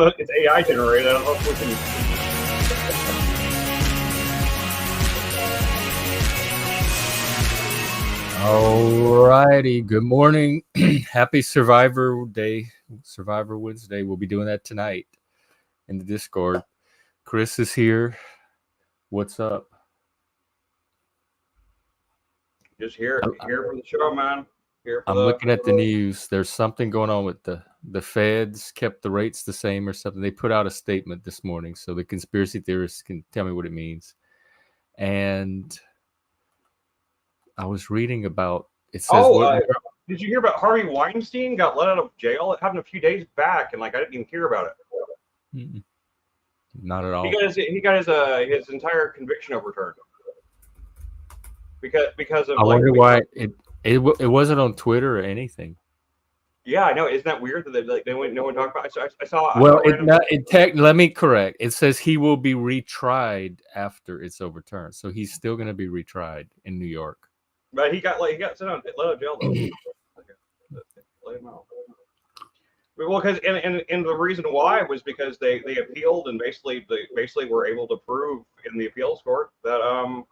It's AI generated. I don't know if we can. Alrighty, good morning. Happy Survivor Day, Survivor Wednesday. We'll be doing that tonight in the Discord. Chris is here. What's up? Just here for the show, man. I'm looking at the news. There's something going on with the feds kept the rates the same or something. They put out a statement this morning, so the conspiracy theorists can tell me what it means. And I was reading about it says. Did you hear about Harvey Weinstein got let out of jail? It happened a few days back, and I didn't even hear about it. Not at all. He got his entire conviction overturned because of. I wonder why it wasn't on Twitter or anything. Yeah, I know. Isn't that weird that no one talked about it? I saw. Well, let me correct. It says he will be retried after it's overturned, so he's still going to be retried in New York. But he got sent out, let out of jail though. Let him out. Well, because and the reason why was because they appealed and basically were able to prove in the appeals court that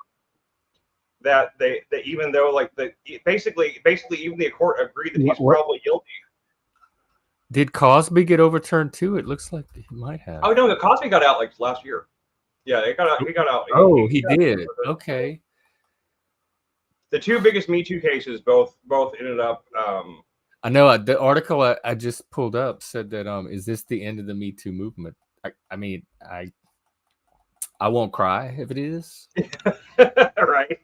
they even though basically even the court agreed that he's probably guilty. Did Cosby get overturned too? It looks like he might have. Oh no, Cosby got out last year. Yeah, he got out. Oh, he did. Okay. The two biggest Me Too cases both ended up. I know the article I just pulled up said that is this the end of the Me Too movement? I mean I won't cry if it is. Right.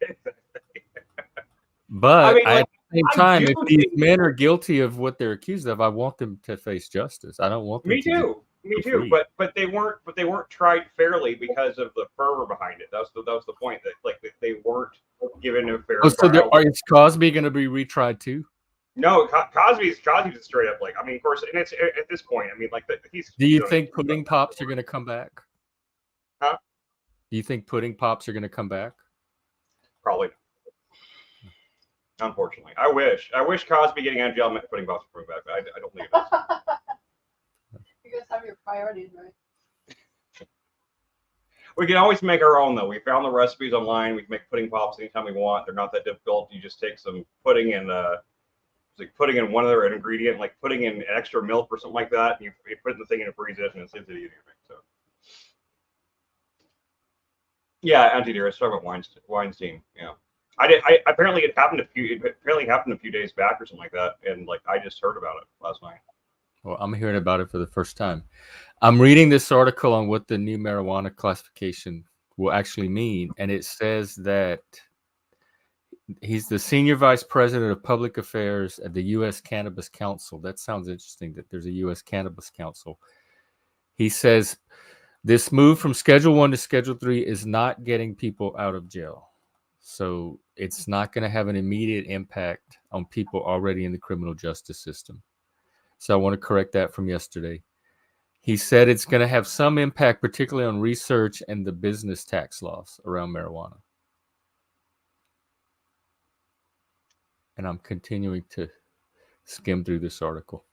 But at the same time, if these men are guilty of what they're accused of, I want them to face justice. I don't want them. Me too. But they weren't tried fairly because of the fervor behind it. That was the point, that they weren't given a fair. Oh, so is Cosby going to be retried too? No, Cosby's straight up of course, and it's at this point. He's. Do you think pudding pops are going to come back? Huh? Do you think pudding pops are going to come back? Probably. Unfortunately, I wish Cosby getting out of jail meant pudding pops coming back, but I don't think it is. You guys have your priorities right. We can always make our own, though. We found the recipes online. We can make pudding pops anytime we want. They're not that difficult. You just take some pudding and putting in one other ingredient, like putting in extra milk or something like that, and you put the thing in a freeze it, and it's easy to make. So, yeah, anti-terrorist. Talk about Weinstein. Yeah, apparently it happened a few days back or something like that, and I just heard about it last night. Well, I'm hearing about it for the first time. I'm reading this article on what the new marijuana classification will actually mean, and it says that he's the senior vice president of public affairs at the U.S. Cannabis Council. That sounds interesting that there's a U.S. Cannabis Council. He says this move from Schedule 1 to Schedule 3 is not getting people out of jail. So it's not going to have an immediate impact on people already in the criminal justice system. So I want to correct that from yesterday. He said it's going to have some impact, particularly on research and the business tax laws around marijuana. And I'm continuing to skim through this article.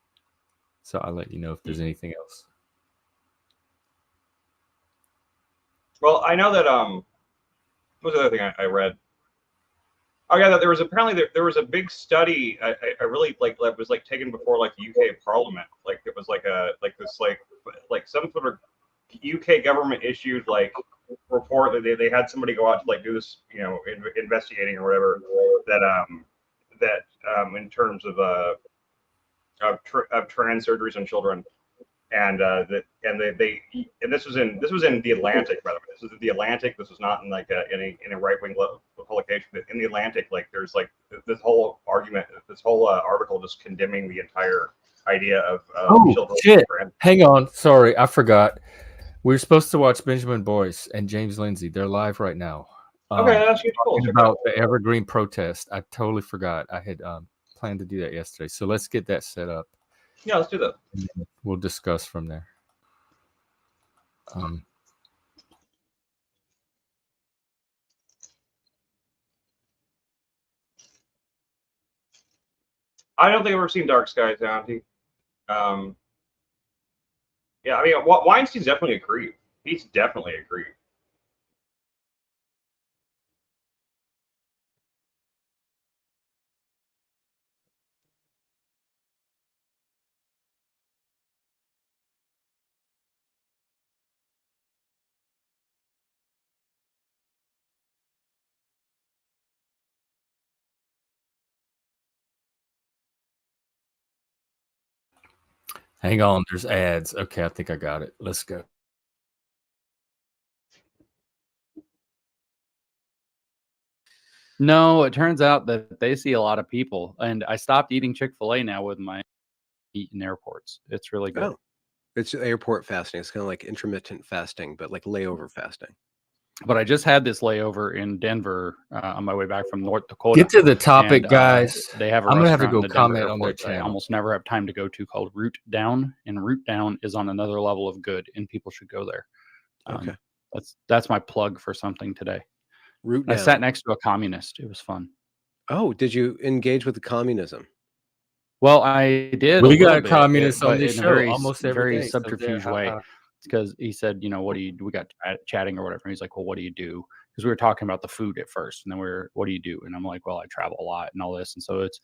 So I'll let you know if there's anything else. Well, I know that what was the other thing I read? Oh yeah, that there was a big study I really that was taken before the UK Parliament. It was some sort of UK government issued report that they had somebody go out to do this, investigating or whatever, that in terms of trans surgeries on children, and this was in the Atlantic, by the way. This was in the Atlantic. This was not in in a right wing publication. But in the Atlantic, there's this whole argument, this whole article just condemning the entire idea of children. Shit! Hang on, sorry, I forgot. We were supposed to watch Benjamin Boyce and James Lindsay. They're live right now. Okay, that's cool. About the Evergreen protest. I totally forgot. I had planned to do that yesterday. So let's get that set up. Yeah, let's do that. We'll discuss from there. I don't think I've ever seen Dark Skies, Auntie. Yeah, I mean, Weinstein's definitely a creep. He's definitely a creep. Hang on, there's ads. Okay, I think I got it. Let's go. No, it turns out that they see a lot of people, and I stopped eating Chick-fil-A now with my eat in airports. It's really good. Oh, it's airport fasting. It's kind of like intermittent fasting, but like layover fasting. But I just had this layover in Denver on my way back from North Dakota. Get to the topic, and, guys. They have a I'm gonna have to restaurant go in the Denver comment on their airport that I channel. almost never have time to go to called Root Down, and Root Down is on another level of good, and people should go there. Okay. That's my plug for something today. Root I down. sat next to a communist. It was fun. Oh, did you engage with the communism? Well, I did. We a got little a communist bit, on but this in a show very, almost every very day. So there, subterfuge way. Because he said, what do you do? We got chatting or whatever. And he's like, well, what do you do? Because we were talking about the food at first, and then what do you do? And I'm like, well, I travel a lot and all this. And so it's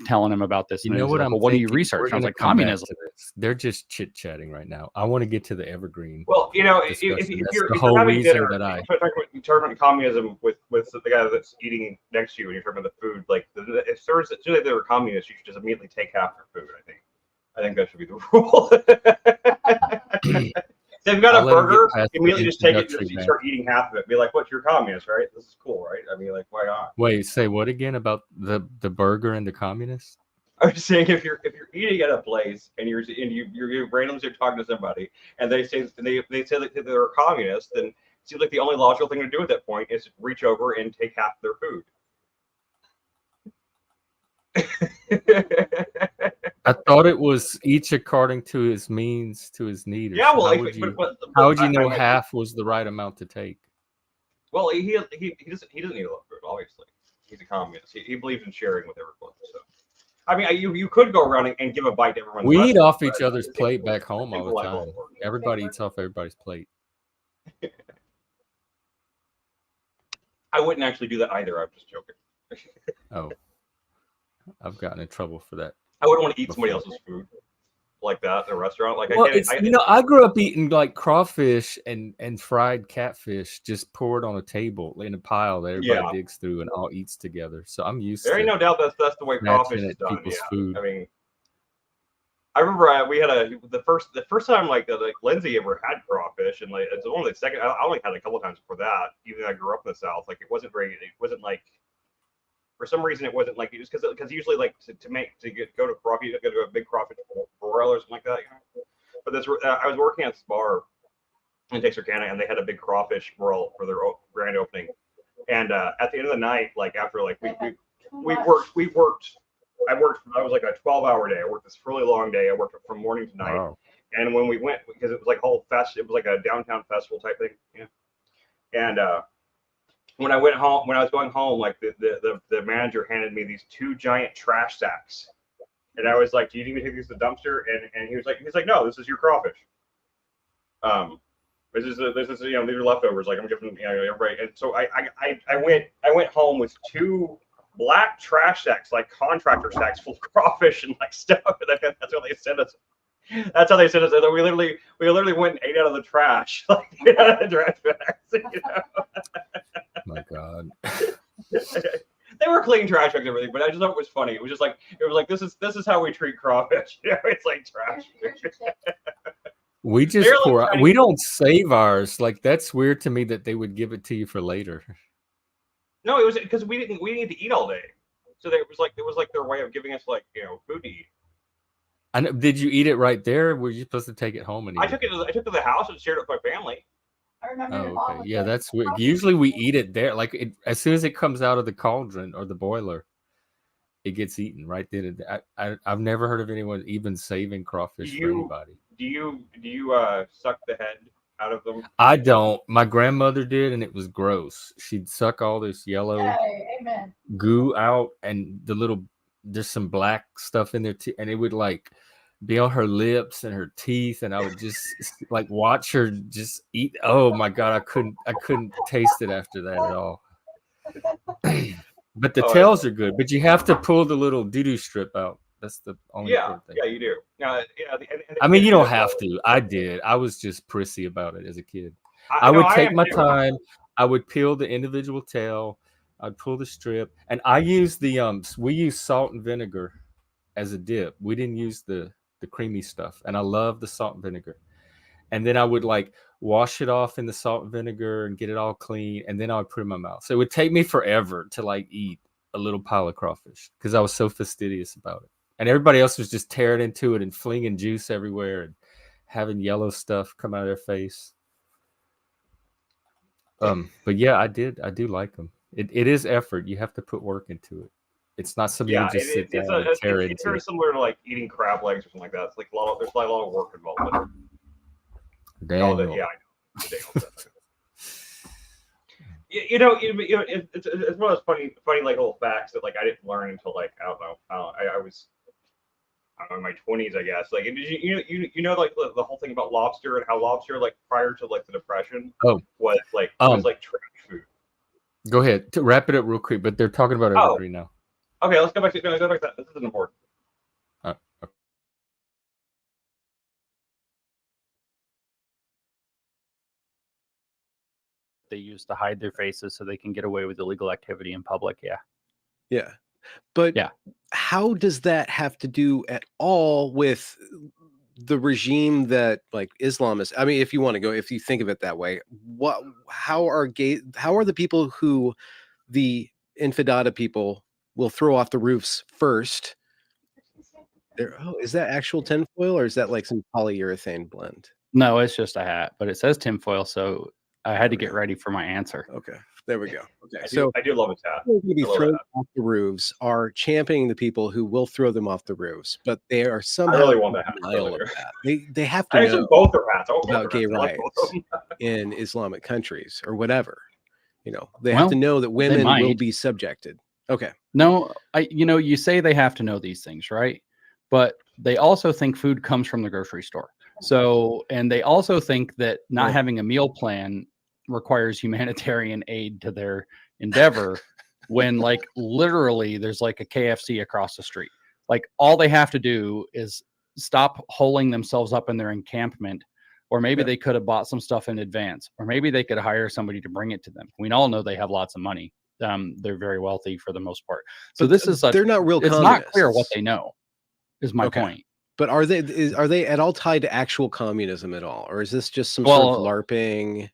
telling him about this. You And know he's what like, I'm well, what do you thinking? research? We're And I was gonna like, come back communism. to this. They're just chit chatting right now. I want to get to the evergreen. Well, if discussion. That's you're the whole having reason dinner, that I. you're talking about communism with the guy that's eating next to you, and you're talking about the food. Like, as soon as they were communists, you should just immediately take half their food. I think that should be the rule. They've got I'll a let 'em get burger, past the immediately just take it, introductory, just man. start eating half of it. Be like, "What? You're communist, right? This is cool, right?" I mean, like, why not? Wait, say what again about the burger and the communists? I was saying if you're eating at a place and you're randomly talking to somebody and they say that they're a communist, then it seems like the only logical thing to do at that point is reach over and take half their food. I thought it was each according to his means, to his need. Yeah, well, how would you know half was the right amount to take? Well, he doesn't eat a lot of food. Obviously, he's a communist. He believes in sharing with everyone. So, I mean, you could go around and give a bite to everyone. We eat off each other's plate back home all the time. Everybody eats off everybody's plate. I wouldn't actually do that either. I'm just joking. Oh, I've gotten in trouble for that. I wouldn't want to eat somebody else's food like that in a restaurant. Like, well, I grew up eating like crawfish and fried catfish just poured on a table in a pile that everybody digs through and all eats together. So I'm used to. There ain't no doubt that's the way crawfish is done. People's food. I mean, I remember we had the first time like Lindsay ever had crawfish, and like it's only the second. I only had it a couple of times before that. Even though I grew up in the South, like it wasn't like. For some reason, it wasn't like just because usually like to go to crawfish, you go to a big crawfish broil or something like that. But I was working at this bar in Texarkana, and they had a big crawfish broil for their grand opening. And at the end of the night, like after like we worked. I was like a 12-hour day. I worked this really long day. I worked from morning to night. Wow. And when we went, because it was like a whole fest, it was like a downtown festival type thing. Yeah. And when I went home, when I was going home, like the manager handed me these 2 giant trash sacks, and I was like, "Do you need me to take these to the dumpster?" And he was like, "No, this is your crawfish. This is these are leftovers. Like I'm giving everybody." And so I went home with 2 black trash sacks, like contractor sacks full of crawfish and like stuff. And that's what they sent us. That's how they sent us. We literally went and ate out of the trash, like out of the trash bags. My God. They were clean trash bags and everything, but I just thought it was funny. It was like this is how we treat crawfish. It's like trash. We just we don't save ours. Like that's weird to me that they would give it to you for later. No, it was because we didn't to eat all day, so it was like their way of giving us like food to eat. And did you eat it right there? Or were you supposed to take it home and eat I took it to the house and shared it with my family. I remember. Oh, okay. Yeah, that's weird. Usually we eat it there. Like as soon as it comes out of the cauldron or the boiler, it gets eaten right then. I've never heard of anyone even saving crawfish for anybody. Do you suck the head out of them? I don't. My grandmother did, and it was gross. She'd suck all this yellow goo out, and there's some black stuff in there too, and it would like be on her lips and her teeth, and I would just like watch her just eat. Oh my god, I couldn't taste it after that at all. But the Oh, tails are good, but you have to pull the little doo-doo strip out. That's the only yeah, important thing. yeah, you do. Yeah, I mean, you don't have to. I did. I was just prissy about it as a kid. I no, would I take am my too. time. I would peel the individual tail. I'd pull the strip, and I use the we use salt and vinegar as a dip. We didn't use the creamy stuff, and I love the salt and vinegar. And then I would like wash it off in the salt and vinegar and get it all clean, and then I would put it in my mouth. So it would take me forever to like eat a little pile of crawfish because I was so fastidious about it. And everybody else was just tearing into it and flinging juice everywhere and having yellow stuff come out of their face. But yeah, I do like them. It is effort. You have to put work into it. It's not something you just sit down and tear it's very into. similar to like eating crab legs or something like that. It's like there's like a lot of work involved with it. Daniel. Yeah, I know. It's one of those funny like little facts that like I didn't learn until like I don't know. I was in my 20s, I guess. Like, did you know like the whole thing about lobster and how lobster like prior to like the Depression was like trash food. Go ahead to wrap it up real quick, but they're talking about evergreen now. Okay, let's go back to that. This is important. Okay. They use to hide their faces so they can get away with illegal activity in public. Yeah. But Yeah. how does that have to do at all with the regime that like Islam is? I mean, if you think of it that way, how are the people who the infidada people will throw off the roofs first? Is that actual tinfoil or is that like some polyurethane blend? No, it's just a hat, but it says tinfoil, so I had to get ready for my answer. Okay, there we go. Okay, I do love a hat. People who be thrown off the roofs are championing the people who will throw them off the roofs, but they are somehow I really want that hat. They have to know both their hats about gay rights in Islamic countries or whatever. They have to know that women will be subjected. Okay. No, you say they have to know these things, right? But they also think food comes from the grocery store. So, and they also think that not having a meal plan requires humanitarian aid to their endeavor when like literally there's like a KFC across the street. Like all they have to do is stop holing themselves up in their encampment, or maybe they could have bought some stuff in advance, or maybe they could hire somebody to bring it to them. We all know they have lots of money. They're very wealthy for the most part. So but they're not real it's communists. not clear what they know is my point. But are they at all tied to actual communism at all? Or is this just some sort of LARPing?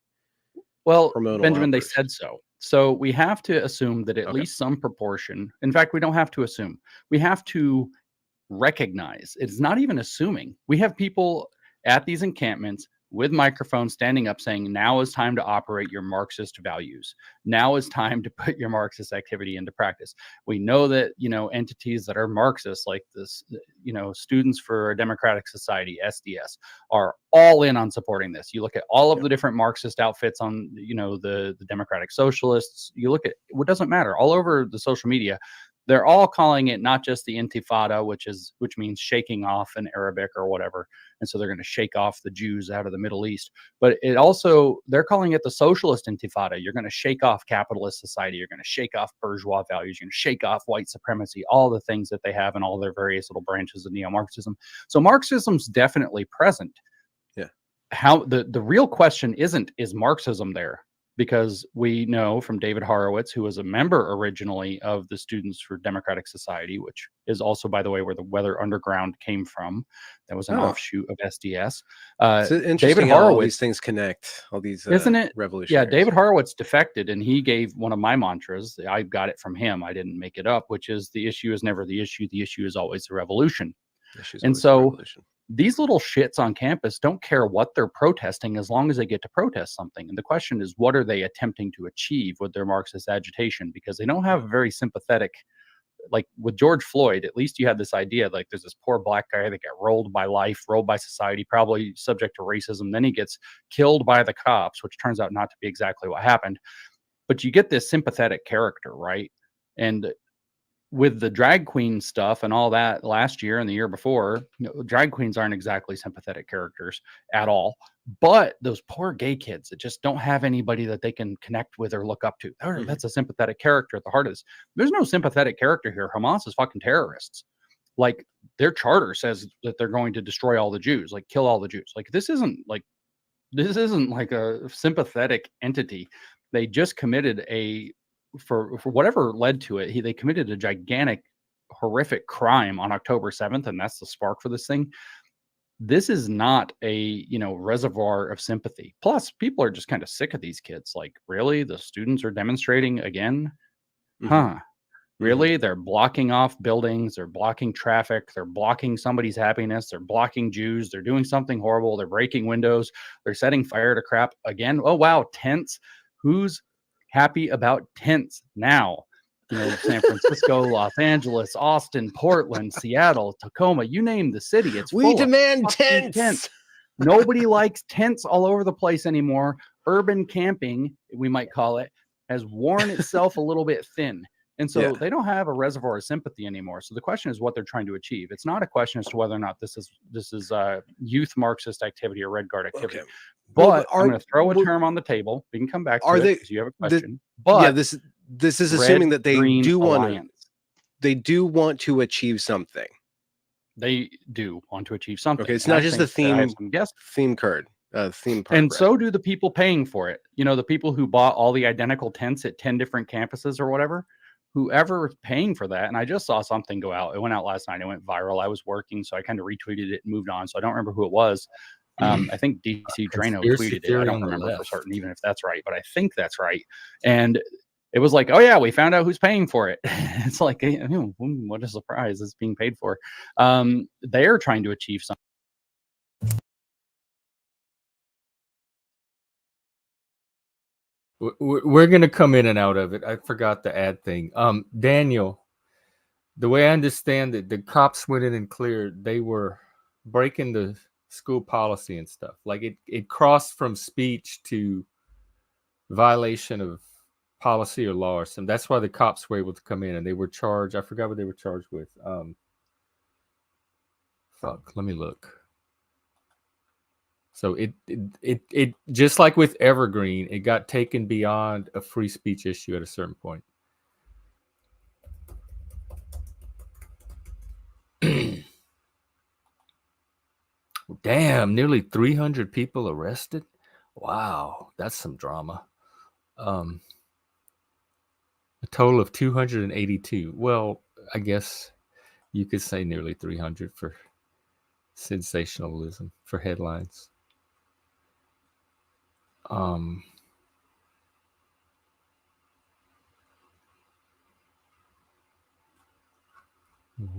Well, Benjamin, they said so. So we have to assume that at least some proportion, in fact, we don't have to assume. We have to recognize. It's not even assuming. We have people at these encampments with microphones standing up saying, now is time to operate your Marxist values. Now is time to put your Marxist activity into practice. We know that, entities that are Marxist, like this, Students for a Democratic Society, SDS, are all in on supporting this. You look at all of the different Marxist outfits on, the Democratic Socialists, you look at, it doesn't matter, all over the social media, they're all calling it not just the Intifada, which means shaking off in Arabic or whatever. And so they're going to shake off the Jews out of the Middle East. But they're calling it the socialist Intifada. You're going to shake off capitalist society. You're going to shake off bourgeois values. You're going to shake off white supremacy, all the things that they have in all their various little branches of neo-Marxism. So Marxism's definitely present. Yeah. How the real question is Marxism there? Because we know from David Horowitz, who was a member originally of the Students for Democratic Society, which is also, by the way, where the Weather Underground came from. That was an offshoot of SDS. David Horowitz, all these things connect, all these isn't it? Revolutionaries. Yeah, David Horowitz defected, and he gave one of my mantras. I got it from him. I didn't make it up, which is the issue is never the issue. The issue is always the revolution. And so these little shits on campus don't care what they're protesting as long as they get to protest something. And the question is, what are they attempting to achieve with their Marxist agitation? Because they don't have a very sympathetic, like with George Floyd, at least you had this idea, like there's this poor black guy that got rolled by life, rolled by society, probably subject to racism. Then he gets killed by the cops, which turns out not to be exactly what happened. But you get this sympathetic character, right? And with the drag queen stuff and all that last year and the year before, drag queens aren't exactly sympathetic characters at all. But those poor gay kids that just don't have anybody that they can connect with or look up to. That's a sympathetic character at the heart of this. There's no sympathetic character here. Hamas is fucking terrorists. Like, their charter says that they're going to destroy all the Jews, like kill all the Jews. Like, this isn't like a sympathetic entity. They just committed for whatever led to it, they committed a gigantic, horrific crime on October 7th, and that's the spark for this thing. This is not a reservoir of sympathy. Plus, people are just kind of sick of these kids. Like, really, the students are demonstrating again? Huh? Really? They're blocking off buildings. They're blocking traffic. They're blocking somebody's happiness. They're blocking Jews. They're doing something horrible. They're breaking windows. They're setting fire to crap again. Oh wow, tents. Who's happy about tents now? San Francisco, Los Angeles, Austin, Portland, Seattle, Tacoma, you name the city. It's We full of demand fucking tents. Nobody likes tents all over the place anymore. Urban camping, we might call it, has worn itself a little bit thin. And so they don't have a reservoir of sympathy anymore. So the question is what they're trying to achieve. It's not a question as to whether or not this is youth Marxist activity or Red Guard activity. Okay. But I'm going to throw a term on the table. We can come back to it because you have a question. But this is assuming that they do want to achieve something. They do want to achieve something. Okay, it's not just the theme card. Theme park. And so do the people paying for it. The people who bought all the identical tents at 10 different campuses or whatever. Whoever is paying for that, and I just saw something go out. It went out last night. It went viral. I was working, so I kind of retweeted it and moved on. So I don't remember who it was. I think DC Drano tweeted it. I don't remember for certain, even if that's right, but I think that's right. And it was like, oh yeah, we found out who's paying for it. It's like, what a surprise! It's being paid for. They're trying to achieve something. We're going to come in and out of it. I forgot the ad thing. Daniel, the way I understand it, the cops went in and cleared. They were breaking the school policy and stuff. Like it crossed from speech to violation of policy or law or something. That's why the cops were able to come in and they were charged. I forgot what they were charged with. Let me look. So it just like with Evergreen, it got taken beyond a free speech issue at a certain point. Damn, nearly 300 people arrested. Wow, that's some drama. A total of 282. Well, I guess you could say nearly 300 for sensationalism, for headlines. What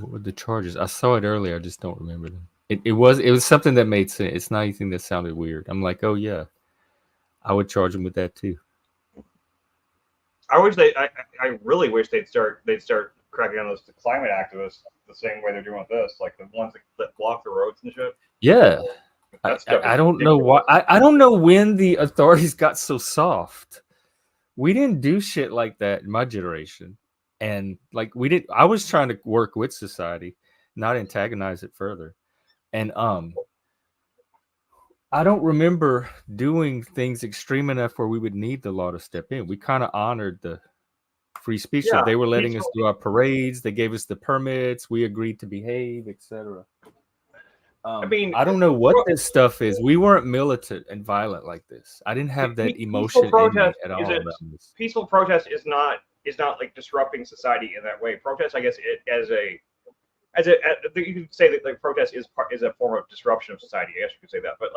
were the charges? I saw it earlier. I just don't remember them. It was something that made sense. It's not anything that sounded weird. I'm like, oh yeah, I would charge them with that too. I really wish they'd start cracking down those climate activists the same way they're doing with this, like the ones that block the roads and shit. Yeah. I don't know why. I don't know when the authorities got so soft. We didn't do shit like that in my generation. And like I was trying to work with society, not antagonize it further. And I don't remember doing things extreme enough where we would need the law to step in. We kind of honored the free speech. Yeah, they were letting us do our parades. They gave us the permits. We agreed to behave, etc. I don't know what this stuff is. We weren't militant and violent like this. I didn't have that emotion in me at all. Peaceful protest is not like disrupting society in that way. Protest, I guess, you could say that like protest is a form of disruption of society. I guess you could say that. But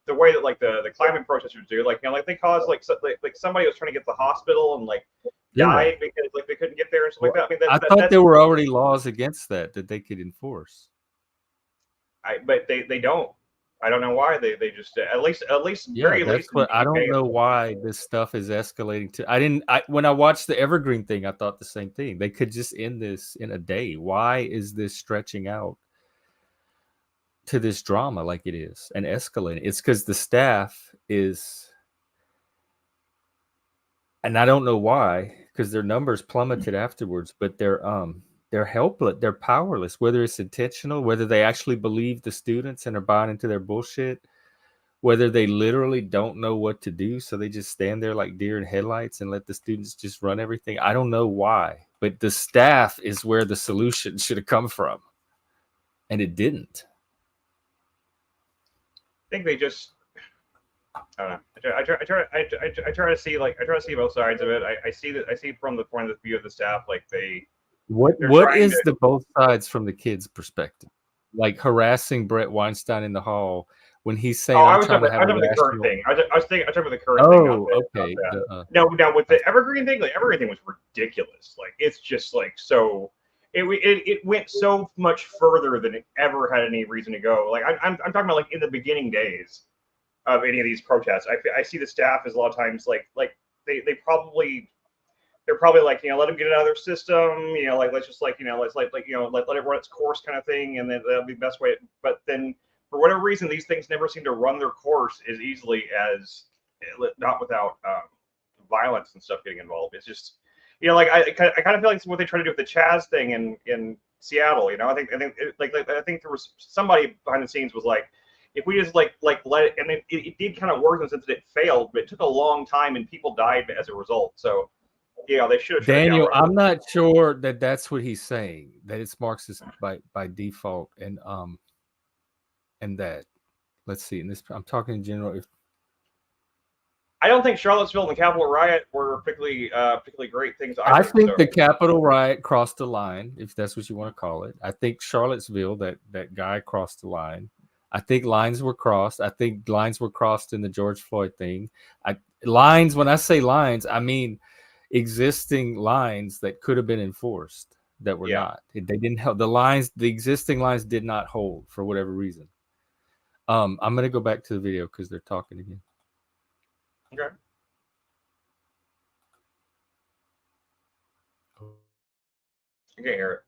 the way that like the climate protesters do, like like they caused like somebody was trying to get to the hospital and like died because like they couldn't get there and stuff like that. I thought there were already laws against that they could enforce. But they don't. I don't know why they just at least very least. I don't know why this stuff is escalating to. When I watched the Evergreen thing, I thought the same thing. They could just end this in a day. Why is this stretching out to this drama like it is and escalating? It's because the staff is, and I don't know why, because their numbers plummeted afterwards. But they're helpless, they're powerless, whether it's intentional, whether they actually believe the students and are buying into their bullshit, whether they literally don't know what to do, so they just stand there like deer in headlights and let the students just run everything. I don't know why, but the staff is where the solution should have come from, and it didn't. I think they just, I don't know. I try to see both sides of it. I see from the point of view of the staff, like they're What trying is to- the both sides from the kids' perspective? Like harassing Brett Weinstein in the hall when he's saying, I I'm was trying talking to have about a the current rational... thing. I was talking about the current thing. Oh, okay. Now with the Evergreen thing, like Evergreen thing was ridiculous. Like it's just like so. It went so much further than it ever had any reason to go. Like I'm talking about like in the beginning days of any of these protests. I see the staff as a lot of times like they're probably like, you know, let them get it out of their system, you know, like let's just like, you know, let's let it run its course kind of thing, and then that'll be the best way. But then for whatever reason, these things never seem to run their course as easily as, not without violence and stuff getting involved. It's just, you know, like I kind of feel like it's what they try to do with the Chaz thing in Seattle. You know, I think I think there was somebody behind the scenes was like, if we just like let it, and it did kind of work in the sense that it failed, but it took a long time and people died as a result. So, yeah, they should have. Daniel, I'm not sure that that's what he's saying, that it's Marxist by default, and that, let's see, in this, I'm talking in general. If I don't think Charlottesville and the Capitol riot were particularly great things either. I think the Capitol riot crossed the line, if that's what you want to call it. I think Charlottesville, that guy crossed the line. I think lines were crossed. I think lines were crossed in the George Floyd thing. Lines, when I say lines, I mean existing lines that could have been enforced that were not. They didn't help. The existing lines did not hold for whatever reason. I'm going to go back to the video because they're talking again. Okay. I can't hear it.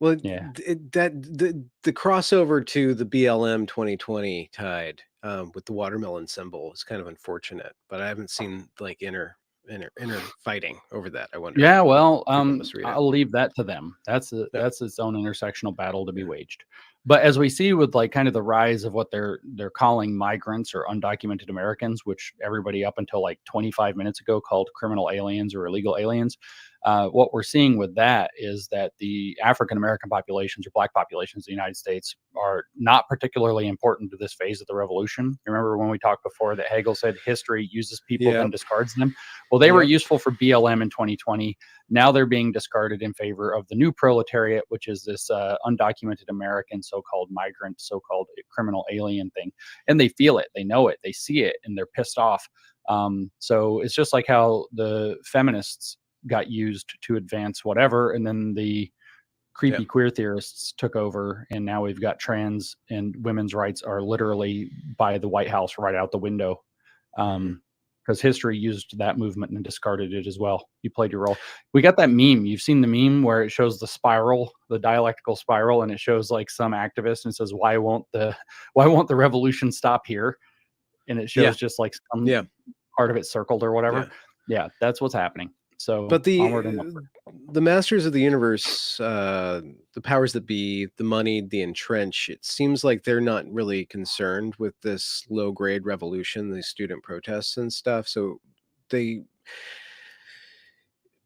Well, Yeah. The crossover to the BLM 2020 tide with the watermelon symbol is kind of unfortunate, but I haven't seen like inner fighting over that. I wonder. Yeah, well, must read it. I'll leave that to them. That's its own intersectional battle to be waged. But as we see with like kind of the rise of what they're calling migrants or undocumented Americans, which everybody up until like 25 minutes ago called criminal aliens or illegal aliens, what we're seeing with that is that the African American populations or Black populations in the United States are not particularly important to this phase of the revolution. Remember when we talked before that Hegel said history uses people then discards them? Well, they were useful for BLM in 2020. Now they're being discarded in favor of the new proletariat, which is this undocumented American, so-called migrant, so-called criminal alien thing. And they feel it, they know it, they see it, and they're pissed off. So it's just like how the feminists got used to advance whatever, and then the creepy queer theorists took over, and now we've got trans and women's rights are literally by the White House right out the window. Because history used that movement and discarded it as well. You played your role. We got that meme. You've seen the meme where it shows the spiral, the dialectical spiral, and it shows like some activist and says, why won't the revolution stop here? And it shows just like some part of it circled or whatever. Yeah, that's what's happening. So, but onward and upward. The masters of the universe, the powers that be, the money, the entrench, it seems like they're not really concerned with this low grade revolution, the student protests and stuff. So they,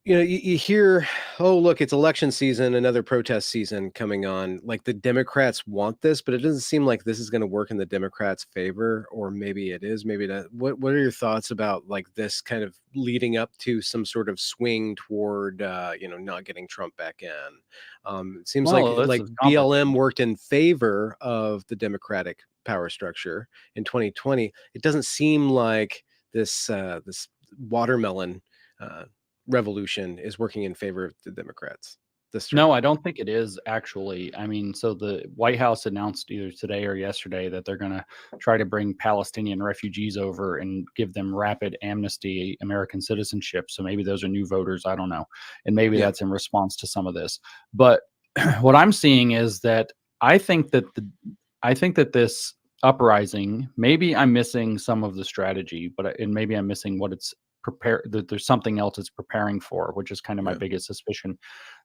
you know, you hear, oh, look, it's election season, another protest season coming on. Like the Democrats want this, but it doesn't seem like this is going to work in the Democrats' favor, or maybe it is, maybe not. What are your thoughts about like this kind of leading up to some sort of swing toward, not getting Trump back in? It seems like BLM worked in favor of the Democratic power structure in 2020. It doesn't seem like this watermelon revolution is working in favor of the Democrats. No, I don't think it is actually. I mean, so the White House announced either today or yesterday that they're going to try to bring Palestinian refugees over and give them rapid amnesty, American citizenship. So maybe those are new voters. I don't know. And maybe that's in response to some of this. But what I'm seeing is that I think that this uprising, maybe I'm missing some of the strategy, and maybe I'm missing what it's that there's something else it's preparing for, which is kind of my biggest suspicion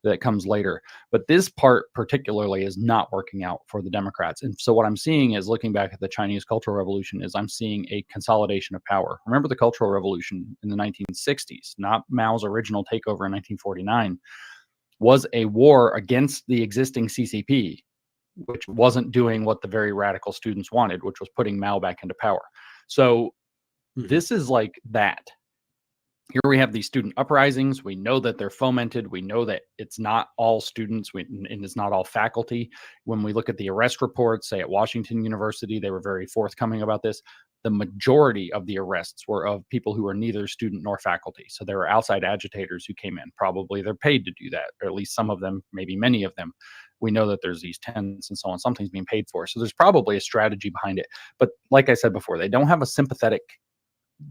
that comes later. But this part particularly is not working out for the Democrats. And so what I'm seeing is, looking back at the Chinese Cultural Revolution, is I'm seeing a consolidation of power. Remember the Cultural Revolution in the 1960s, not Mao's original takeover in 1949, was a war against the existing CCP, which wasn't doing what the very radical students wanted, which was putting Mao back into power. So this is like that. Here we have these student uprisings. We know that they're fomented. We know that it's not all students and it's not all faculty. When we look at the arrest reports, say at Washington University, they were very forthcoming about this. The majority of the arrests were of people who were neither student nor faculty. So there were outside agitators who came in. Probably they're paid to do that, or at least some of them, maybe many of them. We know that there's these tents and so on. Something's being paid for. So there's probably a strategy behind it. But like I said before, they don't have a sympathetic,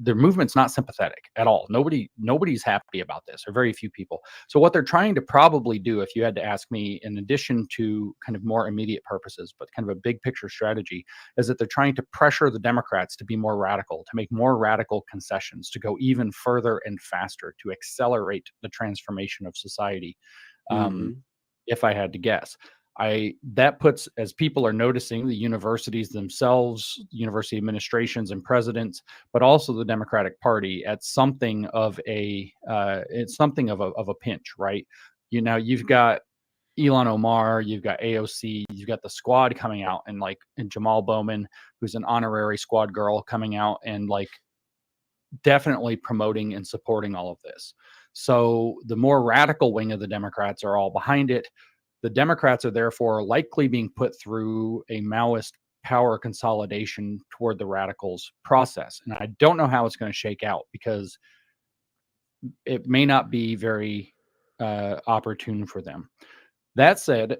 their movement's not sympathetic at all. Nobody's happy about this, or very few people. So what they're trying to probably do, if you had to ask me, in addition to kind of more immediate purposes, but kind of a big picture strategy, is that they're trying to pressure the Democrats to be more radical, to make more radical concessions, to go even further and faster, to accelerate the transformation of society. If I had to guess. That puts, as people are noticing, the universities themselves, university administrations and presidents, but also the Democratic Party, at something of a pinch, right? You've got Elon Omar, you've got AOC, you've got the squad coming out, and Jamal Bowman, who's an honorary squad girl, coming out and definitely promoting and supporting all of this. So the more radical wing of the Democrats are all behind it. The Democrats are therefore likely being put through a Maoist power consolidation toward the radicals process. And I don't know how it's going to shake out, because it may not be very opportune for them. That said,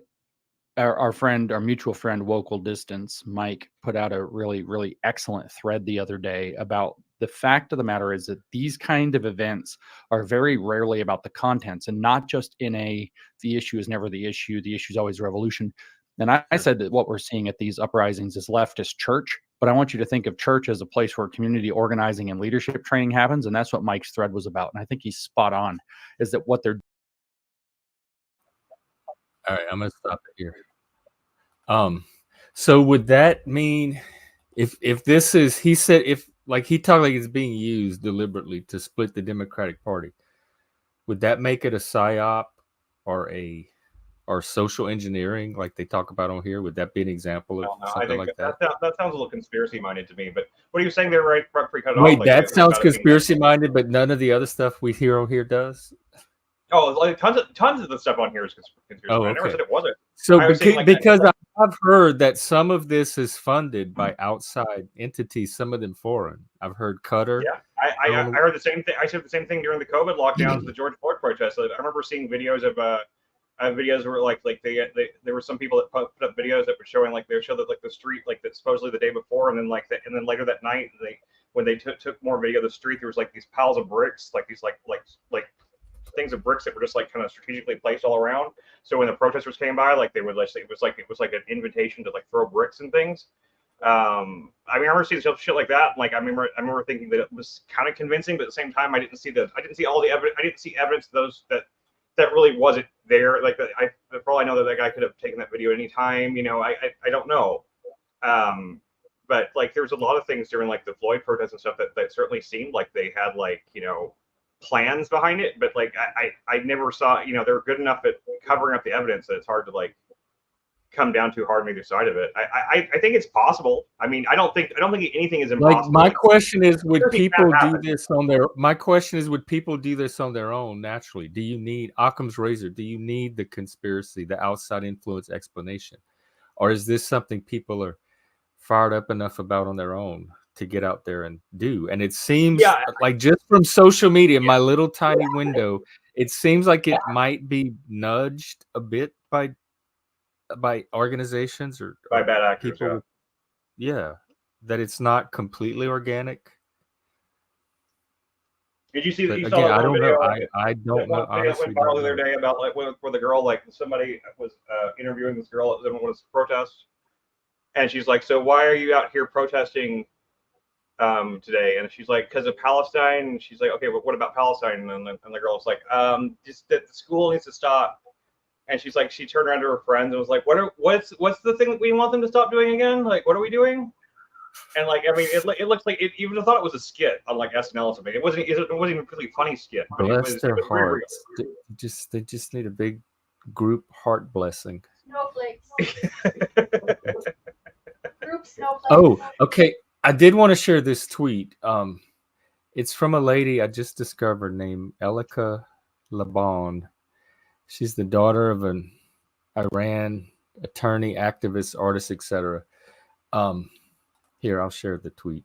our mutual friend, Local Distance, Mike, put out a really, really excellent thread the other day about the fact of the matter is that these kind of events are very rarely about the contents, and not just in the issue is never the issue is always revolution. And I said that what we're seeing at these uprisings is leftist church, but I want you to think of church as a place where community organizing and leadership training happens. And that's what Mike's thread was about. And I think he's spot on, is that what they're. All right, I'm gonna stop it here. So would that mean if this is, he said, if he talked like it's being used deliberately to split the Democratic Party, would that make it a psyop or social engineering like they talk about on here? Would that be an example of something like that? That sounds a little conspiracy minded to me. But what are you saying there, right? Wait, that sounds conspiracy minded, but none of the other stuff we hear on here does. Oh, tons of the stuff on here is conspiracy. Oh, okay. I never said it wasn't. So because I've heard that some of this is funded by outside entities, some of them foreign. I've heard Qatar. Yeah, I heard the same thing. I said the same thing during the COVID lockdowns, the George Floyd protests. I remember seeing videos of videos where there were some people that put up videos that were showing they showed that the street that supposedly the day before, and then and then later that night when they took more video of the street, there was these piles of bricks, these things of bricks that were just kind of strategically placed all around. So when the protesters came by, they would it was like an invitation to throw bricks and things. I remember seeing shit like that. I remember thinking that it was kind of convincing, but at the same time, I didn't see all the evidence. I didn't see evidence of those that really wasn't there. For all I know, that guy could have taken that video at any time. I don't know. But there's a lot of things during the Floyd protests and stuff that certainly seemed like they had plans behind it, but I never saw, they're good enough at covering up the evidence that it's hard to come down too hard on either side of it. I think it's possible. I mean, I don't think anything is impossible. My question is, would people do this on their? My question is, would people do this on their own naturally? Do you need Occam's razor? Do you need the conspiracy, the outside influence explanation, or is this something people are fired up enough about on their own to get out there and do? And it seems just from social media, my little tiny window, it seems like it might be nudged a bit by organizations or by bad actors. People, that it's not completely organic. Did you see that? Again, I don't know. I don't know. That went viral the other day about where the girl somebody was interviewing this girl at one of the protests, and she's like, "So why are you out here protesting today, and she's like, because of Palestine. And she's like, okay, but what about Palestine? And the girl's like, just that the school needs to stop. And she's like, she turned around to her friends and was like, what's the thing that we want them to stop doing again? Like, what are we doing? And like, I mean, it looks like it. Even I thought it was a skit on like SNL or something. It wasn't even a really funny skit. But Bless their it was very real. hearts. They just need a big group heart blessing. Snowflakes. Group snowflakes. Oh, okay. I did want to share this tweet. It's from a lady I just discovered named Elika Laban. She's the daughter of an Iran attorney, activist, artist, etc. Here, I'll share the tweet.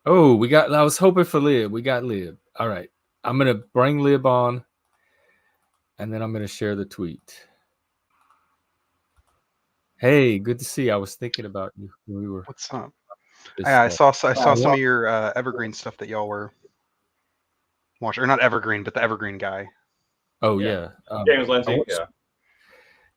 Oh, I was hoping for Lib. We got Lib. All right. I'm going to bring Lib on, and then I'm going to share the tweet. Hey, good to see you. I was thinking about you when we were. What's up? I saw some of your Evergreen stuff that y'all were watching, or not Evergreen, but the Evergreen guy. Oh yeah, James Lindsay. Yeah.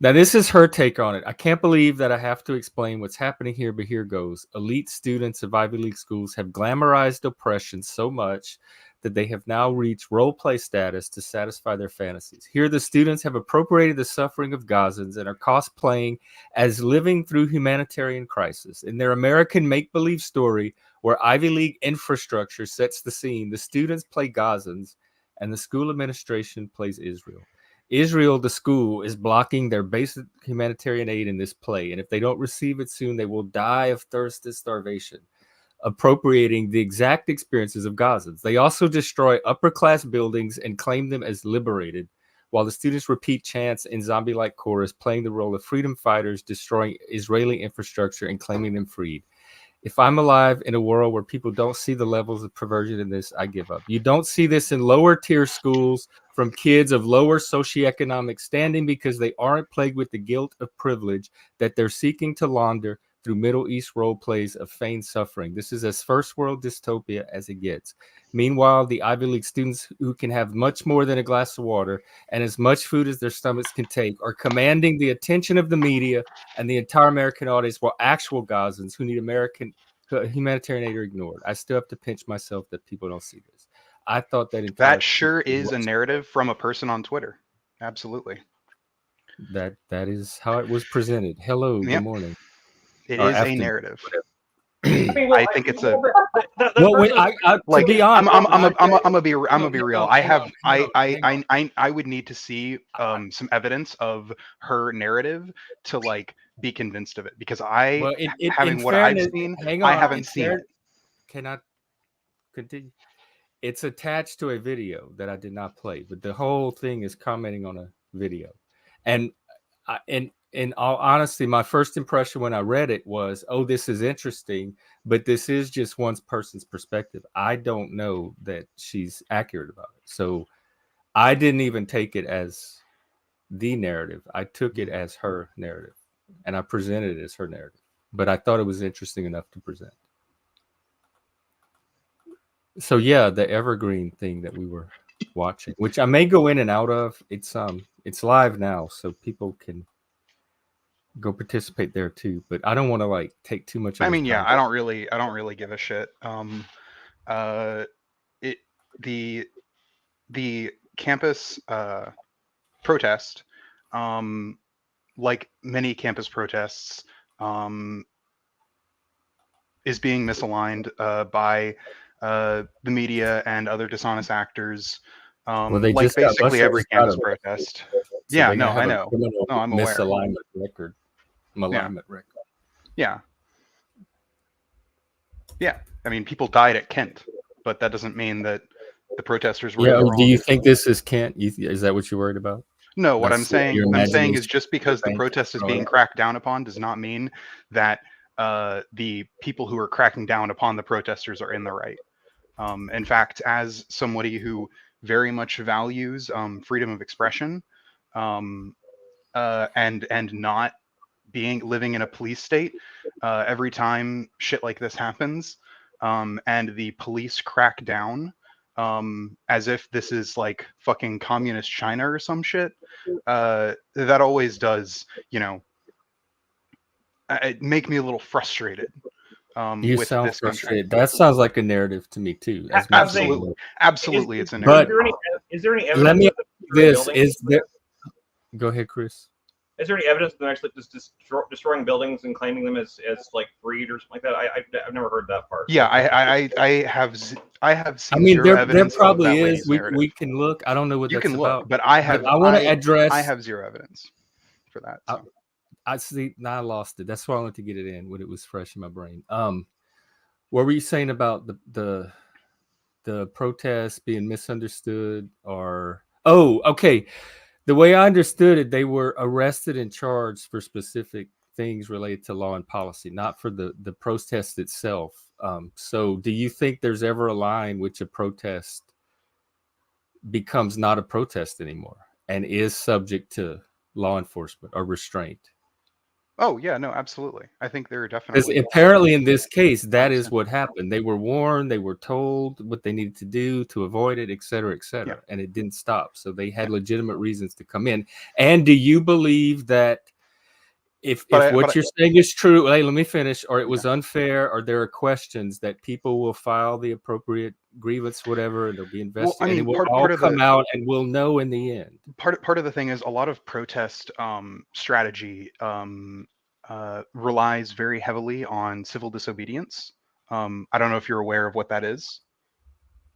Now this is her take on it. I can't believe that I have to explain what's happening here, but here goes. Elite students of Ivy League schools have glamorized oppression so much that they have now reached role play status to satisfy their fantasies. Here, the students have appropriated the suffering of Gazans and are cosplaying as living through humanitarian crisis. In their American make-believe story, where Ivy League infrastructure sets the scene, the students play Gazans and the school administration plays Israel. Israel, the school, is blocking their basic humanitarian aid in this play, and if they don't receive it soon, they will die of thirst and starvation, appropriating the exact experiences of Gazans. They also destroy upper-class buildings and claim them as liberated, while the students repeat chants in zombie-like chorus, playing the role of freedom fighters, destroying Israeli infrastructure and claiming them freed. If I'm alive in a world where people don't see the levels of perversion in this, I give up. You don't see this in lower tier schools from kids of lower socioeconomic standing because they aren't plagued with the guilt of privilege that they're seeking to launder through Middle East role plays of feigned suffering. This is as first world dystopia as it gets. Meanwhile, the Ivy League students who can have much more than a glass of water and as much food as their stomachs can take are commanding the attention of the media and the entire American audience, while actual Gazans who need American humanitarian aid are ignored. I still have to pinch myself that people don't see this. I thought that sure is a narrative from a person on Twitter. Absolutely. That is how it was presented. Hello, Yep. Good morning. It is a narrative. I mean, I think it's a. To be honest, I'm gonna be real. I would need to see some evidence of her narrative to like be convinced of it, because having what I've seen, I haven't seen it. Cannot continue. It's attached to a video that I did not play, but the whole thing is commenting on a video, and in all honesty, my first impression when I read it was, oh, this is interesting, but this is just one person's perspective. I don't know that she's accurate about it. So I didn't even take it as the narrative. I took it as her narrative, and I presented it as her narrative. But I thought it was interesting enough to present. So yeah, the Evergreen thing that we were watching, which I may go in and out of, it's live now, so people can go participate there too, but I don't want to like take too much of I mean, time. yeah, I don't really give a shit. The campus protest, like many campus protests, is being misaligned by the media and other dishonest actors. Well, they like just got basically every busted out campus of it. protest. So Yeah, they're no, gonna I have a know. criminal No, I'm aware. misalignment record. Malignment record. Yeah. Yeah. I mean, people died at Kent, but that doesn't mean that the protesters were in the wrong. Do you think this is Kent? Is that what you're worried about? No, what I'm saying is just because the Right. protest is being cracked down upon does not mean that the people who are cracking down upon the protesters are in the right. In fact, as somebody who very much values freedom of expression and not living in a police state, every time shit like this happens and the police crack down as if this is like fucking communist China or some shit, that always does, make me a little frustrated. You with sound this country. frustrated. That sounds like a narrative to me too. As much as it Absolutely, would. absolutely, it's a But- narrative. Is there any Let evidence me that the This building- is there. Go ahead, Chris. Is there any evidence that they're actually just destroying buildings and claiming them as like freed or something like that? I've never heard that part. Yeah, I have seen I mean, zero there evidence probably of that is. lady's We narrative. can look. I don't know what You that's can about. look, but I have. I want to address. I have zero evidence for that. So. I see. Now I lost it. That's why I wanted to get it in when it was fresh in my brain. What were you saying about the protests being misunderstood? Or okay. The way I understood it, they were arrested and charged for specific things related to law and policy, not for the protest itself. So do you think there's ever a line which a protest becomes not a protest anymore and is subject to law enforcement or restraint? Oh yeah, no, absolutely. I think there are Because definitely. apparently in this case, that is 100%. what happened. They were warned, they were told what they needed to do to avoid it, et cetera, Yeah. and it didn't stop. So they had legitimate reasons to come in. And do you believe that if what you're saying is true, hey, let me finish, or it was unfair, or there are questions that people will file the appropriate grievance, whatever, and they'll be investigated, and it will all come out, and we'll know in the end. Part of the thing is a lot of protest strategy relies very heavily on civil disobedience. I don't know if you're aware of what that is.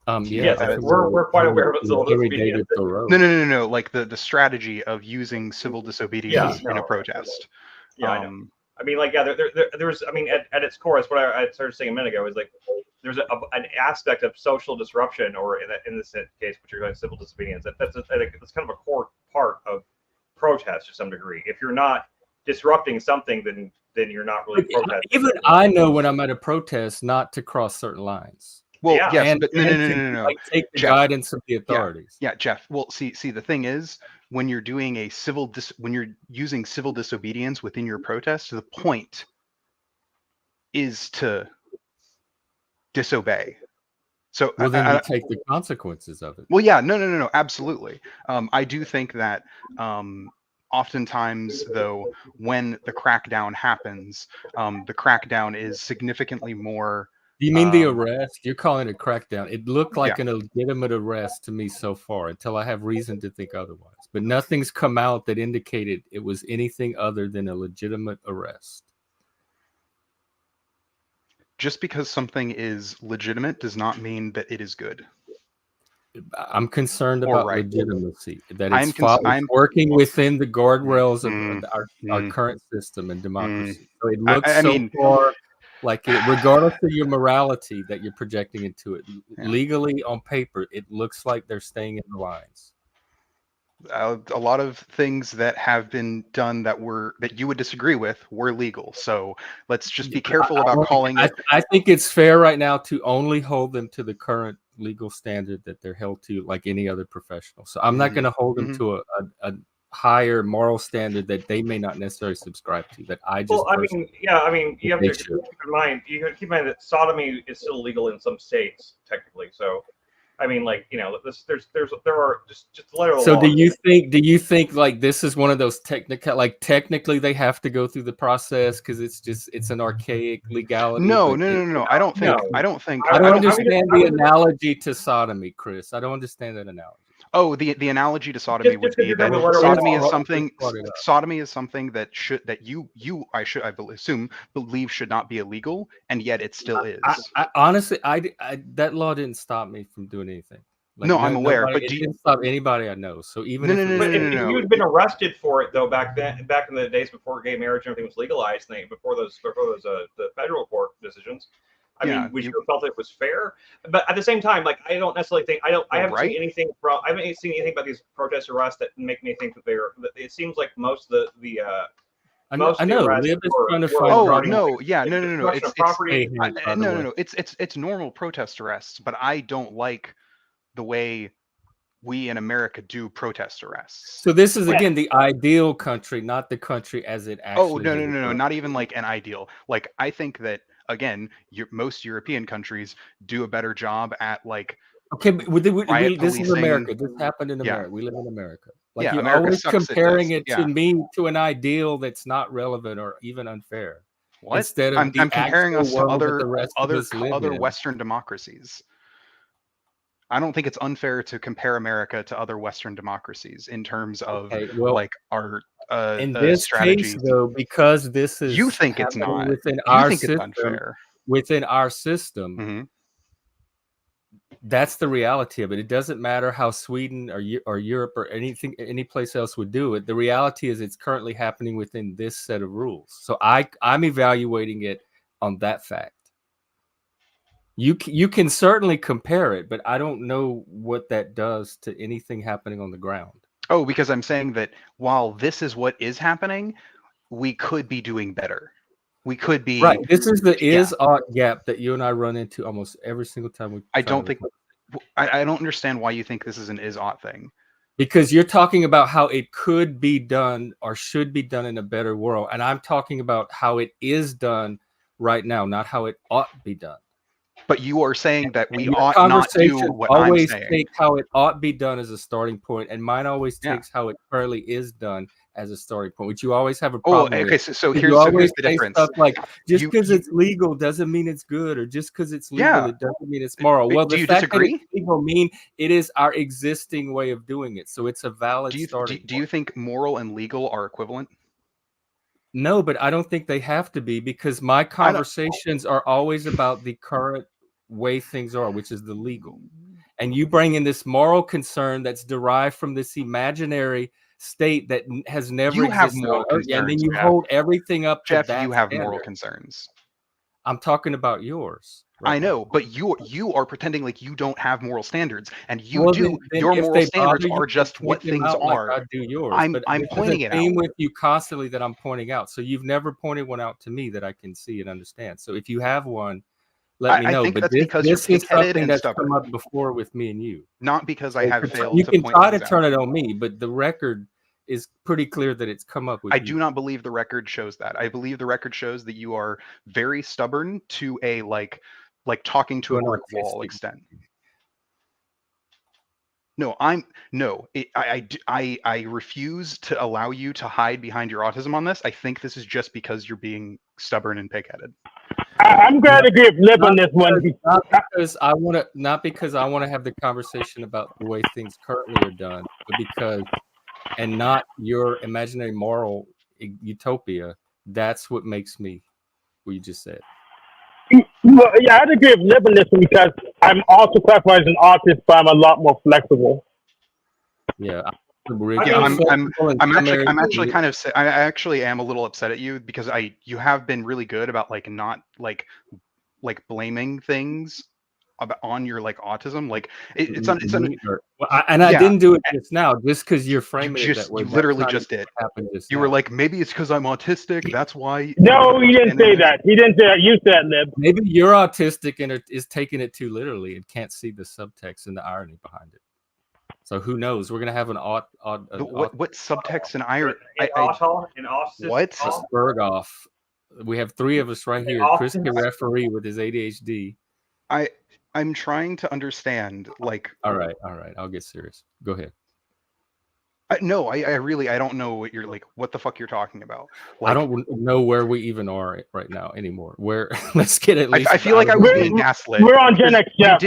Yes, we're quite aware of civil disobedience. No. Like the strategy of using civil disobedience in a protest. Yeah, I know. I mean, like, yeah, there's, I mean, at its core, it's what I started saying a minute ago, is like, there's an aspect of social disruption, or in this case, what you're going civil disobedience. That's kind of a core part of protest to some degree. If you're not disrupting something, then you're not really protesting. Even I know when I'm at a protest not to cross certain lines. Well, yeah. yes, And but no. Like, take the Jeff, guidance of the authorities. Yeah, Jeff. Well, see, the thing is, when you're doing when you're using civil disobedience within your protest, the point is to disobey. So Well, then you take the consequences of it. Well, yeah, no, absolutely. I do think that oftentimes, though, when the crackdown happens, the crackdown is significantly more. Do you mean the arrest? You're calling it a crackdown. It looked like a legitimate arrest to me so far, until I have reason to think otherwise. But nothing's come out that indicated it was anything other than a legitimate arrest. Just because something is legitimate does not mean that it is good. I'm concerned about legitimacy, that it's I'm working within the guardrails of our current system and democracy. So it looks far like it, regardless of your morality that you're projecting into it, legally on paper, it looks like they're staying in the lines. A lot of things that have been done that you would disagree with were legal. So let's just be careful about calling it. I think it's fair right now to only hold them to the current legal standard that they're held to, like any other professional. So I'm not going to hold them to a higher moral standard that they may not necessarily subscribe to. That I just. Well, I mean, you have to keep in mind. You got to keep in mind that sodomy is still legal in some states, technically. So, I mean, like, there are just the letter of the law. So do you think like this is one of those technically they have to go through the process because it's an archaic legality? No. I don't think. I don't understand the analogy to sodomy, Chris. I don't understand that analogy. Oh, the analogy to sodomy would be that sodomy is something that I assume believe should not be illegal, and yet it still is. I honestly, that law didn't stop me from doing anything. Like, no, I'm aware, but it didn't stop anybody I know. So even if you had been arrested for it though back in the days before gay marriage and everything was legalized, before those the federal court decisions. I mean, would you have felt it was fair? But at the same time, like, I don't necessarily think I haven't seen anything about these protest arrests that make me think that it seems like most of the I know. It's normal protest arrests, but I don't like the way we in America do protest arrests. So this is again the ideal country, not the country as it actually. Oh no, not even like an ideal. Like, I think that. Again, most European countries do a better job at like. Okay, but this is America. This happened in America. We live in America. Like, you're America always comparing it to an ideal that's not relevant or even unfair. What? instead of I'm the comparing actual us to world that other the rest of other us live other in. Western democracies. I don't think it's unfair to compare America to other Western democracies in terms of Okay, well, like our in this strategies. case, though, because this is You think it's happening not. within You our think it's system, unfair. Mhm. that's the reality of it. It doesn't matter how Sweden or Europe or any place else would do it. The reality is it's currently happening within this set of rules. So I'm evaluating it on that fact. You can certainly compare it, but I don't know what that does to anything happening on the ground. Oh, because I'm saying that while this is what is happening, we could be doing better. We could be Right. This is the Yeah. is-ought gap that you and I run into almost every single time we I try to don't think I don't understand why you think this is an is-ought thing. because you're talking about how it could be done or should be done in a better world, and I'm talking about how it is done right now, not how it ought to be done. But you are saying that we Your ought not do conversations what I'm always saying. take how it ought to be done as a starting point, and mine always Yeah. takes how it currently is done as a starting point, which you always have a Oh, problem okay. with. So You here's always the say difference. stuff like, just You- because you- it's legal doesn't mean it's good, or just because it's legal Yeah. it doesn't mean it's moral. Well, Do the you fact that disagree? it's legal mean it is our existing way of doing it, so it's a valid Do you starting do you point. think moral and legal are equivalent? No, but I don't think they have to be, because my conversations are always about the current way things are, which is the legal. And you bring in this moral concern that's derived from this imaginary state that has never You have existed moral on Earth, and then concerns, you Jeff. hold everything up to Jeff, that you have moral standard. concerns. I'm talking about yours. Right I know, now. but you are pretending like you don't have moral standards, and you Well, do. then Your if moral they standards bother you, are just then what point them things out like are. I do yours. But I'm this is pointing a it theme out. with you constantly that I'm pointing out. So you've never pointed one out to me that I can see and understand. So if you have one, let me I know. think But that's because you're this is pig-headed something and that's stubborn. come up before with me and you. Not because I So have failed you to can point try to things turn out. it on me, but the record is pretty clear that it's come up with I you. do not believe the record shows that. I believe the record shows that you are very stubborn to a like talking to To a an brick wall artistic extent. No, I refuse to allow you to hide behind your autism on this. I think this is just because you're being stubborn and pig-headed. I'm glad to give Lib on this one. Not because I want to have the conversation about the way things currently are done, but because, and not your imaginary moral utopia. That's what makes me what you just said. Well, yeah, I had to give Lib on this one because I'm also classified as an artist, but I'm a lot more flexible. Yeah, I'm actually kind of I actually am a little upset at you because you have been really good about like not like blaming things on your like autism. Like it's I Yeah. didn't do it just now, just because you're framing it that way. You That's literally not just even did. what happened just You now. were like, maybe it's because I'm autistic. That's why. No, he didn't say that. He didn't say that. You said, Lib. Maybe you're autistic and is taking it too literally and can't see the subtext and the irony behind it. So who knows? We're gonna have What subtext and irony? What? Berghoff. We have three of us right here. Chris can referee with his ADHD. I'm trying to understand. Like, all right. I'll get serious. Go ahead. No, I really don't know what you're like. What the fuck you're talking about? Like, I don't know where we even are right now anymore. Where let's get at least. I feel like I was being gaslit. We're on Gen X, Jeff.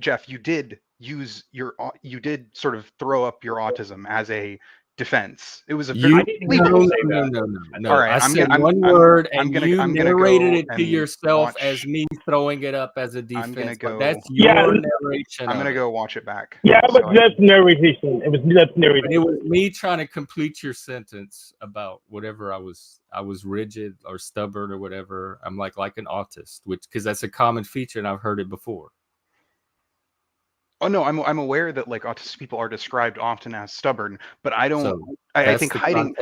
Jeff, you did use you did sort of throw up your autism as a defense. It was a very no. All right, I said one word, and you narrated it to yourself as me throwing it up as a defense. That's your narration. I'm gonna go watch it back. Yeah, but that's narration. It was narration. It was me trying to complete your sentence about whatever I was rigid or stubborn or whatever. I'm like an autist, because that's a common feature, and I've heard it before. Oh no, I'm aware that like autistic people are described often as stubborn, but I don't. So I think hiding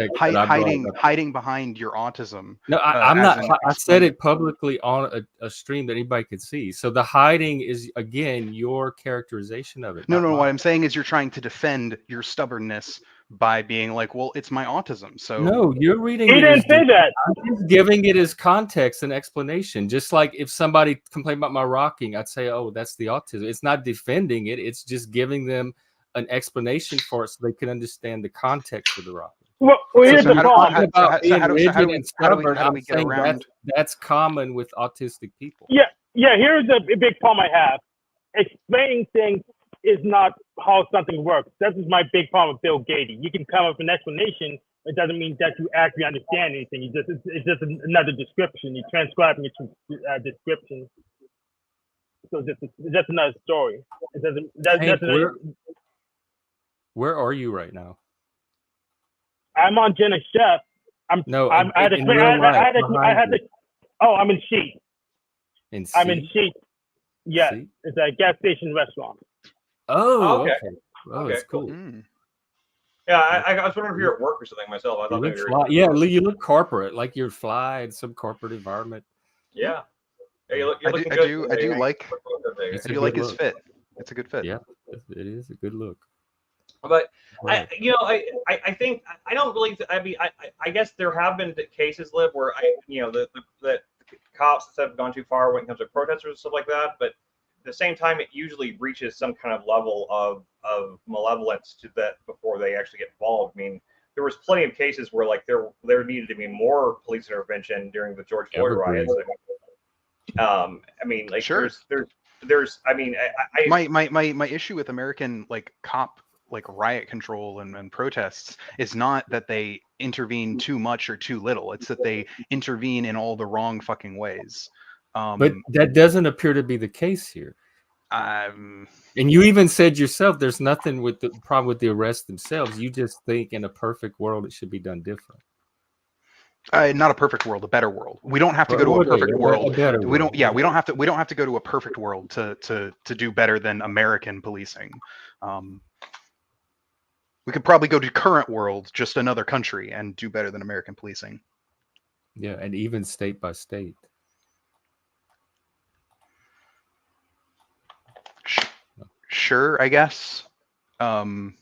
behind your autism. No, I'm not. I said it publicly on a stream that anybody could see. So the hiding is again your characterization of it. No. What I'm saying is you're trying to defend your stubbornness by being like, well, it's my autism. So no, you're reading. He didn't say that. I'm just giving it as context and explanation. Just like if somebody complained about my rocking, I'd say, oh, that's the autism. It's not defending it. It's just giving them an explanation for it so they can understand the context of the rocking. Well, So here's you're the how do- problem. talking about so being how do- rigid how do we- and how do we- stubborn. how do I'm we get saying around- that's common with autistic people. Yeah, here's a big problem I have. Explaining things is not how something works. This is my big problem with Bill Gates. You can come up with an explanation. It doesn't mean that you actually understand anything. It's just another description. You're transcribing it to description. So it's just another story. It doesn't. Hank, where are you right now? I'm on Jenna Chef. No, I had to in explain. real life, I had behind to. Oh, I'm in Sheet. In I'm in C? Sheet. Yes, C? it's a gas station restaurant. Oh, Okay. okay. Oh, Okay, that's cool. Mm. Yeah, I was wondering if you're at work or something myself. I You thought look maybe you fly. were. Yeah, you look corporate, like you're fly in some corporate environment. Yeah. Yeah, you're I looking do good. I do like It's I a do like good his look. fit. It's a good fit. Yeah, it is a good look. But Right. I think I don't really. I mean, I guess there have been cases, Liv, where that cops have gone too far when it comes to protesters and stuff like that. But at the same time, it usually reaches some kind of level of malevolence to that before they actually get involved. I mean, there was plenty of cases where like there needed to be more police intervention during the George Floyd riots. I mean, like Sure. there's. I mean, My issue with American like cop like riot control and protests is not that they intervene too much or too little. It's that they intervene in all the wrong fucking ways. But that doesn't appear to be the case here. Um, And you even said yourself, there's nothing with the problem with the arrests themselves. You just think in a perfect world it should be done different. not a perfect world, a better world. We don't have to go to a perfect world. We don't have to go to a perfect world to do better than American policing. We could probably go to current world, just another country, and do better than American policing. Yeah, and even state by state. Sure, I guess. I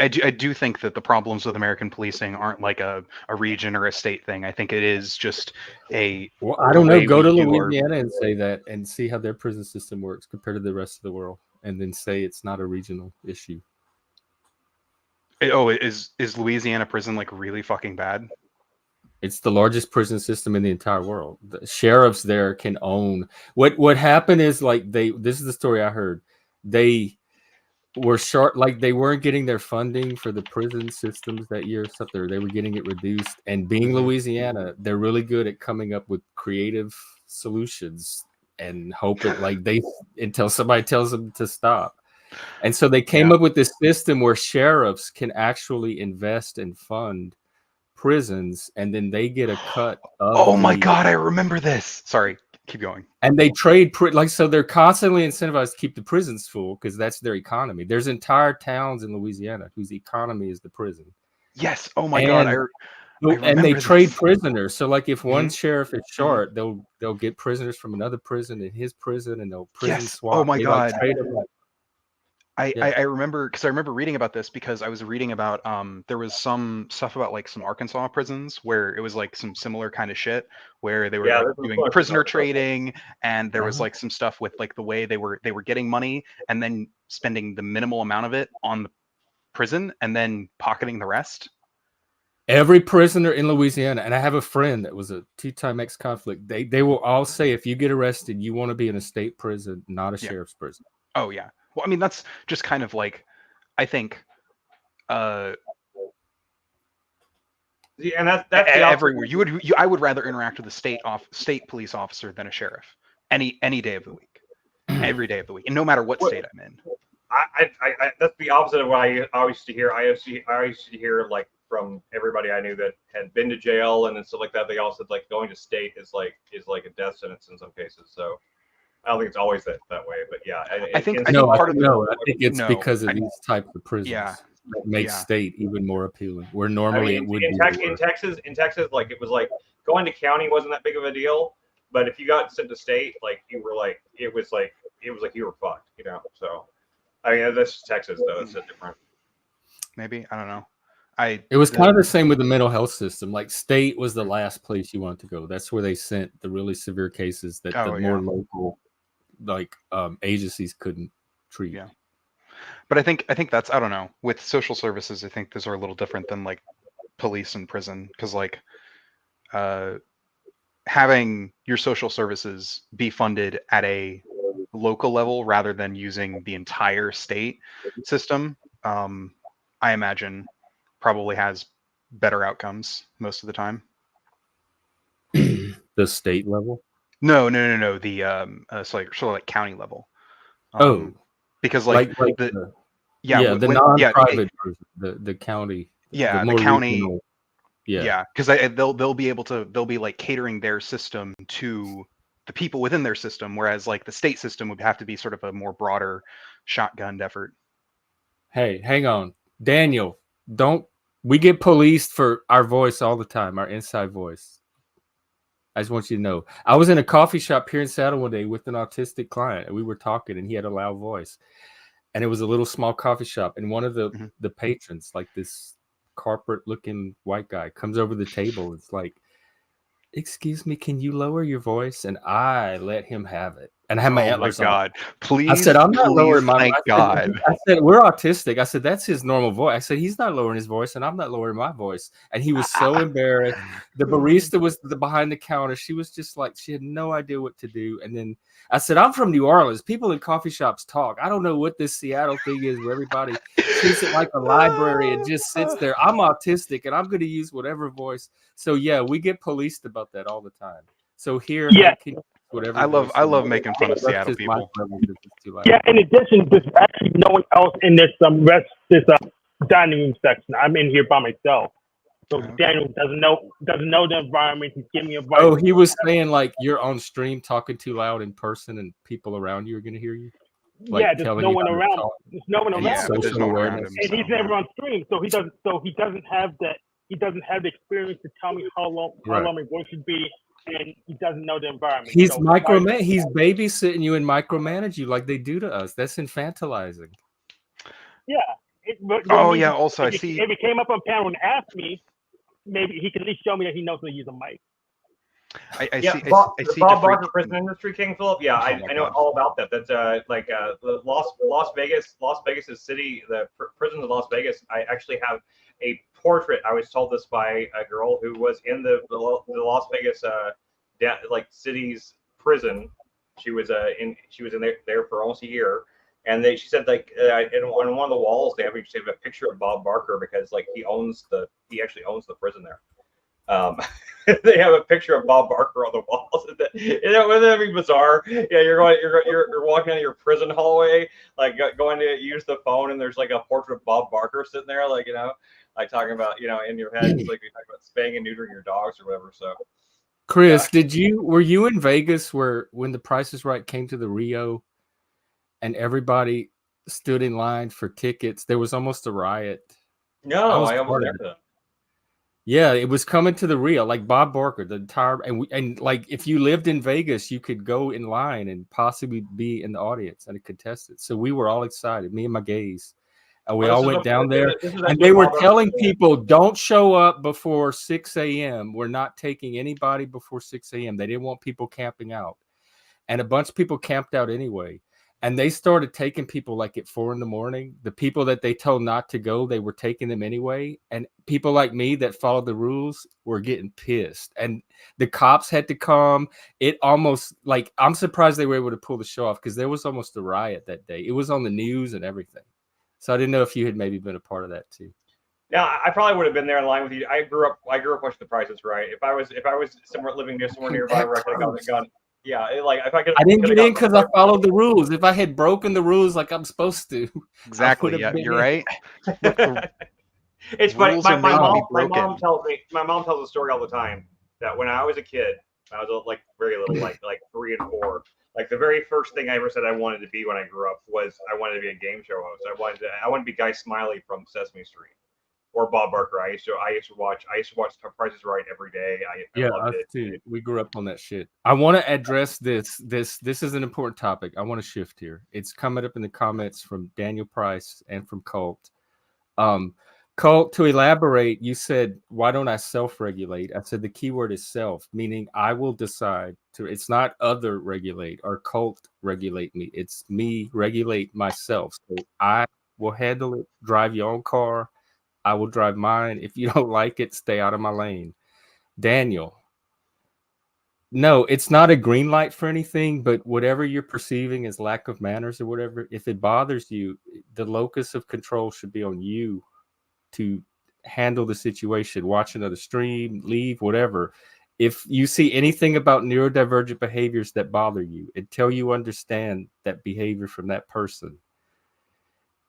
do think that the problems with American policing aren't like a region or a state thing. I think it is just a. Well, I don't know. way Go we to do our- Louisiana and say that and see how their prison system works compared to the rest of the world. And then say it's not a regional issue. Oh, is Louisiana prison like really fucking bad? It's the largest prison system in the entire world. The sheriffs there can own what happened is like this is the story I heard. They were short, like they weren't getting their funding for the prison systems that year, stuff there. They were getting it reduced. And being Louisiana, they're really good at coming up with creative solutions and hoping like until somebody tells them to stop. And so they came up with this system where sheriffs can actually invest and fund prisons, and then they get a cut of Oh my god, I remember this. Sorry, keep going. And they trade so they're constantly incentivized to keep the prisons full because that's their economy. There's entire towns in Louisiana whose economy is the prison. Yes. Oh my god. And they trade this. prisoners. So like if one sheriff is short, they'll get prisoners from another prison in his prison, and they'll prison swap. Oh my They, god. like, trade them, like, I remember because I remember reading about this because I was reading about there was some stuff about like some Arkansas prisons where it was like some similar kind of shit where they were like, doing prisoner trading, and there was like some stuff with like the way they were getting money and then spending the minimal amount of it on the prison and then pocketing the rest. Every prisoner in Louisiana, and I have a friend that was a two-time ex-conflict. They will all say if you get arrested, you want to be in a state prison, not a sheriff's prison. Oh yeah. Well, I mean that's just kind of like, I think, and that's everywhere. I would rather interact with a state police officer than a sheriff any day of the week, every day of the week, and no matter what state I'm in. I that's the opposite of what I always used to hear. I used to hear like from everybody I knew that had been to jail and stuff like that. They all said like going to state is like a death sentence in some cases. So I don't think it's always that way, but yeah. I think it's because of these types of prisons. Yeah. That makes state even more appealing. Where normally it would be in Texas, like it was like going to county wasn't that big of a deal, but if you got sent to state, like you were like it was like you were fucked, you know. So I mean that's Texas though; it's a different. Maybe I don't know. It was kind of the same with the mental health system. Like state was the last place you wanted to go. That's where they sent the really severe cases that more local like agencies couldn't treat. Yeah. But I think that's, I don't know, with social services, I think those are a little different than like police and prison, because like having your social services be funded at a local level rather than using the entire state system, I imagine probably has better outcomes most of the time. The state level. No. The so like sort of like county level. Oh, Because like like the the, yeah yeah, the when yeah non-private version, the county, the the more county. regional. Yeah. Yeah, because they'll be like catering their system to the people within their system, whereas like the state system would have to be sort of a more broader shotgunned effort. Hey, hang on, Daniel. Don't we get policed for our voice all the time, our inside voice? I just want you to know. I was in a coffee shop here in Seattle one day with an autistic client, and we were talking, and he had a loud voice, and it was a little small coffee shop, and one of the patrons, like this corporate-looking white guy, comes over the table. It's like, "Excuse me, can you lower your voice?" And I let him have it, and I had my Oh my antlers on. god! Please, I said, "I'm not please, lowering my." thank God. I said, "We're autistic." I said, "That's his normal voice." I said, "He's not lowering his voice, and I'm not lowering my voice." And he was so embarrassed. The barista was behind the counter. She was just like, she had no idea what to do. And then I said, "I'm from New Orleans. People in coffee shops talk. I don't know what this Seattle thing is where everybody treats it like a library and just sits there. I'm autistic, and I'm going to use whatever voice." So yeah, we get policed about that all the time. So here, Yeah. Hank, can you use whatever I voice love you want. making fun of That's Seattle just my people. level because it's too loud. Yeah, in addition, there's actually no one else in this dining room section. I'm in here by myself. So Okay. Daniel doesn't know the environment. He's giving me advice. Oh, he was saying like you're on stream talking too loud in person, and people around you are going to hear you. Like yeah, there's telling no you one how to around. talk. There's no one And around. Yeah, but there's social no one around awareness. him. And So, he's never on stream, so he doesn't have that. He doesn't have the experience to tell me how long Right. my voice should be, and he doesn't know the environment. He's So he's babysitting you and micromanage you like they do to us. That's infantilizing. yeah. oh yeah. Also, I if see. he came up on panel and asked me, maybe he could at least show me that he knows how to use a mic. I Yeah, see. Bob, I the see. Bob Jeffrey Barker Prison Industry King Philip. Yeah, Oh I my know God. all about that. That's the Las Vegas' city, the prisons of Las Vegas. I actually have a portrait. I was told this by a girl who was in the Las Vegas city's prison. She was in there for almost a year, and she said like on one of the walls they have a picture of Bob Barker because like he actually owns the prison there. They have a picture of Bob Barker on the walls. Wouldn't that be bizarre? Yeah, you're walking down your prison hallway, like going to use the phone, and there's like a portrait of Bob Barker sitting there, like like talking about in your head, it's like you're talking about spaying and neutering your dogs or whatever. So, Chris, were you in Vegas when The Price is Right came to the Rio, and everybody stood in line for tickets? There was almost a riot. No, I wasn't there for that. Yeah, it was coming to the Rio, like Bob Barker, the entire and like if you lived in Vegas, you could go in line and possibly be in the audience and a contestant. So we were all excited, me and my gays. And we all went down there, and they were telling people, "Don't show up before 6 a.m. We're not taking anybody before 6 a.m." They didn't want people camping out, and a bunch of people camped out anyway. And they started taking people like at 4 a.m. The people that they told not to go, they were taking them anyway. And people like me that followed the rules were getting pissed. And the cops had to come. It almost like I'm surprised they were able to pull the show off because there was almost a riot that day. It was on the news and everything. So I didn't know if you had maybe been a part of that too. Yeah, I probably would have been there in line with you. I grew up watching The Price is Right. If I was living somewhere nearby where I could have gone. Yeah, like if I could. I didn't get in because I followed the rules. If I had broken the rules like I'm supposed to, Exactly. Yeah, you're right. Look, it's funny. My mom tells a story all the time that when I was a kid, I was like very little, like 3 and 4. Like the very first thing I ever said I wanted to be when I grew up was I wanted to be a game show host. I wanted to be Guy Smiley from Sesame Street. Or Bob Barker. I used to watch Price is Right every day. I loved it too. We grew up on that shit. I want to address this. This is an important topic. I want to shift here. It's coming up in the comments from Daniel Price and from Colt. Cole, to elaborate, you said, why don't I self-regulate? I said the key word is self, meaning I will decide to, it's not other regulate or cult regulate me. It's me regulate myself. So I will handle it, drive your own car. I will drive mine. If you don't like it, stay out of my lane. Daniel, no, it's not a green light for anything, but whatever you're perceiving as lack of manners or whatever, if it bothers you, the locus of control should be on you to handle the situation, watch another stream, leave, whatever. If you see anything about neurodivergent behaviors that bother you until you understand that behavior from that person,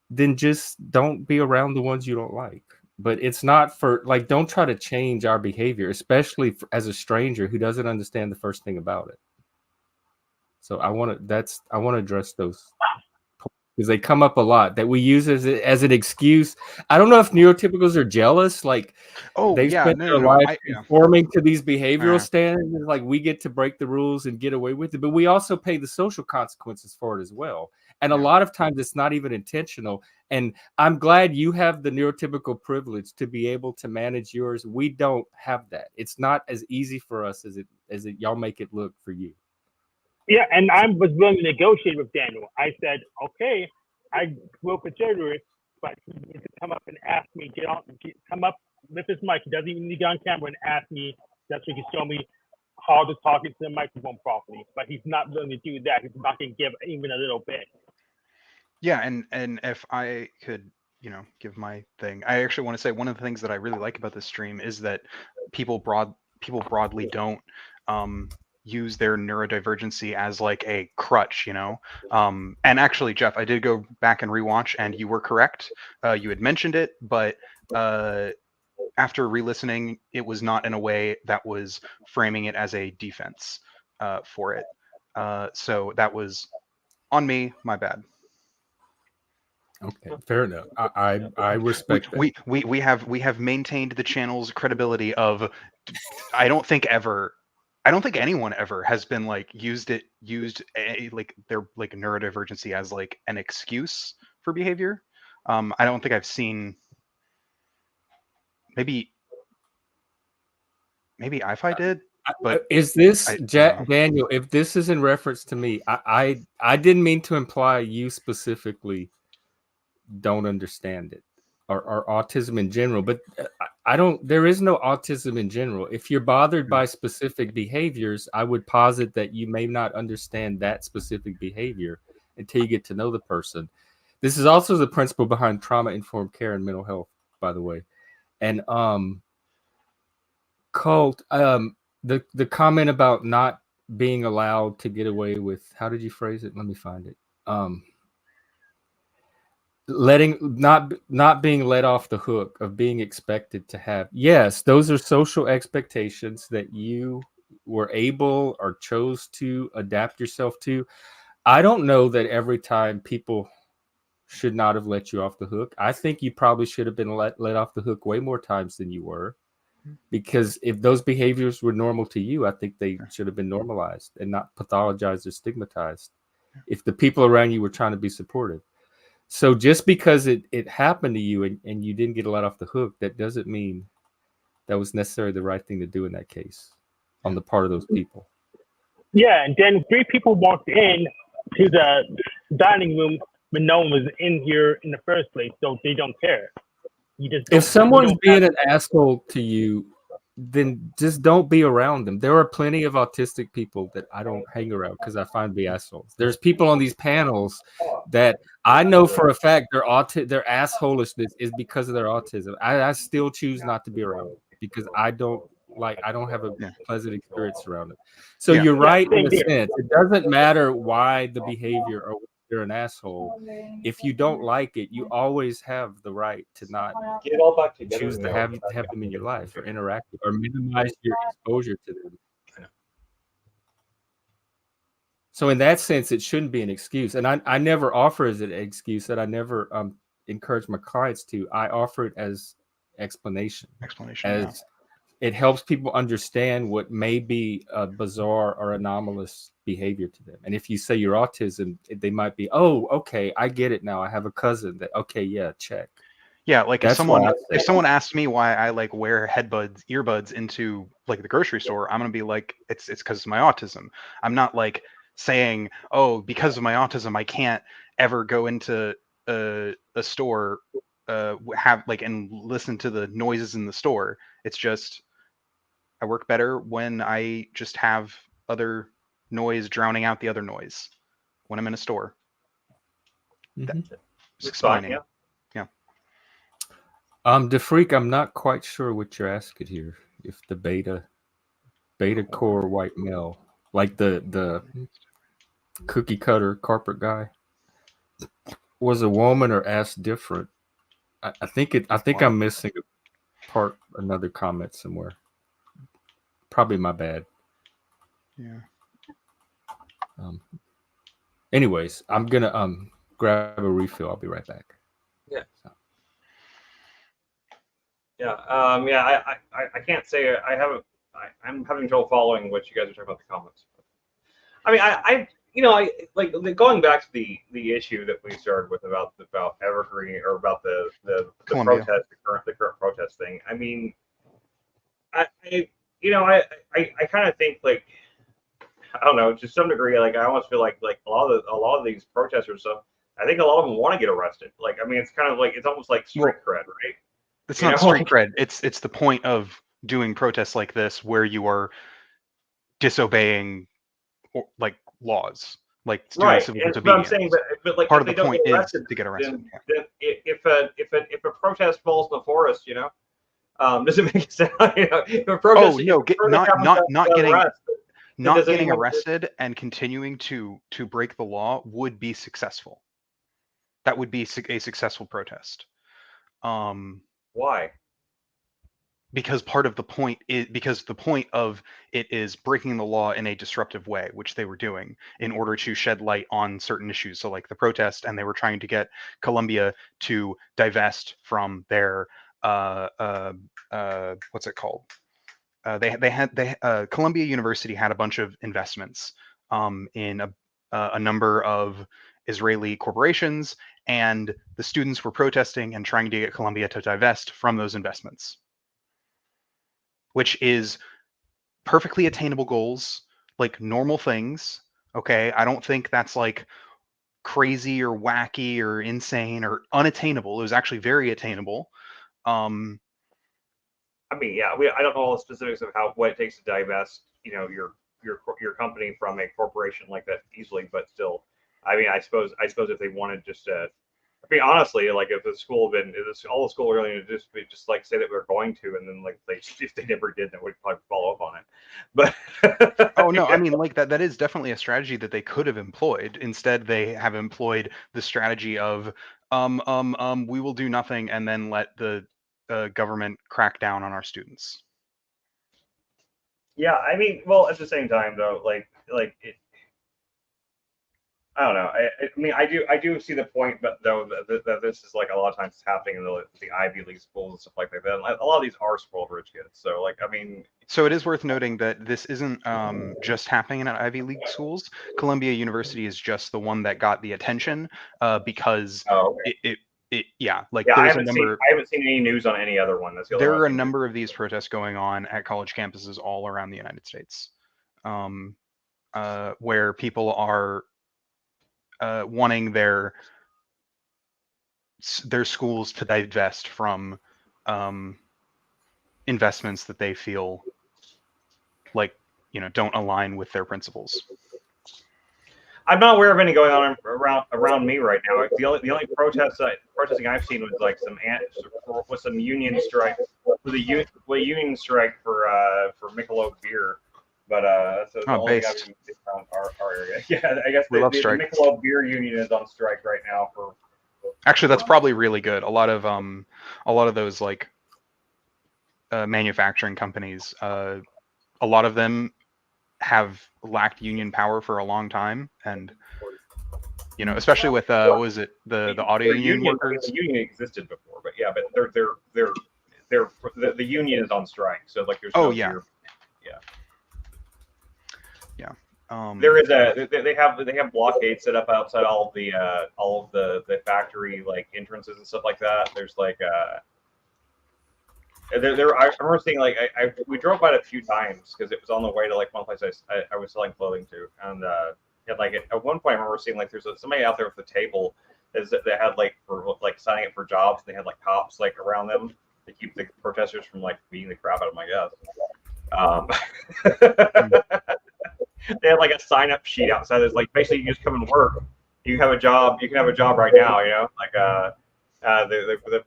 then just don't be around the ones you don't like. But it's not for, like, don't try to change our behavior, especially as a stranger who doesn't understand the first thing about it. So I want to address those because they come up a lot that we use as an excuse. I don't know if neurotypicals are jealous, like Oh they've yeah, spent no, their no, no. life Yeah. conforming to these behavioral Yeah. standards, like we get to break the rules and get away with it, but we also pay the social consequences for it as well. And a Yeah. lot of times it's not even intentional. And I'm glad you have the neurotypical privilege to be able to manage yours. We don't have that. It's not as easy for us as it y'all make it look for you. Yeah, and I was willing to negotiate with Daniel. I said, okay, I will consider it, but he needs to come up and ask me, come up with his mic. He doesn't even need to get on camera and ask me that so he can show me how to talk into the microphone properly. But he's not willing to do that. He's not going to give even a little bit. Yeah, and if I could, give my thing, I actually want to say one of the things that I really like about this stream is that people broadly don't use their neurodivergency as like a crutch, and actually, Jeff, I did go back and rewatch, and you were correct. You had mentioned it, but after re-listening, it was not in a way that was framing it as a defense for it. So that was on me, my bad. Okay, fair enough. I respect that. We have maintained the channel's credibility of I don't think anyone ever has been like used like their like neurodivergency as like an excuse for behavior. I don't think I've seen maybe I did, but is this don't know. Daniel? If this is in reference to me, I didn't mean to imply you specifically don't understand it or autism in general, but I don't, there is no autism in general. If you're bothered by specific behaviors, I would posit that you may not understand that specific behavior until you get to know the person. This is also the principle behind trauma-informed care and mental health, by the way. And Colt, the comment about not being allowed to get away with, how did you phrase it? Let me find it. Not being let off the hook of being expected to have. Yes, those are social expectations that you were able or chose to adapt yourself to. I don't know that every time people should not have let you off the hook. I think you probably should have been let off the hook way more times than you were. Because if those behaviors were normal to you, I think they should have been normalized and not pathologized or stigmatized. If the people around you were trying to be supportive. So just because it happened to you and you didn't get let off the hook, that doesn't mean that was necessarily the right thing to do in that case on the part of those people. Yeah, and then 3 people walked in to the dining room when no one was in here in the first place, so they don't care. If someone's being an asshole to you, then just don't be around them. There are plenty of autistic people that I don't hang around because I find to be assholes. There's people on these panels that I know for a fact their assholishness is because of their autism. I still choose not to be around them because I don't have a pleasant experience around them. So you're right in a sense. It doesn't matter why the behavior or you're an asshole. If you don't like it, you always have the right to not choose to have them in your life or interact with or minimize your exposure to them. So in that sense, it shouldn't be an excuse. And I never offer as an excuse that I never encourage my clients to. I offer it as explanation. As it helps people understand what may be a bizarre or anomalous behavior to them. And if you say you're autism, they might be, oh, okay, I get it now. I have a cousin that, okay, yeah, check. Yeah, like That's why I say- if someone asked me why I like wear earbuds into like the grocery store, I'm gonna be like, it's because of my autism. I'm not like saying, oh, because of my autism, I can't ever go into a store, have like and listen to the noises in the store. It's just I work better when I just have other noise drowning out the other noise when I'm in a store. Mhm. Just It's fine, explaining. DeFreak, I'm not quite sure what you're asking here. If the beta core white male, like the cookie cutter carpet guy, was a woman or asked different. I think I'm missing another comment somewhere. Probably my bad. Yeah. Anyways, I'm gonna grab a refill. I'll be right back. Yeah. So. Yeah. I can't say I haven't. I'm having trouble following what you guys are talking about the comments. I mean, I like going back to the issue that we started with about Evergreen or about the Columbia. protest, the current protest thing. I mean, I kind of think like I don't know, to some degree, like I almost feel like a lot of these protesters stuff. I think a lot of them want to get arrested. Like I mean, it's kind of like it's almost like street cred, right? It's You not know, street like- cred. It's the point of doing protests like this where you are disobeying like laws, like doing Right, civil and, but I'm disobedience. saying, but like Part if of they the don't point get is arrested, to get arrested. then if a protest falls in the forest, does it make sense? If a protest, Oh no, if a protest happens not without getting arrest, then does getting anyone- arrested and continuing to break the law would be successful. That would be a successful protest. Why? Because part of the point is because the point of it is breaking the law in a disruptive way, which they were doing in order to shed light on certain issues. So like the protest, and they were trying to get Columbia to divest from their what's it called? Columbia University had a bunch of investments in a number of Israeli corporations, and the students were protesting and trying to get Columbia to divest from those investments, which is perfectly attainable goals, like normal things. Okay, I don't think that's like crazy or wacky or insane or unattainable. It was actually very attainable. I mean, yeah, I don't know all the specifics of what it takes to divest, your company from a corporation like that easily, but still, I mean, I suppose if they wanted just to, I mean, honestly, like if the school had been, if all the school were going to just like say that we're going to, and then like if they never did, then we'd probably follow up on it. But Oh no, I mean like that is definitely a strategy that they could have employed. Instead, they have employed the strategy of we will do nothing and then let the government crack down on our students. yeah, I mean, well, at the same time though, like it, I don't know. I mean, I do see the point, but though that this is like a lot of times it's happening in the Ivy League schools and stuff like that. And a lot of these are spoiled rich kids. So like, I mean, So it is worth noting that this isn't just happening in Ivy League schools. Columbia University is just the one that got the attention because oh, okay. like Yeah, I there's a number. haven't seen any news on any other one. That's the other There one are a I've seen. number of these protests going on at college campuses all around the United States, where people are wanting their schools to divest from investments that they feel like don't align with their principles. I'm not aware of any going on around me right now. The only protesting I've seen was like some union strike, with a union strike for Michelob beer. But that's the only thing I've seen around our area. Yeah, I guess the Michelob beer union is on strike right now for. Actually, that's probably really good. A lot of those like manufacturing companies, a lot of them have lacked union power for a long time, and especially with what was it, the auto union workers. The union existed before, but yeah, but the union is on strike, so like there's no beer. There is they have blockades set up outside all of the factory like entrances and stuff like that. There's like I remember seeing like we drove by it a few times because it was on the way to like one place I was selling clothing to, and like at one point I remember seeing like there's somebody out there with a table that had like for like signing up for jobs. And they had like cops like around them to keep the protesters from like beating the crap out of them, I guess. They had like a sign up sheet outside that's like basically you just come and work. You have a job. You can have a job right now. You know, like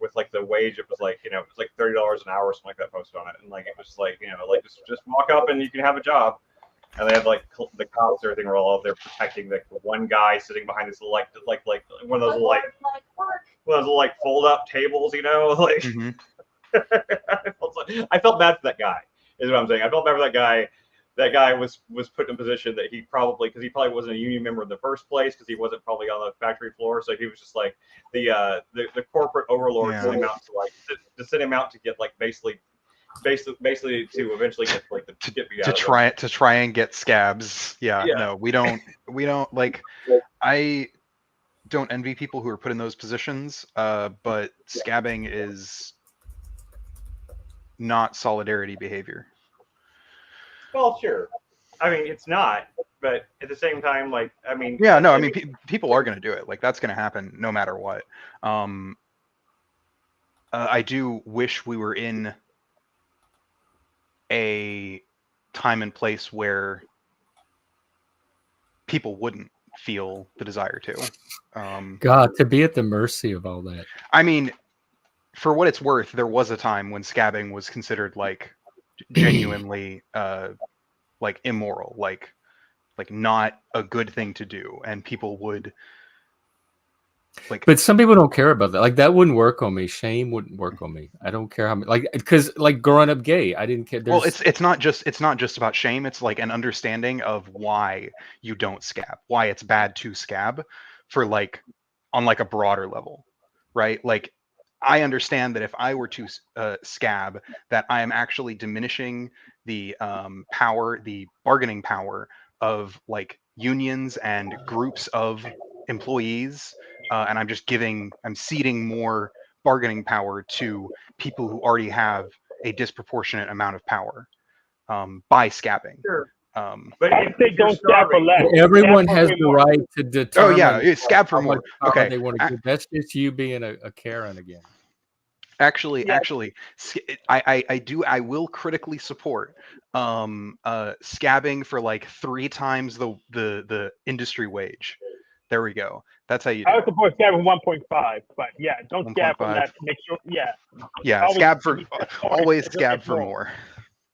with like the wage, it was like it was like $30 an hour or something like that posted on it, and like it was like like just walk up and you can have a job. And they had like the cops and everything were all there protecting the one guy sitting behind this like one of those like fold up tables, like. Mm-hmm. I felt bad for that guy. Is what I'm saying. I felt bad for that guy. That guy was put in a position that he probably wasn't a union member in the first place because he wasn't probably on the factory floor, so he was just like the corporate overlord sent him out to send him out to get like basically to eventually get like to get beat out to try and get scabs. Yeah. No, we don't like. I don't envy people who are put in those positions, but scabbing is not solidarity behavior. Well, sure. I mean, it's not, but at the same time, like, I mean, yeah, no, I mean, people are going to do it. Like, that's going to happen no matter what. I do wish we were in a time and place where people wouldn't feel the desire to. God, to be at the mercy of all that. I mean, for what it's worth, there was a time when scabbing was considered like genuinely like immoral, like not a good thing to do, and people would like. But some people don't care about that. Like that wouldn't work on me. Shame wouldn't work on me. I don't care how many, like, because like growing up gay, I didn't care. Well, it's not just about shame. It's like an understanding of why you don't scab, why it's bad to scab, for like on like a broader level, right? Like I understand that if I were to scab, that I am actually diminishing the power, the bargaining power of like unions and groups of employees, and I'm ceding more bargaining power to people who already have a disproportionate amount of power by scabbing. Sure. But if they don't scab for less, everyone has the right to determine. Oh yeah, scab for more. Okay, they want to do. That's just you being a Karen again. Actually, I will critically support scabbing for like 3 times the industry wage. There we go. That's how you do I it. would support scabbing 1.5, but yeah, don't scab for 1.5. less. Make sure, yeah, scab for always scab for more.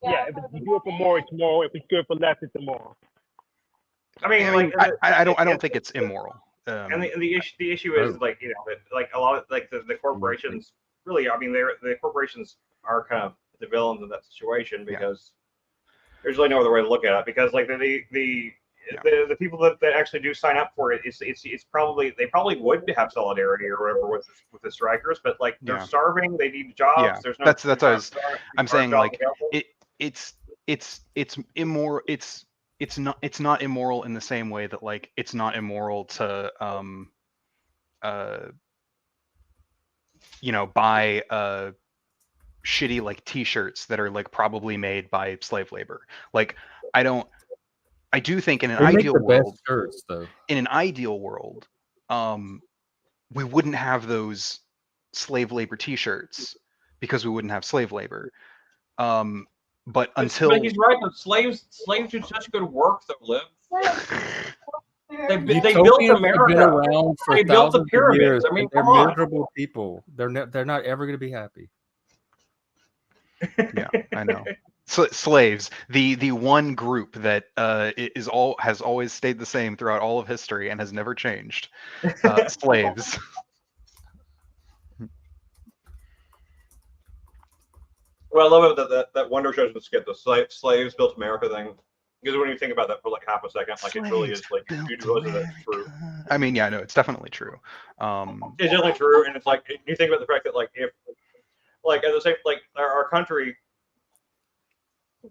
Yeah, if you do it for more, it's more. If it's good for less, it's more. I mean, like I don't think it's immoral. And the issue is like that like a lot of like the corporations really, I mean, the corporations are kind of the villains in that situation because there's really no other way to look at it, because like the people that actually do sign up for it, it's probably they probably would have solidarity or whatever with the strikers, but like they're starving, they need jobs. Yeah, there's no that's what I'm saying. Like it's immoral. It's not immoral in the same way that like it's not immoral to buy shitty like t-shirts that are like probably made by slave labor. Like I do think in an ideal world, shirts, though. In an ideal world, we wouldn't have those slave labor t-shirts because we wouldn't have slave labor. But until he's right, the slaves do such good work though, Liv. They built America. They built the pyramids. I mean, they're come on. miserable people. They're not ever going to be happy. Yeah, I know. So, slaves, the one group that has always stayed the same throughout all of history and has never changed. Slaves. Well, I love it that Wonder Shows would skip the slaves built America thing, because when you think about that for like half a second, like it really is like you realize that's true. I mean, yeah, no, it's definitely true. It's definitely true, and it's like you think about the fact that like if like at the same like our country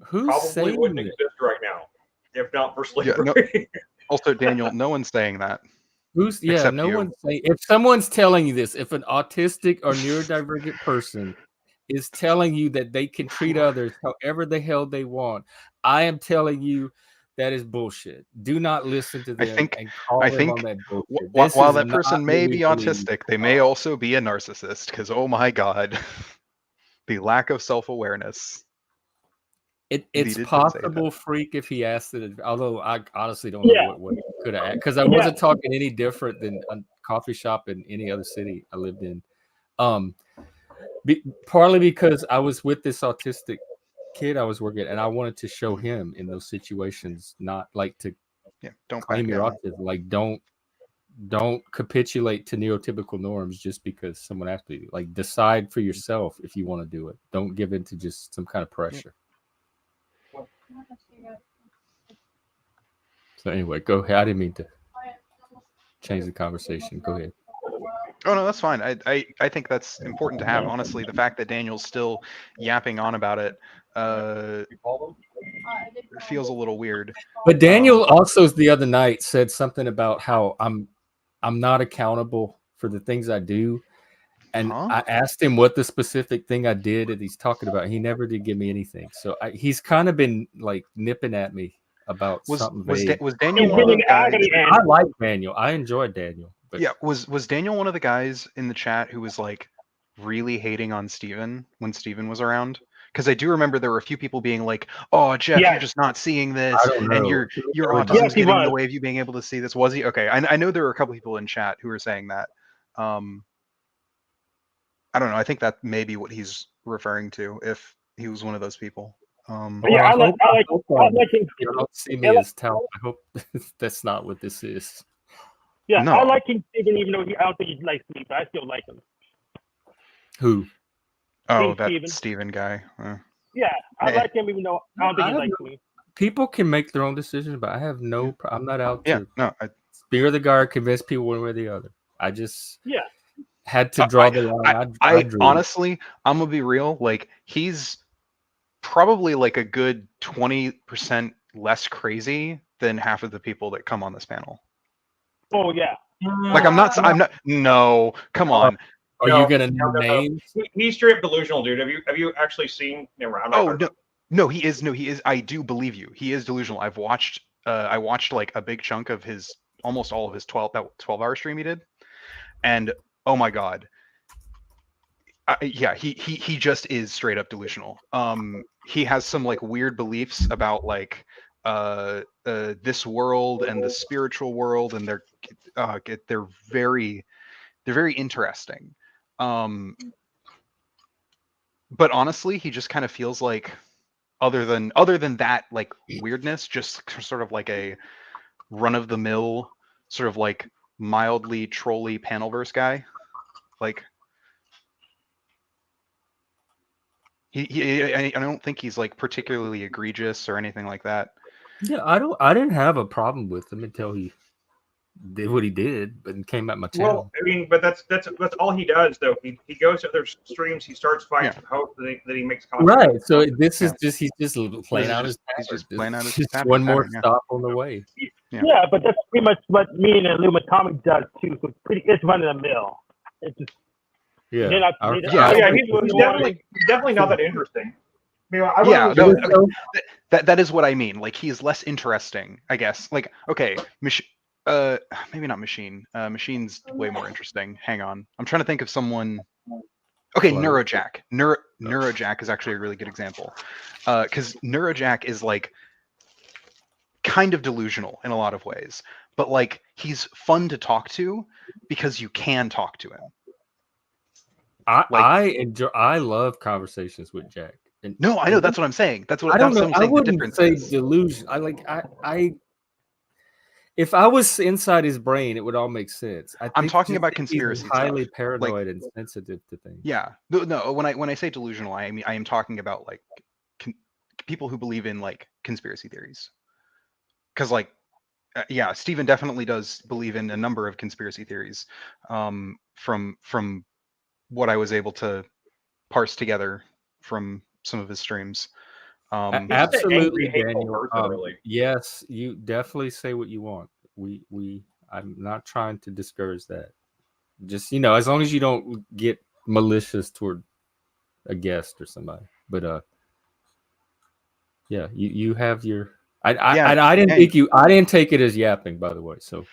Who's probably saying wouldn't that? exist right now if not for Yeah, slavery. no, also, Daniel, no one's saying that. Who's Except no you. one's saying if someone's telling you this, if an autistic or neurodivergent person is telling you that they can treat others however the hell they want, I am telling you that is bullshit. Do not listen to I them think and call I them on think that bullshit. This while is that not person what may we be believe. autistic, they may also be a narcissist. Because oh my god, the lack of self-awareness. It's He did say possible, that. freak, if he asked it. Although I honestly don't know Yeah. what could have, because I Yeah. wasn't talking any different than a coffee shop in any other city I lived in. Partly because I was with this autistic kid I was working, and I wanted to show him in those situations, not like to Yeah, don't claim back your down. autism. Like don't capitulate to neurotypical norms just because someone asks you. Like decide for yourself if you want to do it. Don't give in to just some kind of pressure. So anyway, go ahead. I didn't mean to change the conversation. Go ahead. Oh no, that's fine. I think that's important to have. Honestly, the fact that Daniel's still yapping on about it feels a little weird. But Daniel also the other night said something about how I'm not accountable for the things I do. And Huh? I asked him what the specific thing I did that he's talking about. He never did give me anything. So he's kind of been like nipping at me about something vague. Was Daniel He's one of the getting guys? agony and I like Daniel. I enjoy Daniel. But Yeah, was Daniel one of the guys in the chat who was like really hating on Steven when Steven was around? Because I do remember there were a few people being like, "Oh, Jeff, Yes. you're just not seeing this, I don't know. and your Yes, autism's he getting in was. the way of you being able to see this." Was he? Okay, I know there were a couple people in chat who were saying that. I don't know. I think that may be what he's referring to, if he was one of those people. But yeah, I like him. you don't see me as talent. I hope that's not what this is. Yeah, No. I like King Steven, even though I don't think he likes me, but I still like him. Who? Oh, King that Steven. Steven guy. Yeah, I Eh. like him, even though I don't think he likes me. People can make their own decisions, but I have no. I'm not out Yeah, to no, spear the guard, convince people one way or the other. I just Yeah. had to draw the line. I drew. Honestly, I'm gonna be real. Like, he's probably like a good 20% less crazy than half of the people that come on this panel. Oh yeah. Like, I'm not. No, come on. Are you gonna name names? He's straight up delusional, dude. Have you actually seen? Never. I'm not, Oh no, no, he is. No, he is. I do believe you. He is delusional. I watched like a big chunk of his, almost all of his 12-hour stream he did, and oh my god. Yeah, he just is straight up delusional. He has some like weird beliefs about like this world and the spiritual world, and they're very interesting. But honestly, he just kind of feels like, other than that like weirdness, just sort of like a run of the mill, sort of like mildly trolly panelverse guy. Like, I don't think he's like particularly egregious or anything like that. Yeah, I didn't have a problem with him until he did what he did, but came at my channel. Well, I mean, but that's all he does, though. He goes to other streams, he starts fights with hope that he makes content. Right. So this is just he's just playing out his He's just pattern. playing out his Just pattern, one more yeah. stop on the way. Yeah, but that's pretty much what me and Illumatomic does too. So it's run of the mill. It's just Yeah. they're not- Our- they- Yeah, they're- he's definitely not that interesting. I mean, I Yeah, wouldn't no, that is what I mean. Like, he's less interesting, I guess. Like, okay, maybe not Machine. Machine's way more interesting. Hang on, I'm trying to think of someone. Okay, Neurojack. Neurojack is actually a really good example, because Neurojack is like kind of delusional in a lot of ways, but like he's fun to talk to because you can talk to him. I love conversations with Jack. And no, I know, that's what I'm saying. That's what I don't know. I'm saying. I wouldn't the difference say is. delusion. I if I was inside his brain, it would all make sense. I'm talking about he's conspiracy highly stuff. paranoid and sensitive to things. Yeah, no. When I say delusional, I mean I am talking about like people who believe in like conspiracy theories. Because like, yeah, Steven definitely does believe in a number of conspiracy theories. From what I was able to parse together from some of his streams. Um, He's just an angry, Absolutely, hateful Daniel. person, really. Yes, you definitely say what you want. I'm not trying to discourage that. Just as long as you don't get malicious toward a guest or somebody. But yeah, you have your. I didn't think you. I didn't take it as yapping, by the way. So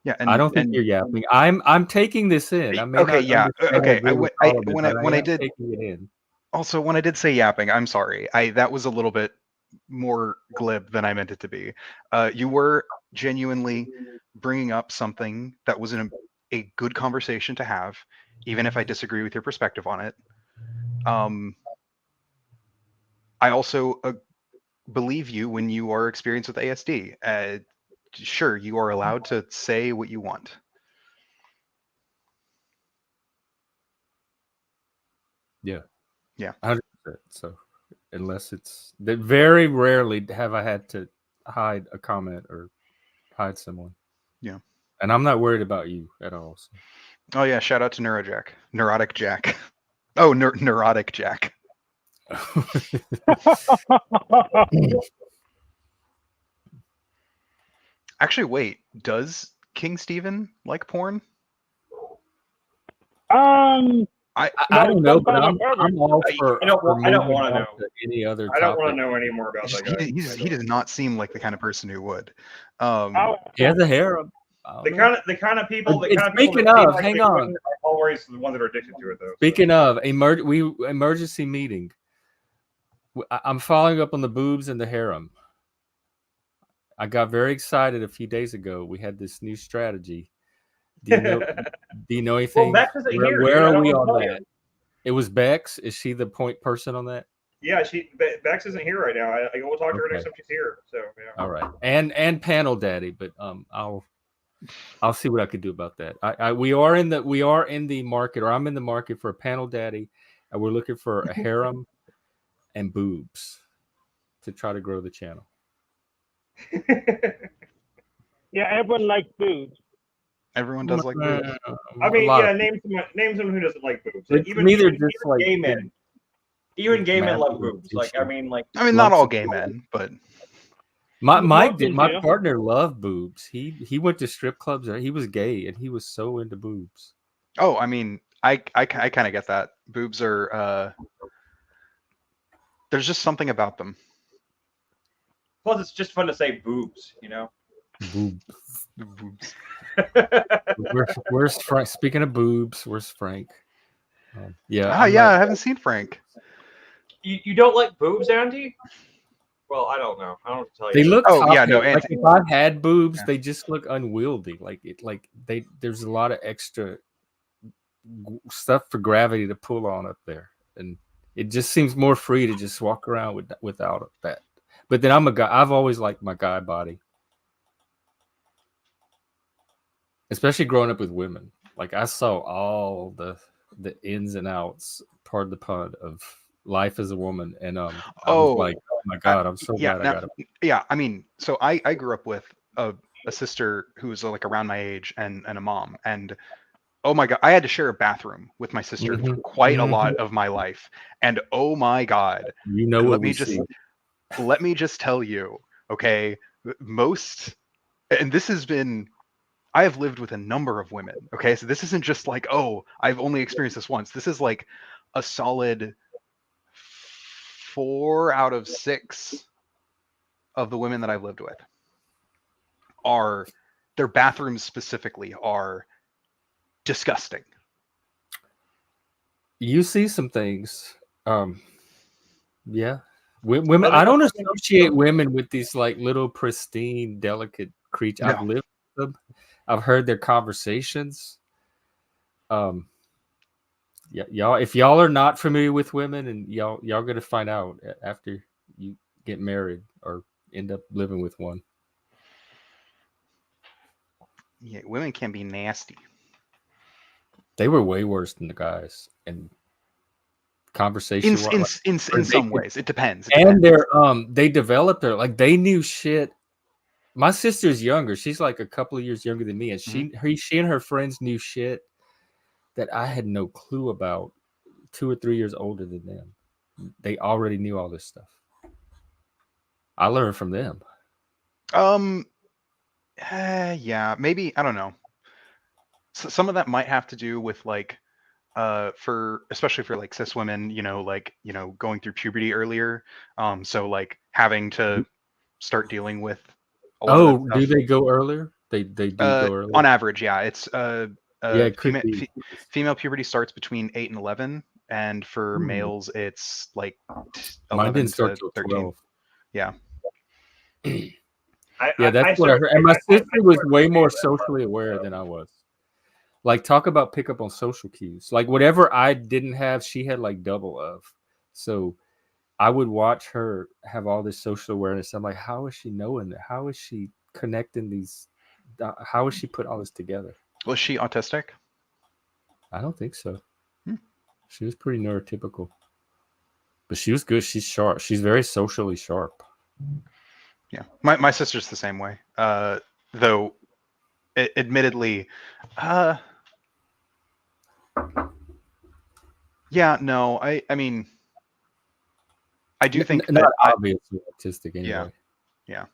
yeah, I don't think and you're yapping. I'm taking this in. I may okay, not yeah, understand okay. agree with all of it, When but I am did taking it in. also when I did say yapping, I'm sorry. That was a little bit more glib than I meant it to be. You were genuinely bringing up something that was a good conversation to have, even if I disagree with your perspective on it. I also believe you when you are experienced with ASD. Sure, you are allowed to say what you want. Yeah. Yeah. 100%. So unless it's that, very rarely have I had to hide a comment or hide someone. Yeah. And I'm not worried about you at all. So. Oh yeah, shout out to Neurotic Jack. Oh, Neurotic Jack. Actually, wait. Does King Stephen like porn? I don't know, but I'm all for. I don't want to know. Any other I don't want to topic. know any more about that guy. He does not seem like the kind of person who would. He has a harem. The kind of people. Speaking that of, like hang the on. women are always the ones that are addicted to it, though. Speaking of emergency meeting. I'm following up on the boobs and the harem. I got very excited a few days ago. We had this new strategy. Do you know anything? Well, Bex isn't here. Where are we on that? It was Bex. Is she the point person on that? Yeah, Bex isn't here right now. I will talk to her next time she's here. So yeah. All right, and panel daddy, but I'll see what I could do about that. We are in the market, or I'm in the market for a panel daddy, and we're looking for a harem and boobs to try to grow the channel. Yeah, everyone likes boobs. Everyone does like boobs. I mean, yeah, name someone who doesn't like boobs. Even gay men. Even gay men love boobs. I mean, not all gay men, but Mike did. My partner loved boobs. He went to strip clubs. He was gay, and he was so into boobs. Oh, I mean, I kind of get that. Boobs are. There's just something about them. Plus, it's just fun to say boobs, Boobs. Boobs. Where's Frank? Speaking of boobs, where's Frank? Yeah. I haven't seen Frank. You don't like boobs, Andy? Well, I don't know. I don't know what to tell you. They look. Like if I had boobs, they just look unwieldy. There's a lot of extra stuff for gravity to pull on up there, and it just seems more free to just walk around without that. But then I'm a guy. I've always liked my guy body, especially growing up with women. Like I saw all the ins and outs, pardon the pun, of life as a woman, and I was like, oh my god, I'm so glad I got it. Yeah, I mean, so I grew up with a sister who was like around my age and a mom, and oh my god, I had to share a bathroom with my sister for quite a lot of my life, and oh my god, let me just tell you, okay, and this has been. I have lived with a number of women. Okay, so this isn't just like, oh, I've only experienced this once. This is like a solid 4 out of 6 of the women that I've lived with their bathrooms specifically are disgusting. You see some things. Yeah. Women. I don't associate women with these like little pristine, delicate creatures. No. I've lived with them. I've heard their conversations. Yeah, y'all. If y'all are not familiar with women, and y'all gonna find out after you get married or end up living with one. Yeah, women can be nasty. They were way worse than the guys, and conversation in some ways. It depends. And they developed they knew shit. My sister's younger. She's like a couple of years younger than me, and she and her friends knew shit that I had no clue about. 2 or 3 years older than them. They already knew all this stuff. I learned from them. Yeah, maybe, I don't know. Some of that might have to do with like for especially for like cis women, like, going through puberty earlier. So like having to start dealing with a lot of that Oh, do stuff. they go earlier? They do go earlier. On average, yeah. It's Yeah, it could be. female puberty starts between 8 and 11, and for Hmm. males it's like Mine 11 didn't start to till 13. 12. Yeah. Yeah, that's what I heard. And my sister was way more socially aware than I was. Like, talk about pick up on social cues. Like, whatever I didn't have, she had like double of. So I would watch her have all this social awareness. I'm like, how is she knowing that? How is she connecting these? How is she put all this together? Was she autistic? I don't think so. Hmm. She was pretty neurotypical, but she was good. She's sharp. She's very socially sharp. Yeah. My sister's the same way. Though admittedly, yeah, no, I mean, I do think not that obviously autistic anyway. Yeah.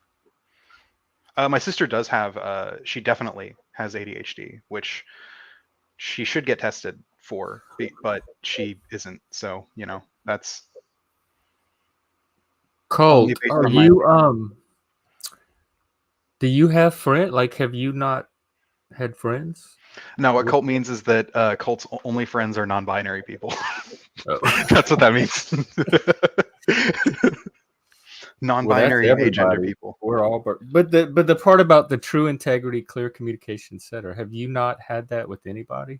My sister does have she definitely has ADHD, which she should get tested for, but she isn't. So, that's only Colt, based are on my you opinion. do you have friends? Like, have you not had friends? No, what cult means is that cult's only friends are non-binary people. Oh. That's what that means. Non-binary Well, agender people. We're all, but the part about the true integrity, clear communication, etc. Have you not had that with anybody?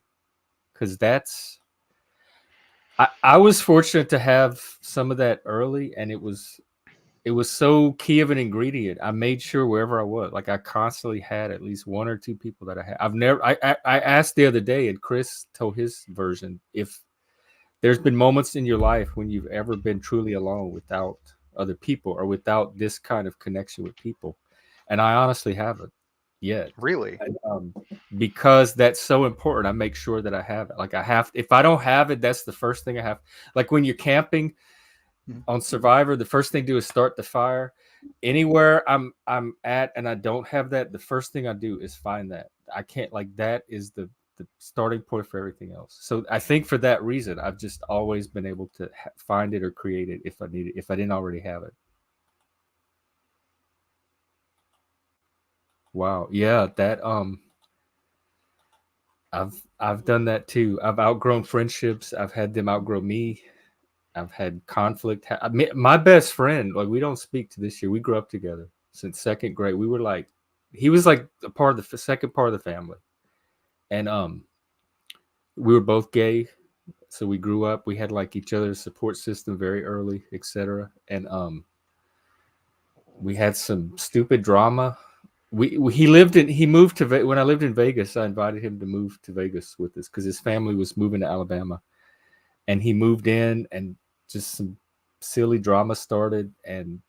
Because that's, I was fortunate to have some of that early, and it was so key of an ingredient. I made sure wherever I was, like, I constantly had at least one or two people that I had. I've never. I asked the other day, and Chris told his version, if there's been moments in your life when you've ever been truly alone without other people or without this kind of connection with people, and I honestly haven't yet. Really? And, because that's so important, I make sure that I have it. Like, I have. If I don't have it, that's the first thing I have. Like, when you're camping on Survivor, the first thing to do is start the fire. Anywhere I'm at and I don't have that, the first thing I do is find that. I can't, like, that is the starting point for everything else. So I think for that reason, I've just always been able to find it or create it if I need it, if I didn't already have it. Wow. Yeah, that I've done that too. I've outgrown friendships. I've had them outgrow me. I've had conflict. My best friend, like, we don't speak to this year. We grew up together since second grade. We were like, he was like a part of the second part of the family, and we were both gay, so we grew up. We had like each other's support system very early, etc. And we had some stupid drama. He moved to when I lived in Vegas. I invited him to move to Vegas with us because his family was moving to Alabama, and he moved in, and just some silly drama started, and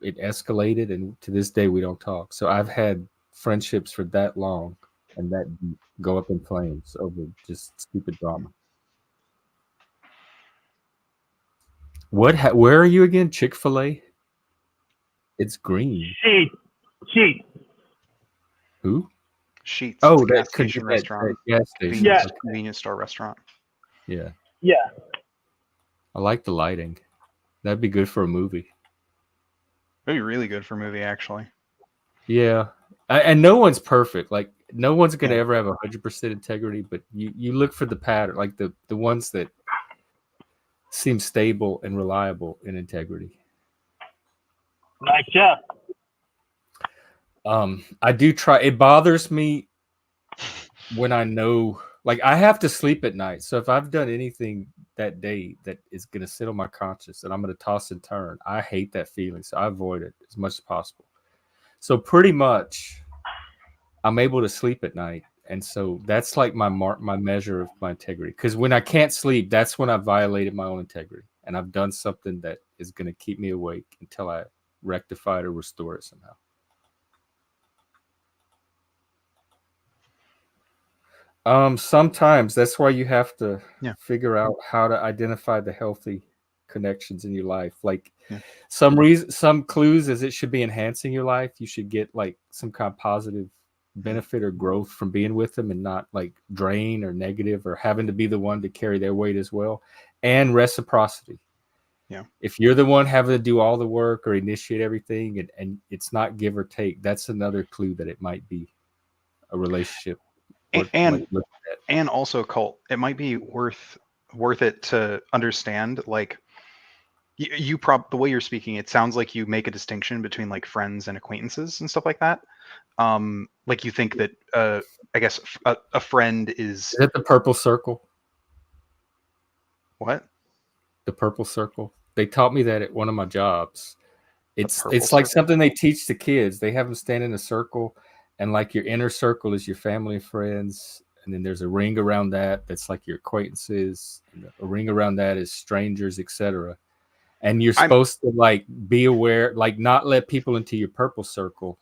it escalated, and to this day we don't talk. So I've had friendships for that long and that deep go up in flames over just stupid drama. Where are you again? Chick-fil-A? It's green. Sheet. Who? Sheets. Oh, It's a that gas station restaurant. that gas station. Yeah. Convenience store restaurant. Yeah. Yeah. I like the lighting. That'd be good for a movie. It'd be really good for a movie, actually. Yeah. And no one's perfect. Like, no one's going to ever have 100% integrity, but you look for the pattern, like the ones that seem stable and reliable in integrity. Like Jeff. I do try. It bothers me when I know, like, I have to sleep at night. So if I've done anything that day that is going to sit on my conscience and I'm going to toss and turn, I hate that feeling. So I avoid it as much as possible. So pretty much I'm able to sleep at night. And so that's like my measure of my integrity. Because when I can't sleep, that's when I've violated my own integrity. And I've done something that is going to keep me awake until I rectify it or restore it somehow. Sometimes that's why you have to figure out how to identify the healthy connections in your life. Like Yeah. some clues is it should be enhancing your life. You should get like some kind of positive benefit or growth from being with them, and not like drain or negative or having to be the one to carry their weight as well. And reciprocity. Yeah. If you're the one having to do all the work or initiate everything, and it's not give or take, that's another clue that it might be a relationship. And also, Colt, it might be worth it to understand, like, the way you're speaking, it sounds like you make a distinction between like friends and acquaintances and stuff like that. Like you think that I guess a friend Is it the purple circle? What? The purple circle. They taught me that at one of my jobs. It's purple like circle? something they teach the kids. They have them stand in a circle, and like your inner circle is your family and friends, and then there's a ring around that that's like your acquaintances, and a ring around that is strangers, etc. And you're supposed to like be aware, like not let people into your purple circle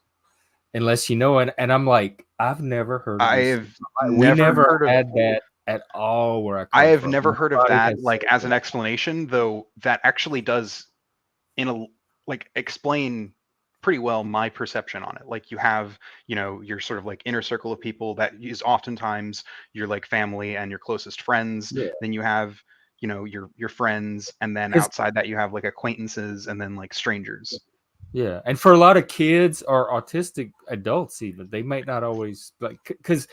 unless you know it. And I'm like, I've never heard of this. We never had that at all where I have never heard of that, like as an explanation, though that actually does explain pretty well my perception on it. Like you have, your sort of like inner circle of people that is oftentimes your like family and your closest friends. Yeah. Then you have, your friends, and then outside that you have like acquaintances, and then like strangers. Yeah, and for a lot of kids or autistic adults, even they might not always like, because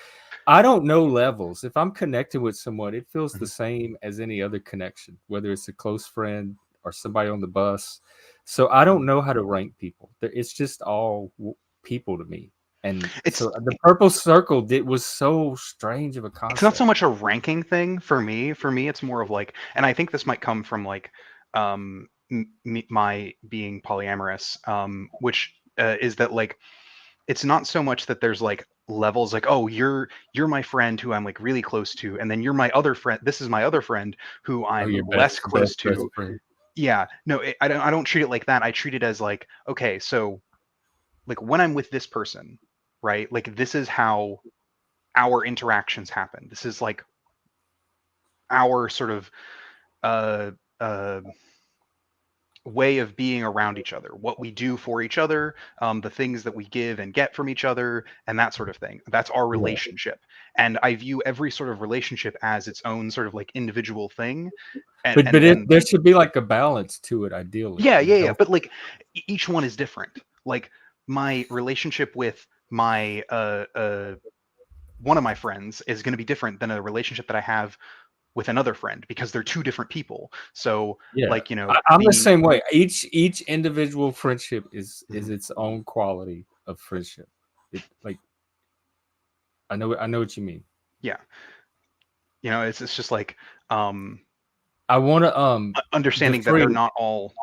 I don't know levels. If I'm connected with someone, it feels the same as any other connection, whether it's a close friend or somebody on the bus. So I don't know how to rank people. It's just all people to me. And so the purple circle was so strange of a concept. It's not so much a ranking thing for me. For me, it's more of like, and I think this might come from like my being polyamorous, which is that like it's not so much that there's like levels, like, oh, you're my friend who I'm like really close to, and then you're my other friend, this is my other friend who I'm less close to. Yeah, no, I don't treat it like that. I treat it as like, okay, so like when I'm with this person, right, like this is how our interactions happen. This is like our sort of way of being around each other, what we do for each other, the things that we give and get from each other, and that sort of thing. That's our relationship. And I view every sort of relationship as its own sort of like individual thing. But there should be like a balance to it, ideally. Yeah. But like each one is different. Like my relationship with my one of my friends is going to be different than a relationship that I have with another friend, because they're two different people. So like, I'm the same way. Each individual friendship is its own quality of friendship. Like I know what you mean. Yeah. It's just like I want to understanding that they're not all,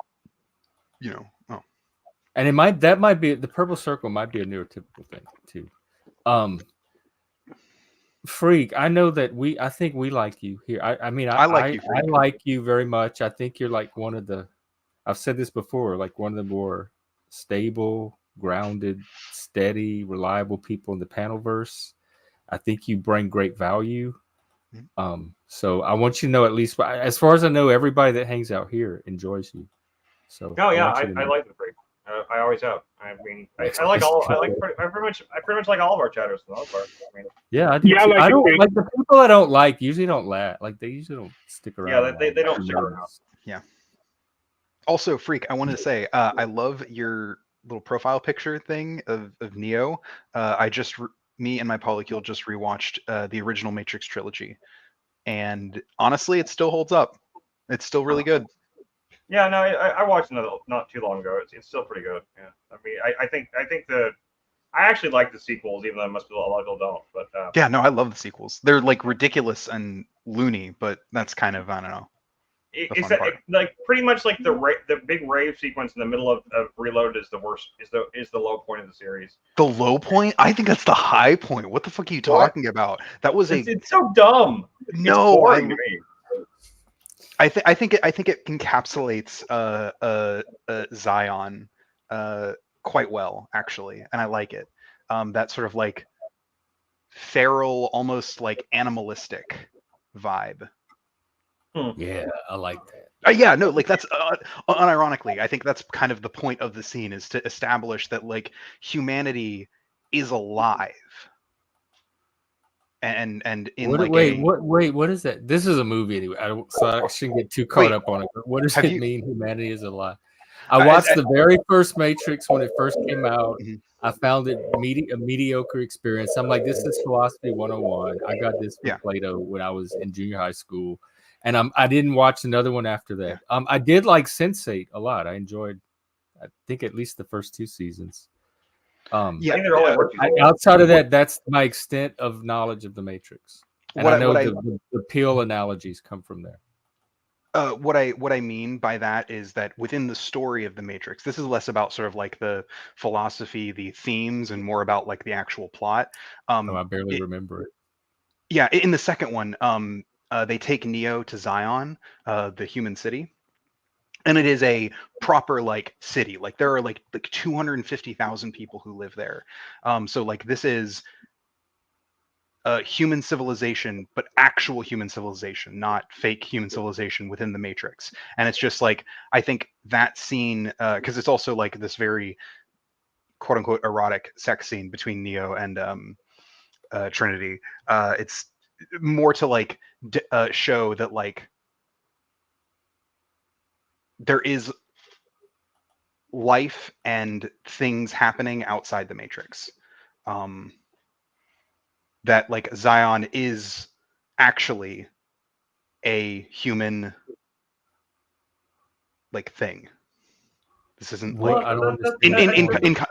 and that might be the purple circle might be a neurotypical thing too. Freak, I know that I think we like you here. I mean, I like you, Freak. I like you very much. I think you're like one of the, I've said this before, like one of the more stable, grounded, steady, reliable people in the panelverse. I think you bring great value. So I want you to know, at least as far as I know, everybody that hangs out here enjoys you. So I like the Freak. I always have. I mean, I pretty much like all of our chatters for the most part. I mean, I don't like the people I don't like. Usually don't laugh. Like they usually don't stick around. Yeah, they don't stick around. Yeah. Also, Freak, I wanted to say, I love your little profile picture thing of Neo. Me and my polycule just rewatched the original Matrix trilogy, and honestly, it still holds up. It's still really good. Yeah, no, I watched it not too long ago. It's still pretty good. Yeah, I mean, I think I actually like the sequels, even though most people, a lot of people don't. But yeah, no, I love the sequels. They're like ridiculous and loony, but that's kind of, I don't know. Like pretty much like the big rave sequence in the middle of Reload is the worst. Is the low point of the series. The low point? I think that's the high point. What the fuck are you talking about? That was it's so dumb. No, I think it encapsulates Zion quite well, actually, and I like it. That sort of like feral, almost like animalistic vibe. Yeah, I like that. Yeah, no, like that's unironically, I think that's kind of the point of the scene, is to establish that like humanity is alive, and in What? like Wait, a what is that? This is a movie anyway, so I shouldn't get too caught Wait, up on it. But what does have it you? mean? Humanity is alive. I watched the very first Matrix when it first came out. Mhm. I found it a mediocre experience. I'm like, this is philosophy 101. I got this from Yeah. Plato when I was in junior high school, and I didn't watch another one after Yeah. that. I did like Sense8 a lot. I enjoyed, I think, at least the first 2 seasons. I Yeah, think they're only worth Outside of that, that's my extent of knowledge of the Matrix. And I know what I the Peel analogies come from there. what I mean by that is that within the story of the Matrix, this is less about sort of like the philosophy, the themes, and more about like the actual plot. Oh, I barely it- remember it. yeah, in the second one, they take Neo to Zion, the human city, and it is a proper like city. Like there are like 250,000 people who live there. So like this is human civilization, but actual human civilization, not fake human civilization within the Matrix. And it's just like, I think that scene, because it's also like this very quote unquote erotic sex scene between Neo and Trinity. It's more to like show that like there is life and things happening outside the Matrix. That like Zion is actually a human like thing. This isn't Well, like I don't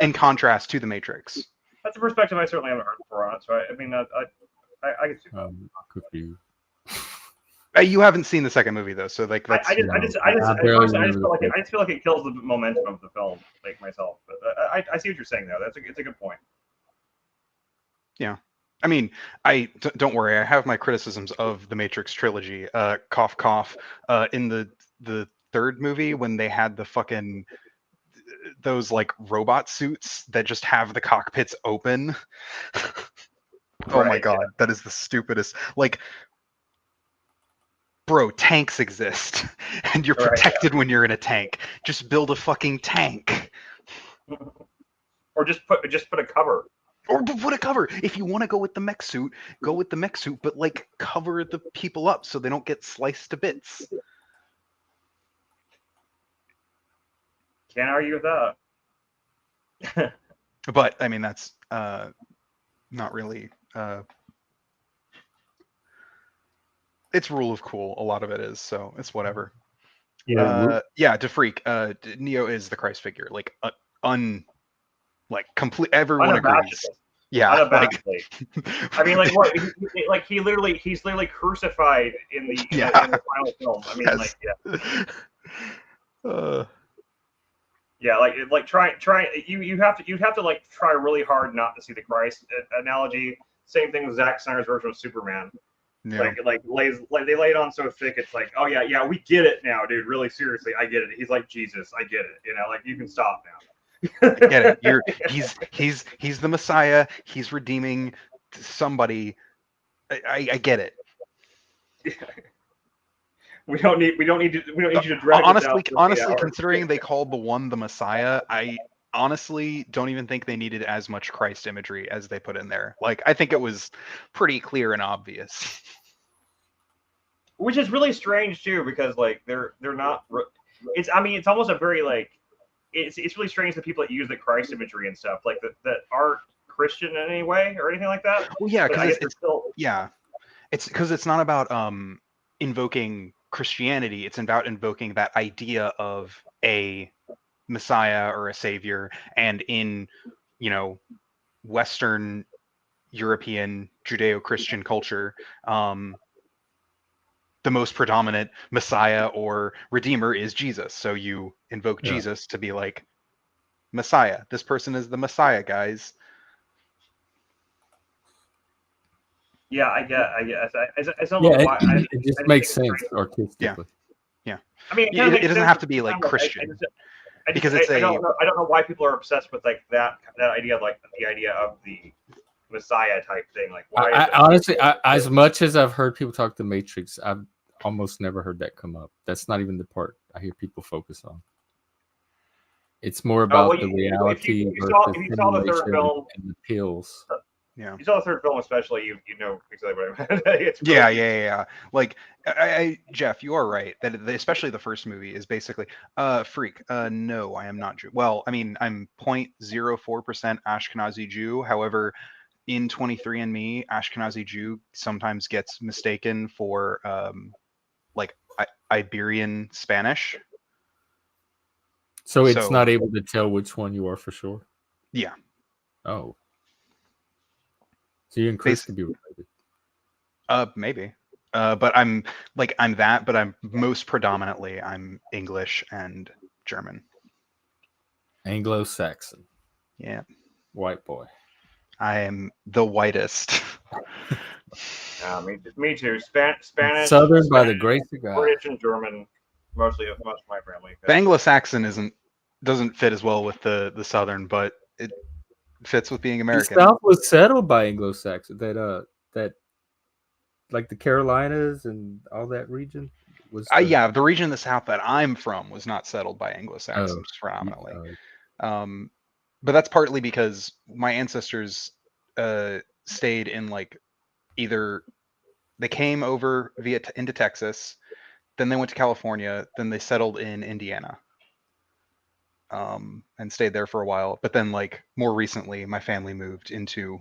in contrast to the Matrix. That's a perspective I certainly haven't heard before on it. So I mean, I can see that. confused. You haven't seen the second movie though, so like that's I just feel like it kills the momentum of the film, like myself. But I see what you're saying though. It's a good point. Yeah. I mean, don't worry. I have my criticisms of the Matrix trilogy. Cough, cough. In the third movie, when they had the fucking those like robot suits that just have the cockpits open. Oh my god, that is the stupidest. Like, bro, tanks exist, and you're protected when you're in a tank. Just build a fucking tank, or just put a cover. Or put a cover. If you want to go with the mech suit, go with the mech suit, but like cover the people up so they don't get sliced to bits. Can't argue with that. But I mean, that's not really. It's rule of cool. A lot of it is, so it's whatever. Yeah. Yeah. To freak. Neo is the Christ figure. Like like complete. Everyone agrees. Yeah. Like, I mean, like what? He's literally crucified in the final film. I mean, yes. Yeah, like try you have to like try really hard not to see the Christ analogy. Same thing with Zack Snyder's version of Superman. Yeah. Like they lay it on so thick. It's like, oh yeah, we get it now, dude. Really seriously, I get it. He's like Jesus. I get it. You know, like you can stop now. I get it. He's the Messiah. He's redeeming somebody. I get it. Yeah. We don't need you to drag honestly, considering they called the one the Messiah, I honestly don't even think they needed as much Christ imagery as they put in there. Like, I think it was pretty clear and obvious. Which is really strange too, because like they're not. It's almost a very like. It's really strange that people that use the Christ imagery and stuff like that aren't Christian in any way or anything like that. Well, yeah, because it's still it's because it's not about invoking Christianity. It's about invoking that idea of a Messiah or a savior, and in Western European Judeo-Christian culture, the most predominant Messiah or Redeemer is Jesus. So you invoke Jesus to be like, Messiah. This person is the Messiah, guys. Yeah, I guess. I don't know why. It just makes sense artistically. Yeah. I mean, it doesn't have to be like Christian. Because it's I don't know why people are obsessed with like that idea of like the idea of the Messiah type thing. Like, why? Honestly, as much as I've heard people talk the Matrix, I've almost never heard that come up. That's not even the part I hear people focus on. It's more about well, the if reality you versus saw the third simulation film, and the pills. Yeah. you saw the third film especially, you know exactly what I meant. It's really Yeah. Like, Jeff, you are right that especially the first movie is basically, freak. No, I am not Jew. Well, I mean, I'm 0.04% Ashkenazi Jew. However, in 23andMe, Ashkenazi Jew sometimes gets mistaken for like Iberian Spanish. So it's So- not able to tell which one you are for sure. Yeah. Oh. So you and Chris could be related. Maybe. But I'm that, but I'm most predominantly I'm English and German. Anglo-Saxon. Yeah. White boy. I am the whitest. me too. Spanish, Southern by the grace of God. British, and German. Mostly of most of my family. The Anglo-Saxon doesn't fit as well with the Southern, but it fits with being American. The South was settled by Anglo-Saxon. That like the Carolinas and all that region was. Yeah, the region in the South that I'm from was not settled by Anglo-Saxons predominantly. But that's partly because my ancestors stayed in like either they came over into Texas, then they went to California, then they settled in Indiana, and stayed there for a while. But then, like more recently, my family moved into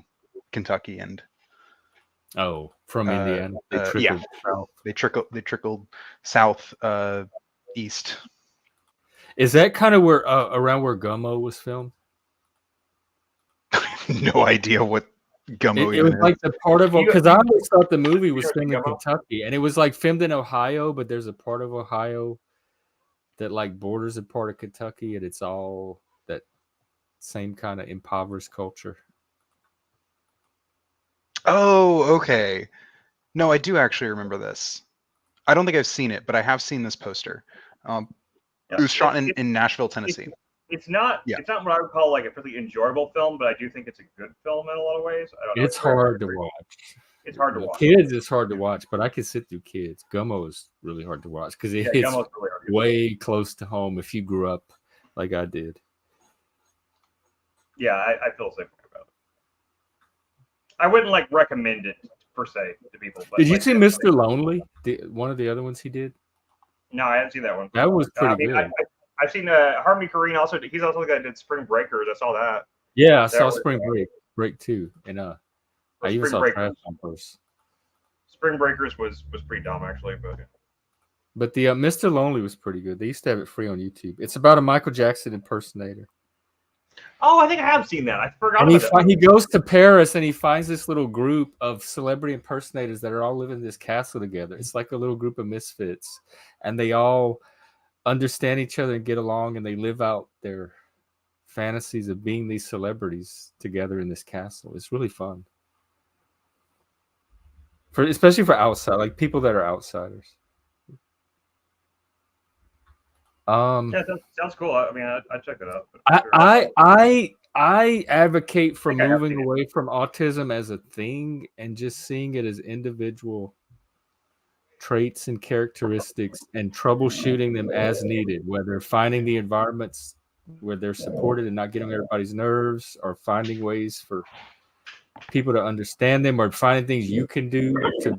Kentucky and from Indiana. They trickled south. They trickled south, east. Is that kind of where around where Gummo was filmed? No idea what Gummo it was is. like the part of because I always thought the movie was You filmed in Gummo? Kentucky, and it was like filmed in Ohio, but there's a part of Ohio that like borders a part of Kentucky, and it's all that same kind of impoverished culture. Oh, okay. No, I do actually remember this. I don't think I've seen it, but I have seen this poster. It was shot in Nashville, Tennessee. It's not. Yeah. It's not what I would call like a really enjoyable film, but I do think it's a good film in a lot of ways. I don't know. It's hard to watch. It's hard to watch. Kids is hard to watch, but I can sit through Kids. Gummo is really hard to watch because it hits Gummo's really hard to way close to home if you grew up like I did. Yeah, I feel the same way about it. I wouldn't like recommend it per se to people. But, Did you like, see Mr. Lonely? One of the other ones he did? No, I haven't seen that one. That was pretty good. I've seen Harmony Korine also. He's also the guy that did Spring Breakers. I saw that. Yeah, I saw Spring Break too, and I even saw Breakers. Trash Bumpers. Spring Breakers was pretty dumb actually, but the Mr. Lonely was pretty good. They used to have it free on YouTube. It's about a Michael Jackson impersonator. Oh, I think I have seen that. I forgot And about that. he goes to Paris and he finds this little group of celebrity impersonators that are all living in this castle together. It's like a little group of misfits, and they all understand each other and get along, and they live out their fantasies of being these celebrities together in this castle. It's really fun. Especially for outside, like people that are outsiders. Yeah, sounds cool. I mean, I'd check it out. I advocate for I have moving seen it. away from autism as a thing and just seeing it as individual traits and characteristics and troubleshooting them as needed, whether finding the environments where they're supported and not getting on everybody's nerves, or finding ways for people to understand them, or finding things you can do to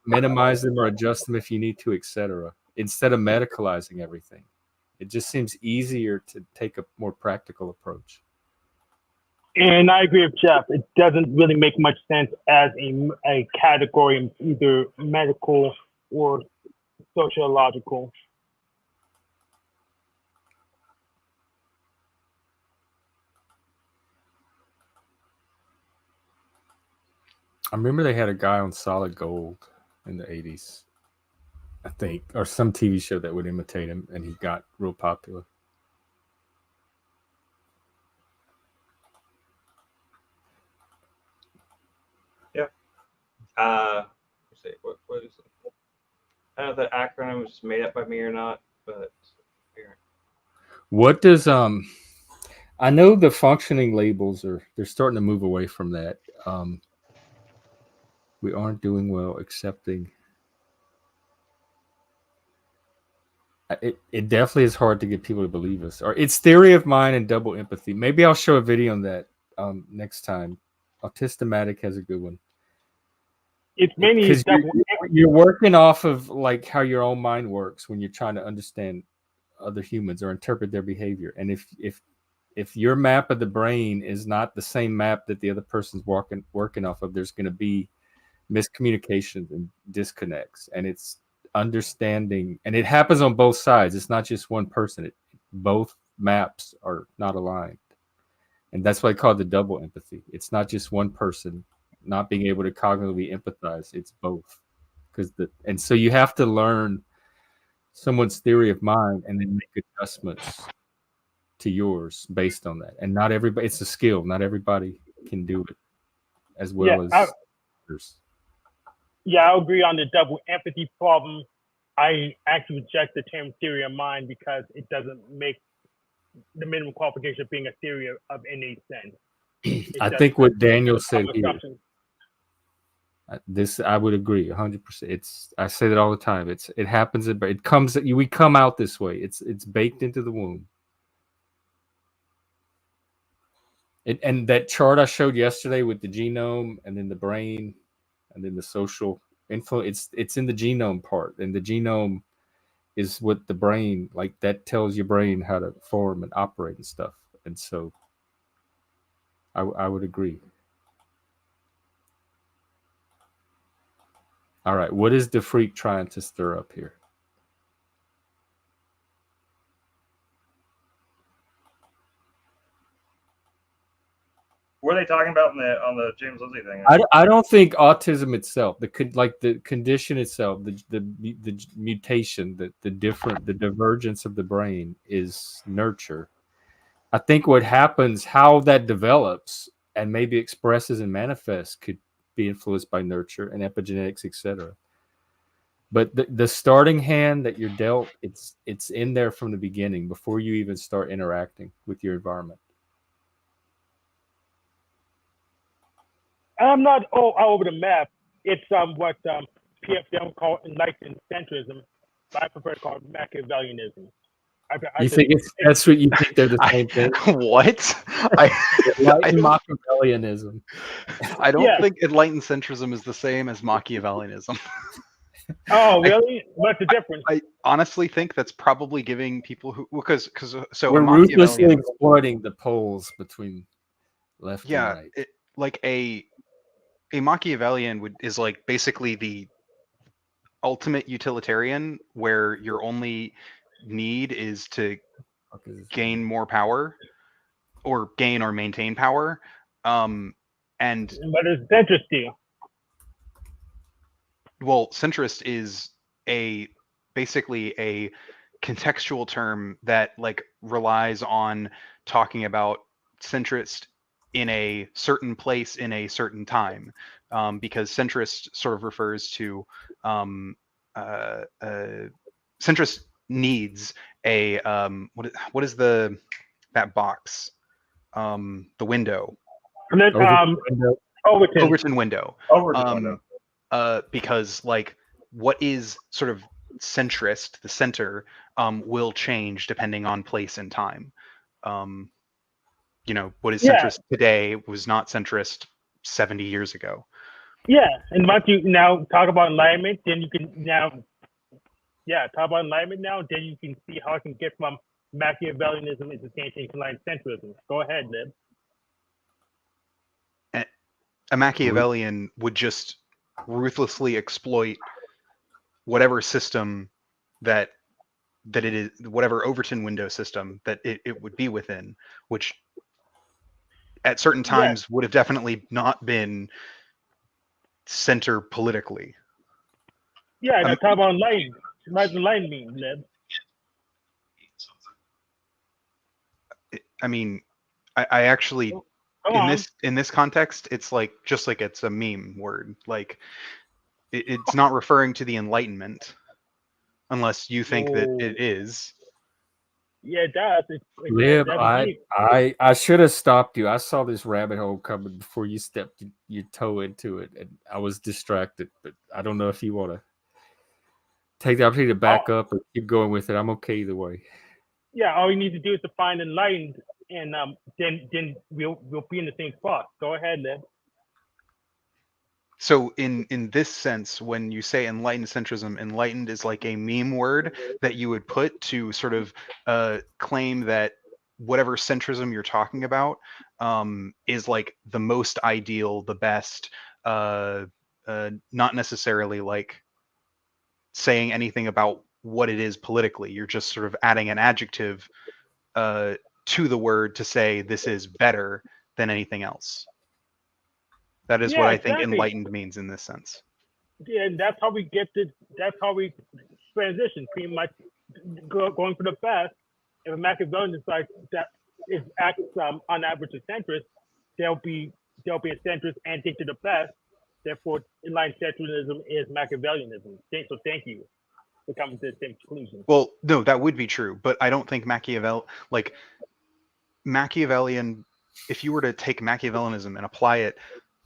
minimize them or adjust them if you need to, etc., instead of medicalizing everything. It just seems easier to take a more practical approach. And I agree with Jeff. It doesn't really make much sense as a category in either medical or sociological. I remember they had a guy on Solid Gold in the 80s, I think, or some TV show that would imitate him, and he got real popular. Yeah. Let's see. What is it? I don't know if that acronym was just made up by me or not, but here. What does I know the functioning labels they're starting to move away from that. We aren't doing well accepting it definitely is hard to get people to believe us. Or it's theory of mind and double empathy. Maybe I'll show a video on that next time. Autismatic has a good one. It's mainly Because double. you're working off of like how your own mind works when you're trying to understand other humans or interpret their behavior. And if your map of the brain is not the same map that the other person's working off of, there's going to be miscommunications and disconnects. And it's understanding, and it happens on both sides. It's not just one person. Both maps are not aligned. And that's why I call it the double empathy. It's not just one person not being able to cognitively empathize. It's both. And so you have to learn someone's theory of mind and then make adjustments to yours based on that. And not everybody, it's a skill. Not everybody can do it as well as others. Yeah, I agree on the double empathy problem. I actually reject the term theory of mind because it doesn't make the minimum qualification of being a theory of any sense. I think what Daniel said here, I would agree 100%. I say that all the time. It happens. It comes. We come out this way. It's baked into the womb. And that chart I showed yesterday with the genome and then the brain and then the social influence, it's in the genome part. And the genome is what the brain, like that tells your brain how to form and operate and stuff. And so I would agree. All right. What is the freak trying to stir up here? What are they talking about on the James Lindsay thing? I don't think autism itself, the condition itself, the mutation, the divergence of the brain is nurture. I think what happens, how that develops and maybe expresses and manifests could be influenced by nurture and epigenetics, etc. But the starting hand that you're dealt, it's in there from the beginning before you even start interacting with your environment. I'm not all over the map. It's what PFM call enlightened centrism. I prefer to call it Machiavellianism. You think that's what you think they're the same thing? What? Machiavellianism. I don't think enlightened centrism is the same as Machiavellianism. Oh, really? What's the difference? I honestly think that's probably giving people who because we're ruthlessly exploiting the poles between left and right. Like a Machiavellian is like basically the ultimate utilitarian where your only need is to gain more power or gain or maintain power. And what is centrist do? Well, centrist is basically a contextual term that like relies on talking about centrist in a certain place in a certain time, because centrist sort of refers to centrist needs a what is that box, the window, Overton window. Because like what is sort of centrist, the center, will change depending on place and time. What is centrist today was not centrist 70 years ago. Yeah, and once you now talk about enlightenment, then you can talk about enlightenment now, then you can see how it can get from Machiavellianism into enlightened centrism. Go ahead, Lib. A Machiavellian would just ruthlessly exploit whatever system that it is, whatever Overton window system that it would be within, which at certain times would have definitely not been center politically. Yeah, and I talk about enlightenment. What does enlightenment mean, Lib? I mean, I actually in this context, it's like just like it's a meme word. Like it's not referring to the Enlightenment, unless you think that it is. Yeah, it does. Lib, I should have stopped you. I saw this rabbit hole coming before you stepped your toe into it, and I was distracted. But I don't know if you want to take the opportunity to back up or keep going with it. I'm okay either way. Yeah, all you need to do is to find enlightened, and then we'll be in the same spot. Go ahead, Liv. So in this sense, when you say enlightened centrism, enlightened is like a meme word that you would put to sort of claim that whatever centrism you're talking about is like the most ideal, the best, not necessarily like saying anything about what it is politically. You're just sort of adding an adjective to the word to say this is better than anything else. That is what I think enlightened means in this sense. Yeah, and that's how we get to. That's how we transition. Pretty much going for the best. If a Machiavellian decides that is acts on average a centrist, there'll be a centrist and think to the best. Therefore, enlightened centrism is Machiavellianism. So thank you for coming to the same conclusion. Well, no, that would be true, but I don't think Machiavellian. If you were to take Machiavellianism and apply it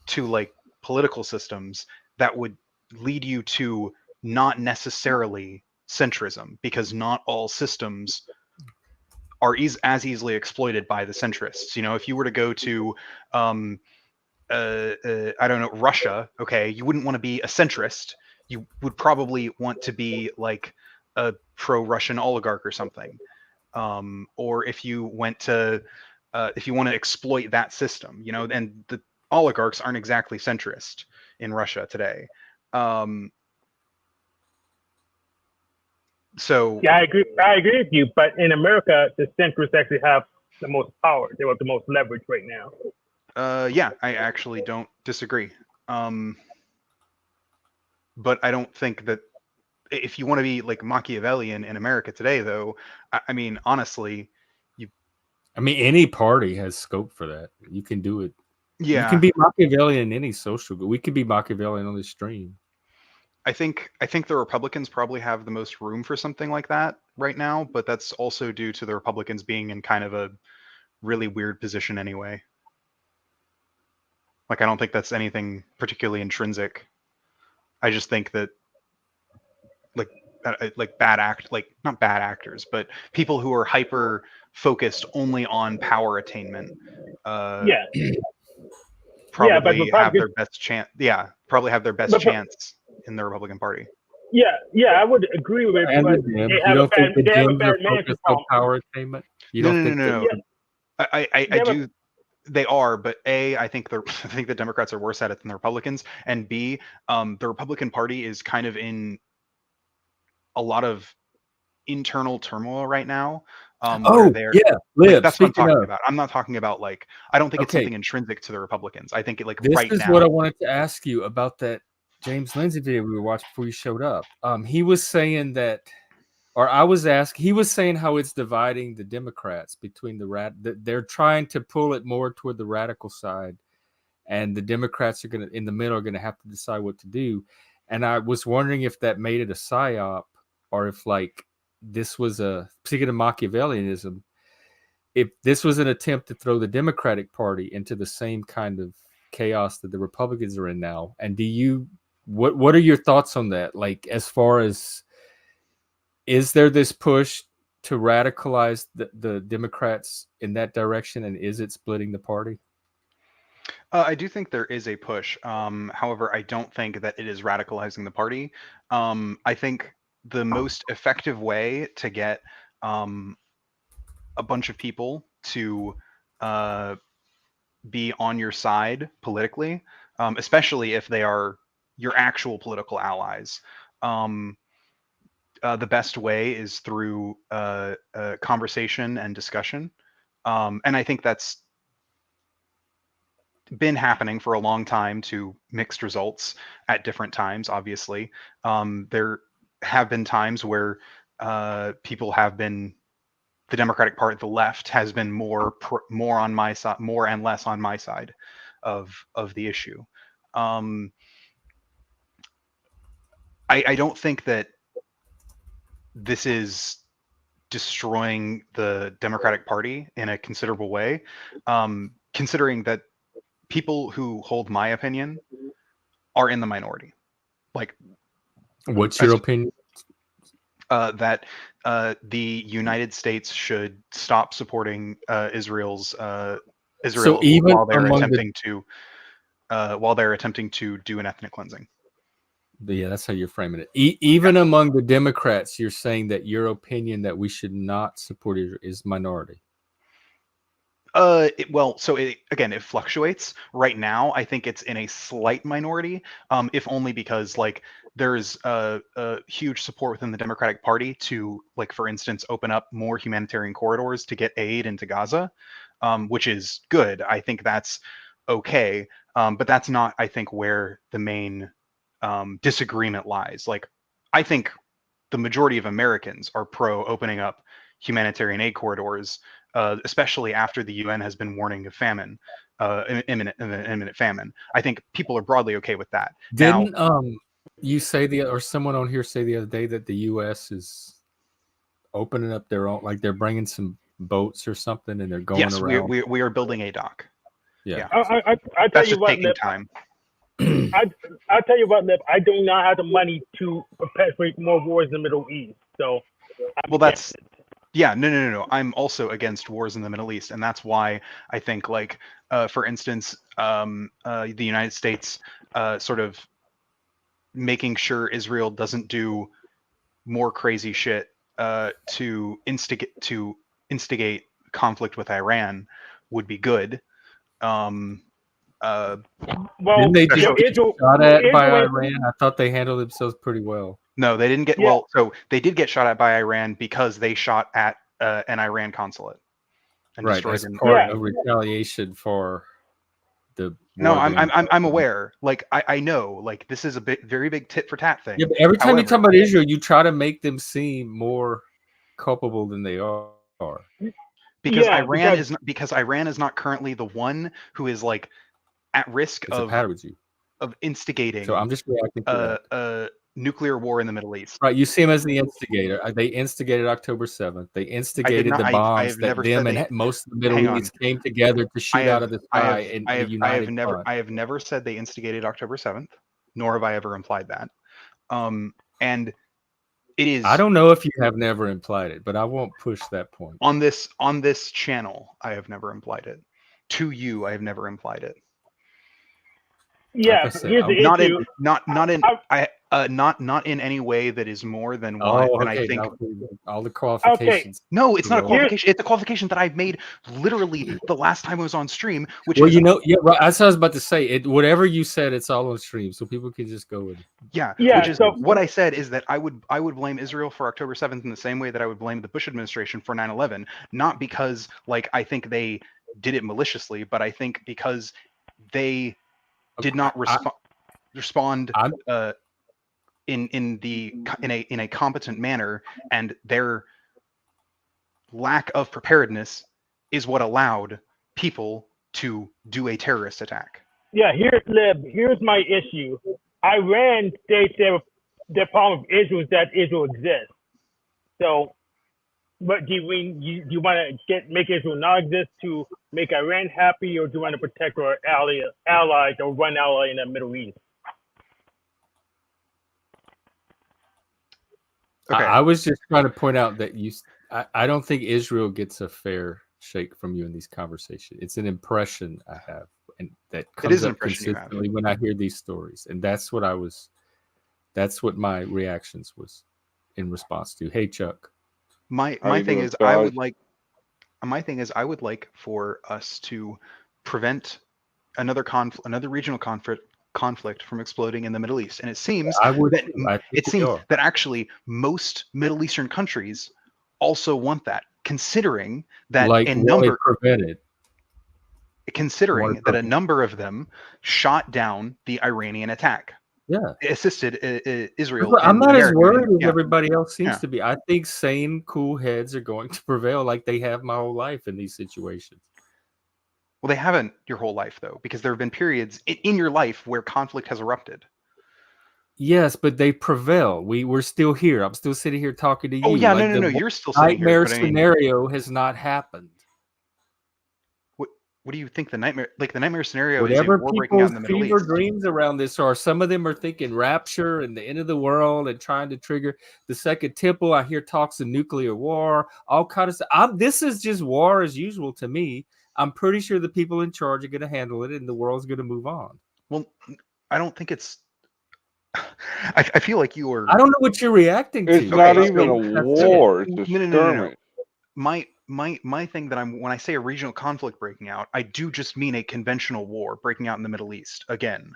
to like political systems, that would lead you to not necessarily centrism, because not all systems are as easily exploited by the centrists. You know, if you were to go to I don't know, Russia, okay, you wouldn't want to be a centrist. You would probably want to be like a pro-Russian oligarch or something. Or if you went to if you want to exploit that system, you know, and the oligarchs aren't exactly centrist in Russia today. So yeah, I agree with you. But in America, the centrists actually have the most power. They have the most leverage right now. Yeah, I actually don't disagree. But I don't think that if you want to be like Machiavellian in America today, though, I mean, honestly, any party has scope for that. You can do it. Yeah, you can be Machiavellian in any social group. We could be Machiavellian on this stream. I think the Republicans probably have the most room for something like that right now, but that's also due to the Republicans being in kind of a really weird position anyway. Like, I don't think that's anything particularly intrinsic. I just think that not bad actors, but people who are hyper focused only on power attainment. Probably have their best chance. Yeah, probably have their best chance in the Republican Party. Yeah, I would agree with it. But you don't think the Dems are focused on power attainment? You don't think no. I do. They are, but A, I think the Democrats are worse at it than the Republicans, and B, the Republican Party is kind of in a lot of internal turmoil right now. Liv, that's what I'm talking about. I'm not talking about like, I don't think it's something intrinsic to the Republicans. I think this is what I wanted to ask you about that James Lindsay video we were watching before you showed up. He was saying that, or I was asking, he was saying how it's dividing the Democrats between they're trying to pull it more toward the radical side, and the Democrats are in the middle are gonna have to decide what to do. And I was wondering if that made it a psyop, or if like this was speaking of Machiavellianism, if this was an attempt to throw the Democratic Party into the same kind of chaos that the Republicans are in now. And what are your thoughts on that? Like, as far as, is there this push to radicalize the Democrats in that direction, and is it splitting the party? I do think there is a push. However, I don't think that it is radicalizing the party. I think the most effective way to get a bunch of people to be on your side politically, especially if they are your actual political allies, the best way is through conversation and discussion. And I think that's been happening for a long time to mixed results at different times, obviously. There have been times where people have been, the Democratic Party, the left, has been more on my side, more and less on my side of the issue. I don't think that this is destroying the Democratic Party in a considerable way, considering that people who hold my opinion are in the minority. Like, what's your opinion? that the United States should stop supporting Israel even while they're among the- attempting to do an ethnic cleansing. Yeah, that's how you're framing it. Even among the Democrats, you're saying that your opinion that we should not support Israel is minority. It fluctuates. Right now, I think it's in a slight minority, if only because like there's a huge support within the Democratic Party to, like, for instance, open up more humanitarian corridors to get aid into Gaza, which is good. I think that's okay, but that's not, I think, where the main disagreement lies. Like, I think the majority of Americans are pro opening up humanitarian aid corridors, especially after the UN has been warning of famine, imminent famine. I think people are broadly okay with that. Didn't you say or someone on here say the other day that the U.S. is opening up their own, like they're bringing some boats or something and they're going yes, around? we are building a dock. Yeah. I tell That's you just what, taking Lip, time. I tell you what, Lip, I do not have the money to perpetuate more wars in the Middle East. So, Well, that's no. I'm also against wars in the Middle East, and that's why I think, like, for instance, the United States sort of making sure Israel doesn't do more crazy shit to instigate conflict with Iran would be good. well, Didn't they just get shot at by Israel- Iran? I thought they handled themselves pretty well. No, they didn't get Yeah. well. So they did get shot at by Iran because they shot at an Iran consulate and Right, destroyed as an part Yeah. of retaliation for the No, war being- I'm aware. Like, I know, like, this is a very big tit for tat thing. Yeah, but every time you However- talk about Israel, you try to make them seem more culpable than they are. because Yeah, Iran is not currently the one who is, like, at risk It's a of pattern with you. instigating So I'm just reacting to that. a nuclear war in the Middle East. Right, you see him as the instigator. They instigated October 7th. They instigated not- the I bombs have that never them said and they- most of the hang Middle on. East came together to shoot out of the sky in a united front. I have never said they instigated October 7th, nor have I ever implied that. And it is, I don't know if you have never implied it, but I won't push that point. on this channel, I have never implied it. To you, I have never implied it. yeah. Like I said, Here's the Not issue. not in any way that is more than what. Oh, And okay. I think All the qualifications. no, it's not a Well, qualification. It's a qualification that I've made literally the last time I was on stream, which Well, is, you know, yeah, right. That's what I was about to say. Whatever you said, it's all on stream, so people can just go with it. yeah. Yeah, Which is so- what I said is that I would blame Israel for October 7th in the same way that I would blame the Bush administration for 9/11, not because, like, I think they did it maliciously, but I think because they did not respond in a competent manner, and their lack of preparedness is what allowed people to do a terrorist attack. Yeah, here's my issue. Iran states their problem with Israel is that Israel exists. So, what do you want to make Israel not exist to make Iran happy, or do you want to protect our allies or one ally in the Middle East? Okay. I was just trying to point out that I don't think Israel gets a fair shake from you in these conversations. It's an impression I have, and that comes is an up impression you have. consistently when I hear these stories, and that's what my reactions was in response to. Hey, Chuck. My thing is I would like for us to prevent another regional conflict from exploding in the Middle East. And it seems that actually most Middle Eastern countries also want that, considering that a number of them shot down the Iranian attack. Yeah, assisted Israel. I'm not as worried as yeah. everybody else seems Yeah. to be. I think sane, cool heads are going to prevail, like they have my whole life in these situations. Well, they haven't your whole life, though, because there have been periods in your life where conflict has erupted. Yes, but they prevail. We're still here. I'm still sitting here talking to you. Oh yeah, like no. You're still sitting nightmare here. scenario has not happened. what do you think the nightmare scenario is a Whatever war breaking out in people's the Middle fever East? dreams around this are, some of them are thinking rapture and the end of the world and trying to trigger the second temple. I hear talks of nuclear war, all kind of stuff. This is just war as usual to me. I'm pretty sure the people in charge are going to handle it and the world's going to move on. Well, I don't think it's. I feel like you are. I don't know what you're reacting It's to. not Okay, even so- a war. It's a No. skirmish. My thing that when I say a regional conflict breaking out, I do just mean a conventional war breaking out in the Middle East again.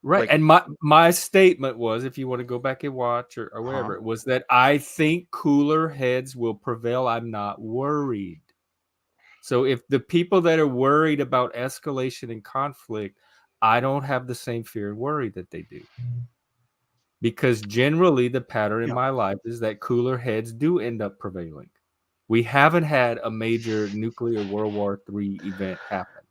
Right. Like- And my statement was, if you want to go back and watch or wherever, it was that I think cooler heads will prevail. I'm not worried. So if the people that are worried about escalation and conflict, I don't have the same fear and worry that they do. Because generally the pattern in my life is that cooler heads do end up prevailing. We haven't had a major nuclear World War III event happen.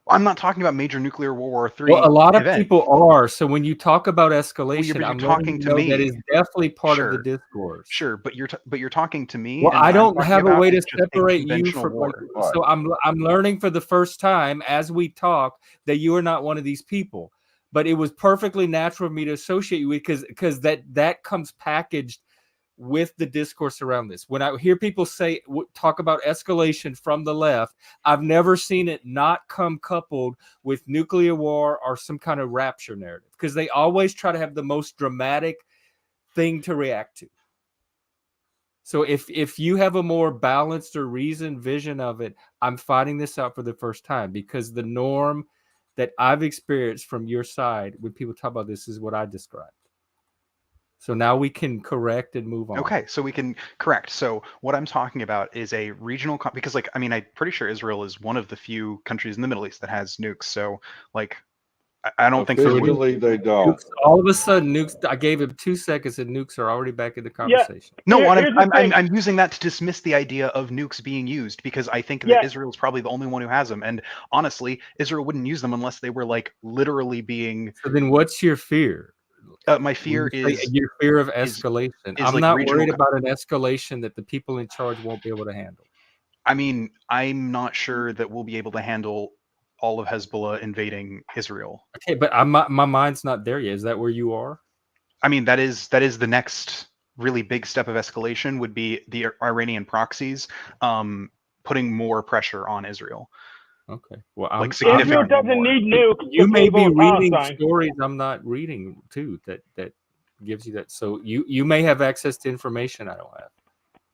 I'm not talking about major nuclear World War III. Well, a lot of event. people are. So when you talk about escalation, you're I'm talking letting to you know me. that is definitely part of the Sure. discourse. Sure, but you're talking to me. Well, and I what I'm don't talking have a about way is to just a separate you conventional from. war. So I'm learning for the first time as we talk that you are not one of these people. But it was perfectly natural for me to associate you with because that comes packaged with the discourse around this. When I hear people talk about escalation from the left, I've never seen it not come coupled with nuclear war or some kind of rapture narrative, because they always try to have the most dramatic thing to react to. So if you have a more balanced or reasoned vision of it, I'm finding this out for the first time, because the norm that I've experienced from your side when people talk about this is what I described. So now we can correct and move on. Okay, so we can correct. So what I'm talking about is a regional because I'm pretty sure Israel is one of the few countries in the Middle East that has nukes. So like I don't think there would Officially, they don't. Nukes, all of a sudden, nukes. I gave him 2 seconds, and nukes are already back in the conversation. No, Here's the thing. I'm using that to dismiss the idea of nukes being used, because I think that Israel is probably the only one who has them. And honestly, Israel wouldn't use them unless they were like literally being. So then, what's your fear? My fear is your fear of escalation. I'm like not regional worried about an escalation that the people in charge won't be able to handle. I mean, I'm not sure that we'll be able to handle all of Hezbollah invading Israel. Okay, but my mind's not there yet. Is that where you are? I mean, that is the next really big step of escalation, would be the Iranian proxies putting more pressure on Israel. Okay. Well, Like Israel doesn't more. need nukes. You to may take be over reading Palestine. stories I'm not reading too. That gives you that. So you may have access to information I don't have.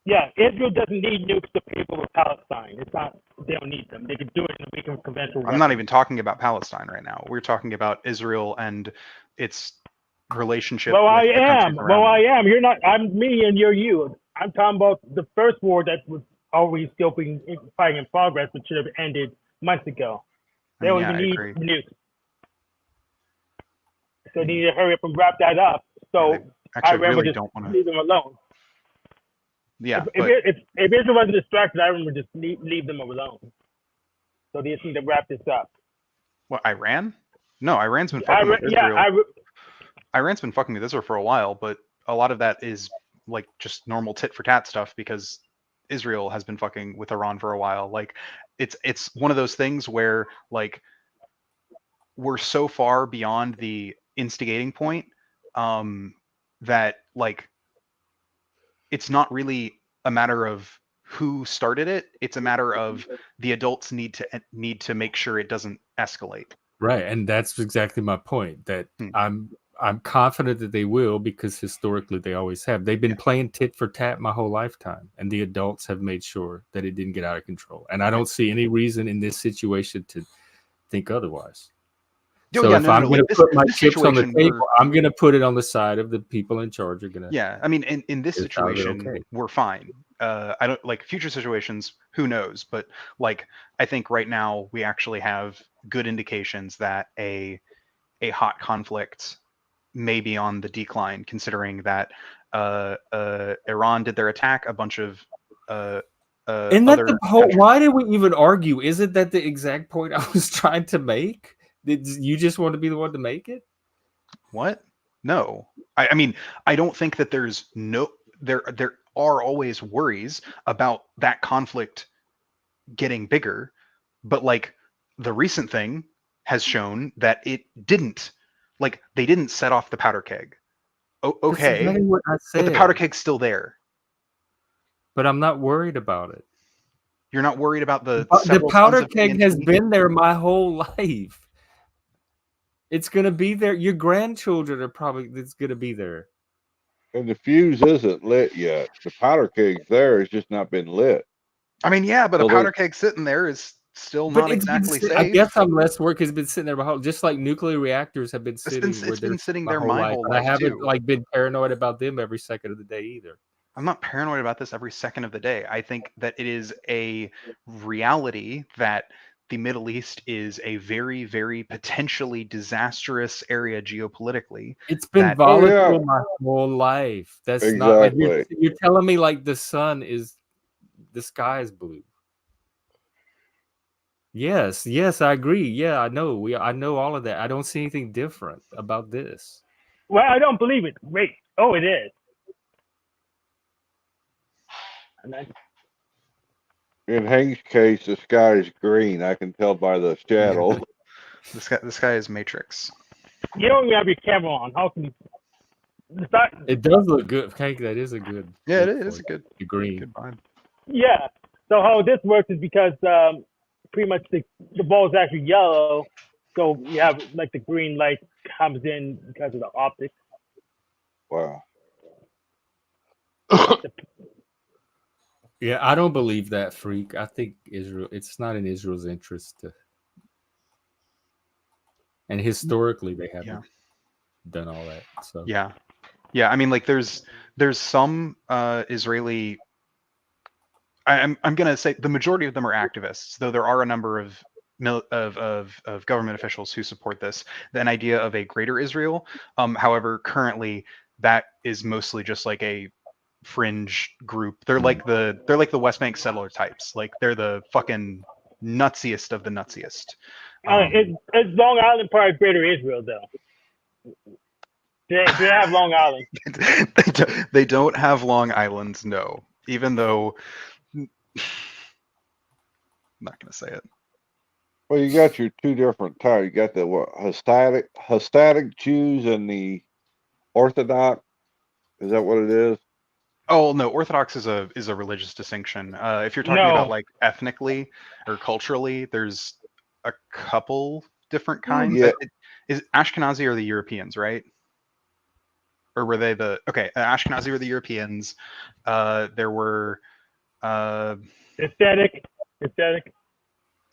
Yeah, Israel doesn't need nukes to take over Palestine. It's not. They don't need them. They can do it in a weakened conventional. I'm not even talking about Palestine right now. We're talking about Israel and its relationship. Well, with I the am. countries around Well, I it. am. You're not. I'm me, and you're you. I'm talking about the first war that was already still being fighting in progress, but should have ended months ago. They don't Yeah, even I need agree. nukes. So they need to hurry up and wrap that up. So Yeah, actually, I remember really just don't want to. leave them alone. Yeah, If Israel wasn't distracted, I remember just leave them alone. So they just need to wrap this up. what, Iran? No, Iran's been fucking with Israel. Iran's been fucking with Israel for a while, but a lot of that is like just normal tit for tat stuff, because Israel has been fucking with Iran for a while. Like it's one of those things where like we're so far beyond the instigating point that like it's not really a matter of who started it. It's a matter of the adults need to make sure it doesn't escalate. Right, and that's exactly my point. That Hmm. I'm confident that they will, because historically they always have. They've been playing tit for tat my whole lifetime, and the adults have made sure that it didn't get out of control. And I don't see any reason in this situation to think otherwise. So if I'm going to put my chips on the table, I'm going to put it on the side of the people in charge are going to. Yeah, I mean, in this situation, okay. we're fine. I don't like future situations. Who knows? But like, I think right now we actually have good indications that a hot conflict may be on the decline, considering that Iran did their attack. A bunch of and that the whole, why did we even argue? Isn't that the exact point I was trying to make? Did you just want to be the one to make it? What? No. I mean, I don't think that there are always worries about that conflict getting bigger, but like the recent thing has shown that it didn't. Like, they didn't set off the powder keg. That's Okay, exactly what I but the powder said. keg's still there. But I'm not worried about it. You're not worried about the The several tons powder of keg has TNT? been there my whole life. It's gonna be there. Your grandchildren are probably. It's gonna be there. And the fuse isn't lit yet. The powder keg's there. It's just not been lit. I mean, yeah, but So a powder keg sitting there is still But not it's been. exactly I safe. guess I'm less worried because it's been sitting there my whole. Just like nuclear reactors have been sitting. It's been sitting there my my life, whole and I life haven't too. like been paranoid about them every second of the day either. I'm not paranoid about this every second of the day. I think that it is a reality that the Middle East is a very, very potentially disastrous area geopolitically. It's been That Oh, volatile yeah. my whole life. That's not like Exactly. you're telling me like the sky is blue. Yes, I agree. Yeah, I know. I know all of that. I don't see anything different about this. Well, I don't believe it. Wait. Oh, it is. And then, In Hank's case, the sky is green. I can tell by the shadow. this guy is Matrix. you don't even have your camera on. How can you? It's not, It does look good. Hank, that is a good. Yeah, good it is a point. good The green. good vibe. yeah. So how this works is because pretty much the ball is actually yellow, so you have like the green light comes in because of the optics. Wow. Yeah, I don't believe that, freak. I think Israel. It's not in Israel's interest to. And historically, they haven't done all that. So Yeah. I mean, like, there's some Israeli. I'm gonna say the majority of them are activists, though there are a number of government officials who support this. An idea of a greater Israel. However, currently that is mostly just like a fringe group. They're like the West Bank settler types. Like, they're the fucking nutsiest of the nutsiest. It's Long Island part of Greater Israel, though. They have Long Island. They don't have Long Island, no. Even though I'm not gonna say it. Well, you got your two different types. You got the Hasidic Jews and the Orthodox. Is that what it is? Oh no, Orthodox is a religious distinction. If you're talking about like ethnically or culturally, there's a couple different kinds. Yeah. Is Ashkenazi are the Europeans, right? Or were they the Ashkenazi were the Europeans. There were Aesthetic.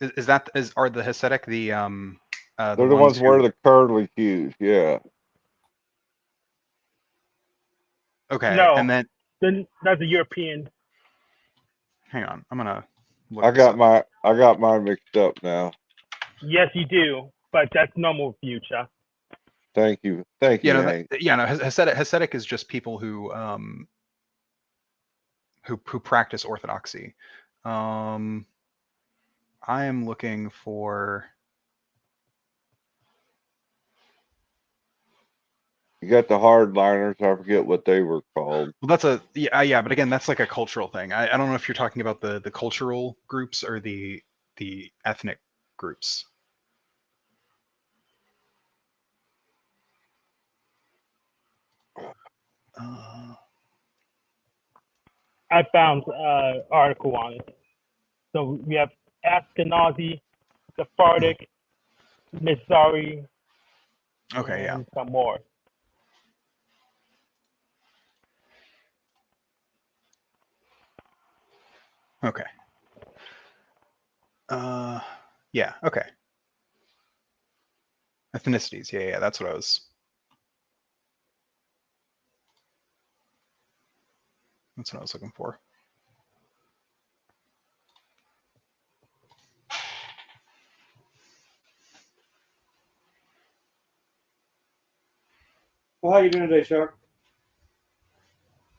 are the Hasidic the They're the ones who wear the curly hues, yeah. Okay, No. and then that's a European. hang on, I'm gonna look I this up. got mine mixed up now. Yes, you do, but that's normal for you, Chuck. Thank you, No, Hank. Hasidic is just people who practice orthodoxy. I am looking for. You got the hardliners. I forget what they were called. Well, that's but again, that's like a cultural thing. I don't know if you're talking about the cultural groups or the ethnic groups. I found article on it. So we have Ashkenazi, Sephardic, Mizrahi, Okay, and some more. Okay. Yeah. Okay. Ethnicities. Yeah. That's what I was. That's what I was looking for. Well, how you doing today, Chuck?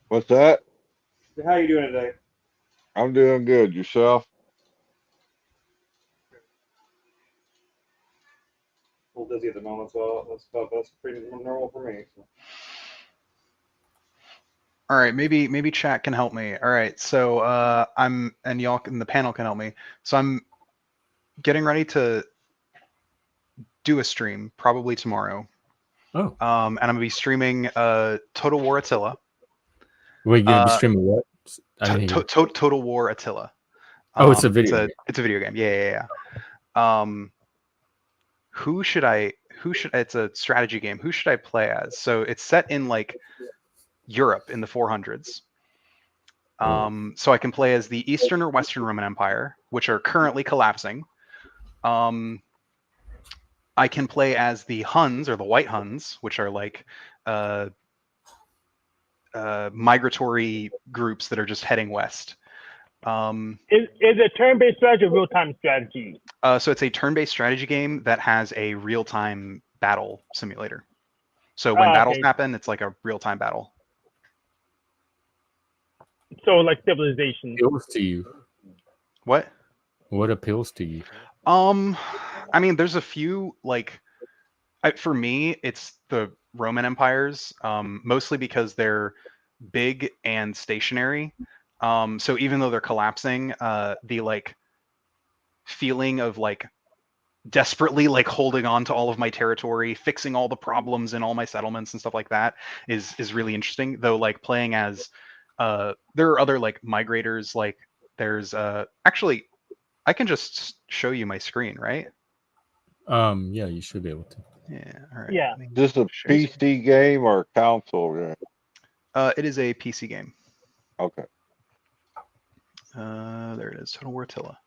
What's that? How you doing today? I'm doing good. Yourself? A little dizzy at the moment, so that's pretty normal for me. So. All right, maybe chat can help me. All right, so and y'all in the panel can help me. So I'm getting ready to do a stream probably tomorrow. Oh, And I'm gonna be streaming Total War Attila. we're gonna be streaming what? I didn't hear. Total War Attila. Oh, it's a video. It's a video game. Yeah. Who should it's a strategy game. Who should I play as? So it's set in like Europe in the 400s. So I can play as the Eastern or Western Roman Empire, which are currently collapsing. I can play as the Huns or the White Huns, which are like migratory groups that are just heading west. Is it turn-based strategy or real-time strategy? So it's a turn-based strategy game that has a real-time battle simulator. So when battles happen, it's like a real-time battle. So like Civilization. Appeals to you? What? What appeals to you? I mean, there's a few like, for me, it's the Roman empires, mostly because they're big and stationary. So even though they're collapsing, the like feeling of like desperately like holding on to all of my territory, fixing all the problems in all my settlements and stuff like that is really interesting. Though like playing as there are other like migrators, like there's actually I can just show you my screen, right? Yeah, you should be able to. Yeah, all right. Yeah. Is this a PC game or console game? It is a PC game. Okay. There it is, Total War Attila.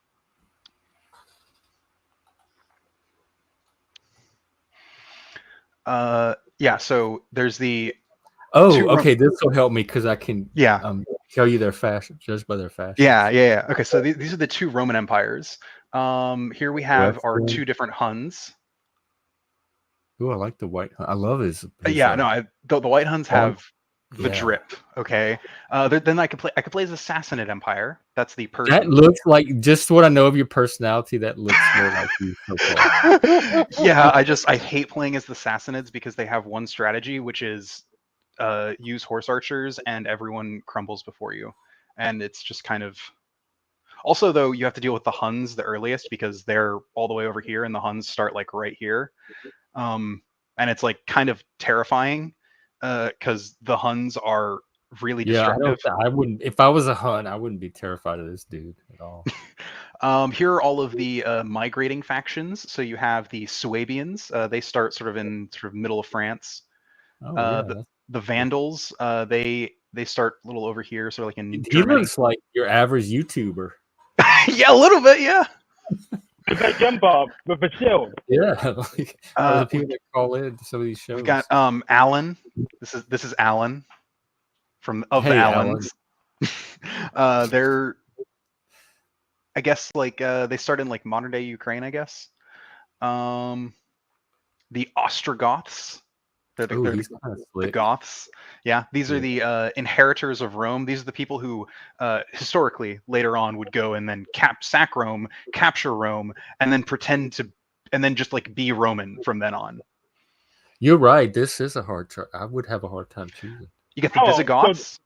Yeah, so there's the okay, this will help me because I can tell you their fashion, judged by their fashion. Yeah. Okay, so these are the two Roman empires. Here we have our two different Huns. Ooh, I like the White Hun. I love his yeah, no, the White Huns have the drip. Okay, then I could play as the Sassanid Empire. That's the Persian. That looks like just what I know of your personality. That looks more like you so far. Yeah, I hate playing as the Sassanids because they have one strategy, which is use horse archers and everyone crumbles before you, and it's just kind of. Also, though, you have to deal with the Huns the earliest because they're all the way over here, and the Huns start like right here, and it's like kind of terrifying because the Huns are really destructive. I wouldn't. If I was a Hun, I wouldn't be terrified of this dude at all. Here are all of the migrating factions. So you have the Suabians. They start sort of middle of France. The Vandals. They start a little over here, sort of like in He Germany. looks like your average YouTuber. Yeah, a little bit. Yeah. With a jump off with a shield. Yeah, like the people that call in to some of these shows. We've got Alan. This is Alan from the Allens. They're, I guess, like they start in like modern day Ukraine. I guess. The Ostrogoths. They're the Goths. Yeah, these are the inheritors of Rome. These are the people who historically later on would go and then sack Rome, capture Rome, and then pretend to, and then just like be Roman from then on. You're right. This is a hard chart. I would have a hard time choosing. You get the Visigoths.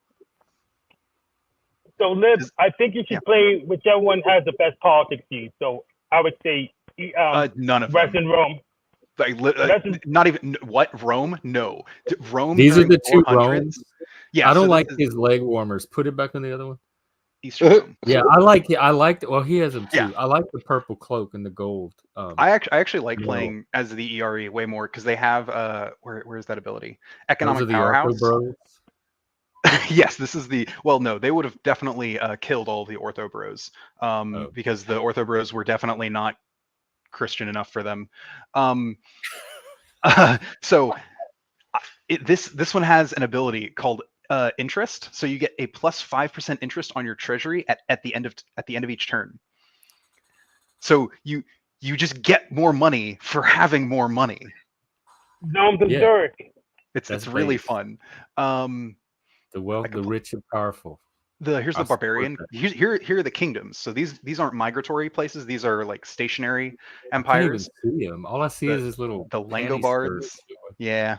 So Liv, I think you should play whichever one has the best politics to you. So I would say none of Western Rome. Like, not even what Rome? No, Rome. These are the two Romes. Yeah, I don't like his leg warmers. Put it back on the other one. Eastern Rome. Yeah, I like it. I like. Well, he has them too. Yeah. I like the purple cloak and the gold. I actually like playing as the ERE way more because they have where is that ability? Economic powerhouse. Yes, this is the. Well, no, they would have definitely killed all the Ortho Bros because the Ortho Bros were definitely not Christian enough for them. So this one has an ability called interest. So you get a plus 5% interest on your treasury at the end of each turn. So you just get more money for having more money. It's really fun. The rich and powerful. Here's the barbarian. Here are the kingdoms. So these aren't migratory places. These are like stationary empires. I can't even see them. All I see is this little the Langobards. Yeah.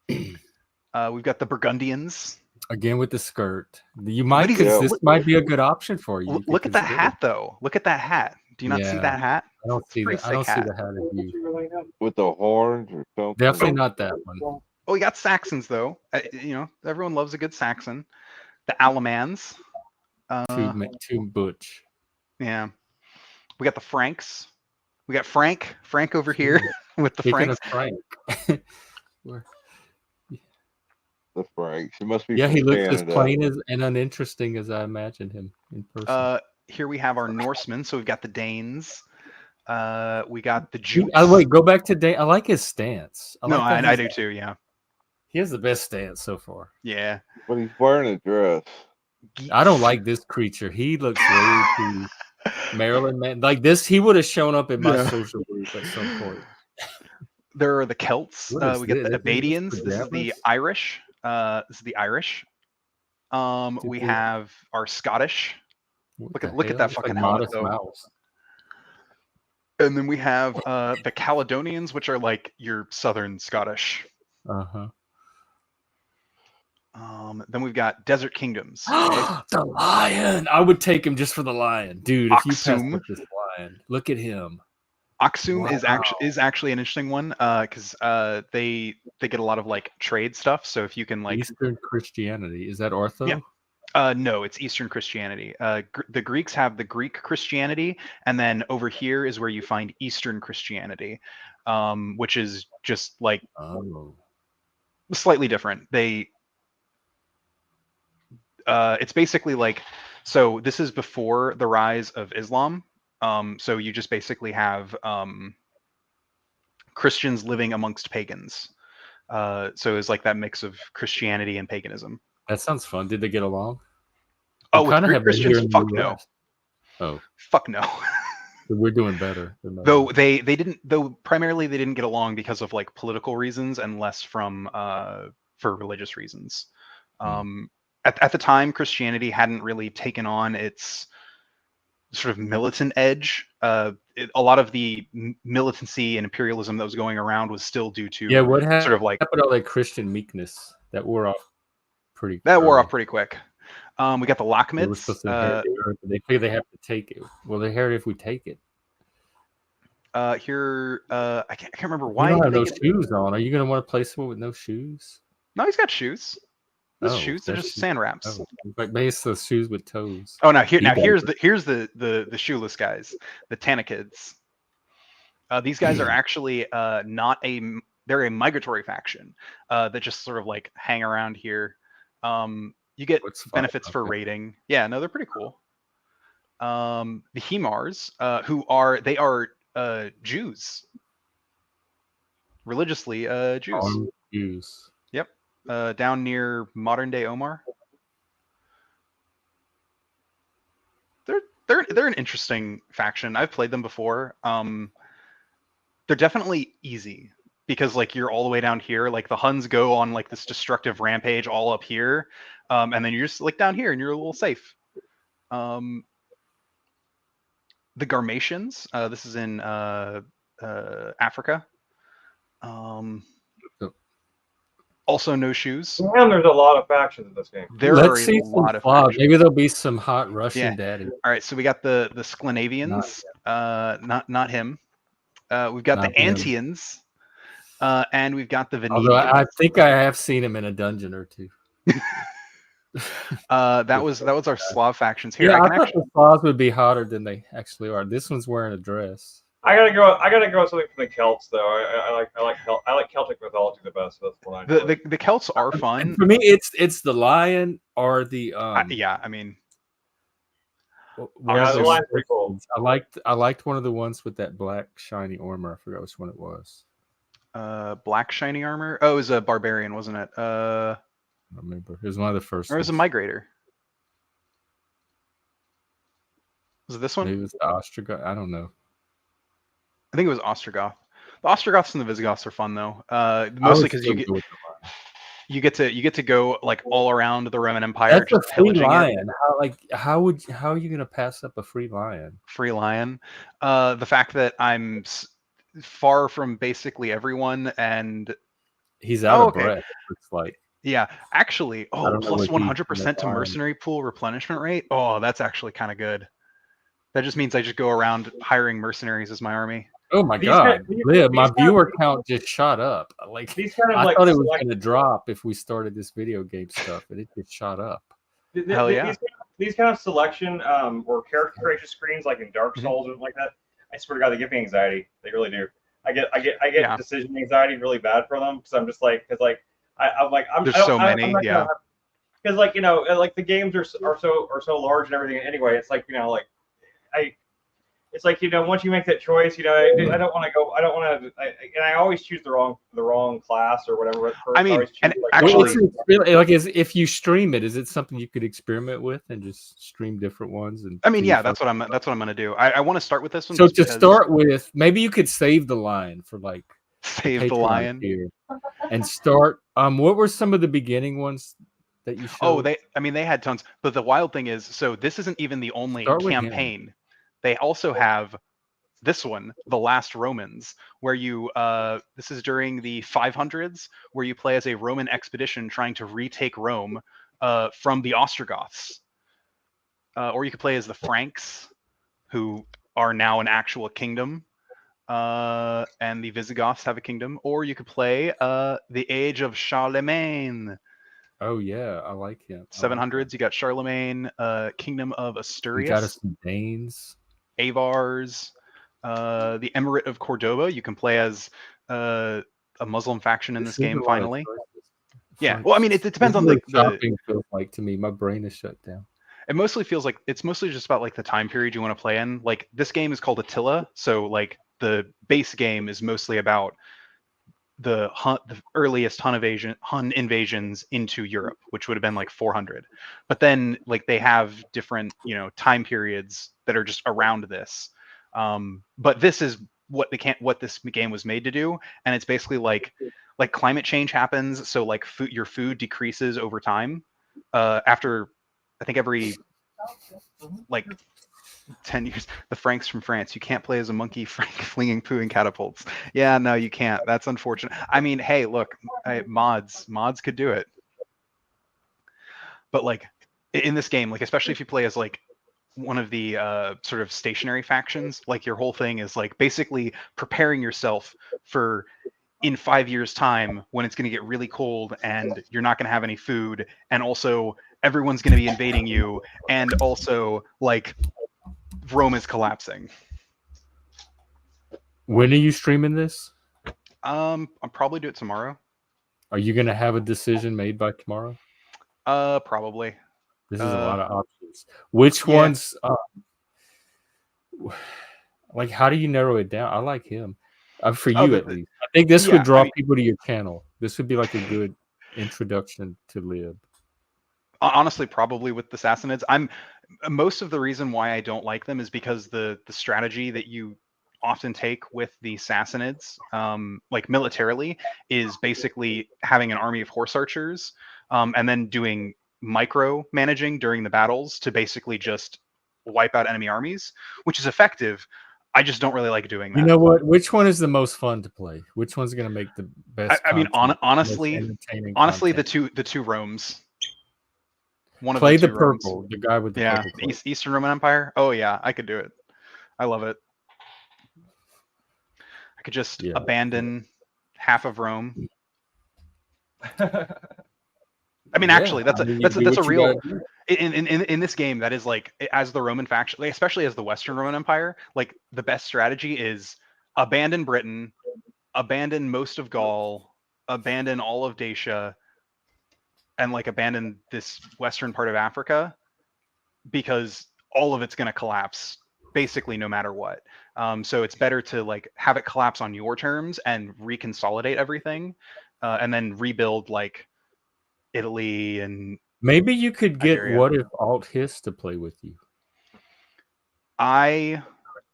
We've got the Burgundians. Again with the skirt. You might this might be a good option for you. Look at that hat though. Look at that hat. Do you not see Yeah. that hat? I don't It's a see pretty that. I don't sick see hat. the hat of you. with the horns or something. Definitely not that one. Oh, we got Saxons though. You know, everyone loves a good Saxon. The Alamans. Too butch. Yeah. We got the Franks. We got Frank over here with the Speaking Franks. of Frank. Where- The Franks. He must be yeah, from he looks as Canada. plain as and uninteresting as I imagined him in person. Here we have our Norsemen. So we've got the Danes. We got the Jutes. Wait, go back to Dane. I like his stance. No, like that I he's- do too. Yeah. He has the best stance so far. Yeah. But he's wearing a dress. I don't like this creature. He looks way too Maryland man. Like this, he would have shown up in my Yeah. social group at some point. There are the Celts. What is We got the this? Abadians. This is This is the pajamas? Irish. This is the Irish. We have our Scottish. What Look the at hell? that It's fucking like helmet, Modest though. Mouse. And then we have the Caledonians, which are like your southern Scottish. Uh-huh. Then we've got Desert Kingdoms. Okay? The lion! I would take him just for the lion. Dude, if you pass Aksum. with this lion, look at him. Aksum Wow. is actually an interesting one because they get a lot of like trade stuff. So if you can like Eastern Christianity. Is that ortho? Yeah. No, it's Eastern Christianity. The Greeks have the Greek Christianity, and then over here is where you find Eastern Christianity, which is just like Oh. slightly different. It's basically like, so this is before the rise of Islam. So you just basically have Christians living amongst pagans. So it's like that mix of Christianity and paganism. That sounds fun. Did they get along? Oh, We with kinda Greek have that here Christians? in the Fuck no. US. Oh, Fuck no. so we're doing better. than Though they didn't, though primarily they didn't get along because of like political reasons and less from for religious reasons. At the time, Christianity hadn't really taken on its sort of militant edge. A lot of the militancy and imperialism that was going around was still due to Yeah, what happened? sort of like Happened to all that Christian meekness that wore off pretty. that wore early. off pretty quick. We got the They were Lockmids. supposed to inherit the earth, but they figure they have to take it. Well, they inherit if we take it. Here, I can't remember You why. don't have they no get- shoes on. Are you going to want to play someone with no shoes? No, he's got shoes. Those Oh, shoes, they're that's- just sand wraps. Oh, but maybe it's the shoes with toes. Oh, now He here's does. the shoeless guys, the Tanakids. These guys are actually they're a migratory faction that just sort of like hang around here. You get What's fun benefits about for that? raiding. Yeah, no, they're pretty cool. The Hemars, who are Jews, religiously Jews. Armed Jews. Yep, down near modern day Omar. They're an interesting faction. I've played them before. They're definitely easy because like you're all the way down here. Like the Huns go on like this destructive rampage all up here, and then you're just like down here and you're a little safe. The Garmatians. This is in Africa. Also no shoes. Man, there's a lot of factions in this game. There Let's are see a lot of flaws. factions. Maybe there'll be some hot Russian Yeah. daddy. All right, so we got the Sclanavians. Not him. We've got Not the him. Antians, and we've got the Although Venetians. I think I have seen him in a dungeon or two. That was our Slav factions here. Yeah, I can thought actually, the flaws would be hotter than they actually are. This one's wearing a dress. I gotta go with something from the Celts though. I like Celtic mythology the best. So that's what I enjoy. the Celts are And fun. for me, it's the lion or the Yeah, I mean, one Yeah, of the those lion's pretty cool. ones. I liked one of the ones with that black shiny armor. I forgot which one it was. black shiny armor. Oh, it was a barbarian, wasn't it? I don't remember. It was one of the first. Or it was a ones. migrator. Was it this one? Maybe it was the Ostrogoth. I don't know. I think it was Ostrogoth. The Ostrogoths and the Visigoths are fun though. I Mostly would because still you go with the lion. you get to go like all around the Roman Empire. That's a just free pillaging it. lion. How are you gonna pass up a free lion? Free lion. The fact that I'm far from basically everyone, and He's out Oh, of okay. breath. It's like yeah, actually, don't know plus what he- 100% to lion. mercenary pool replenishment rate. Oh, that's actually kind of good. That just means I just go around hiring mercenaries as my army. Oh my These God, guys- Liv, my these guys- viewer count just shot up. Like These kind of I like thought it was select- going to drop if we started this video game stuff, and it just shot up. Hell yeah. These kind of selection or character creation screens, like in Dark Mhm. Souls and like that, I swear to God, they give me anxiety. They really do. I get Yeah. decision anxiety really bad for them because I'm just like, because like I'm like I'm. There's I don't- so I- many, I'm not yeah. Because like like the games are so large and everything. Anyway, it's like like it's like once you make that choice, I don't want to go. I don't want to. And I always choose the wrong class or whatever. I mean, always choose, and like, actually- like if you stream it, is it something you could experiment with and just stream different ones? And I mean, see yeah, if that's what I'm gonna do. I want to start with this one. So just to because start with, maybe you could save the line for like save the Patreon lion. tier and start. What were some of the beginning ones that you showed? Oh, they had tons. But the wild thing is, so this isn't even the only Start with him. campaign. They also have this one, The Last Romans, where you this is during the 500s, where you play as a Roman expedition trying to retake Rome from the Ostrogoths. Or you could play as the Franks, who are now an actual kingdom. And the Visigoths have a kingdom. Or you could play the Age of Charlemagne. Oh yeah, I like him. 700s, you got Charlemagne, Kingdom of You Asturias, got us some Danes. Avars, the Emirate of Cordoba. You can play as a Muslim faction in this game. Finally, yeah. Well, I mean, it depends on the shopping feels like to me. My brain is shut down. It mostly feels like it's mostly just about like the time period you want to play in. Like this game is called Attila, so like the base game is mostly about the earliest Hun invasions into Europe, which would have been like 400. But then like they have different time periods that are just around this. But this is what this game was made to do, and it's basically like climate change happens, so like your food decreases over time. After I think every like 10 years, the Franks from France. You can't play as a monkey Frank flinging poo and catapults. Yeah, no, you can't. That's unfortunate. I mean, hey, look, mods could do it. But like in this game, like especially if you play as like one of the sort of stationary factions, like your whole thing is like basically preparing yourself for in 5 years' time when it's going to get really cold and you're not going to have any food, and also everyone's going to be invading you, and also like Rome is collapsing. When are you streaming this? I'll probably do it tomorrow. Are you going to have a decision made by tomorrow? Probably. This is a lot of options. Which ones? Like, how do you narrow it down? I like him. For you, at least. I think this would draw people to your channel. This would be like a good introduction to Lib. Honestly, probably with the Sassanids. Most of the reason why I don't like them is because the strategy that you often take with the Sassanids, like militarily, is basically having an army of horse archers, and then doing micro managing during the battles to basically just wipe out enemy armies, which is effective. I just don't really like doing that. You know what? Which one is the most fun to play? Which one's going to make the best? I mean, honestly, the two Romes. Play the purple, the guy with the purple. Eastern Roman Empire. Oh yeah, I could do it. I love it. I could just abandon half of Rome. I mean, actually, that's a real. In this game, that is like, as the Roman faction, like, especially as the Western Roman Empire, like the best strategy is abandon Britain, abandon most of Gaul, abandon all of Dacia, and like abandon this western part of Africa, because all of it's going to collapse basically no matter what. So it's better to like have it collapse on your terms and reconsolidate everything, and then rebuild like Italy and maybe you could get Nigeria. What If Alt His to play with you.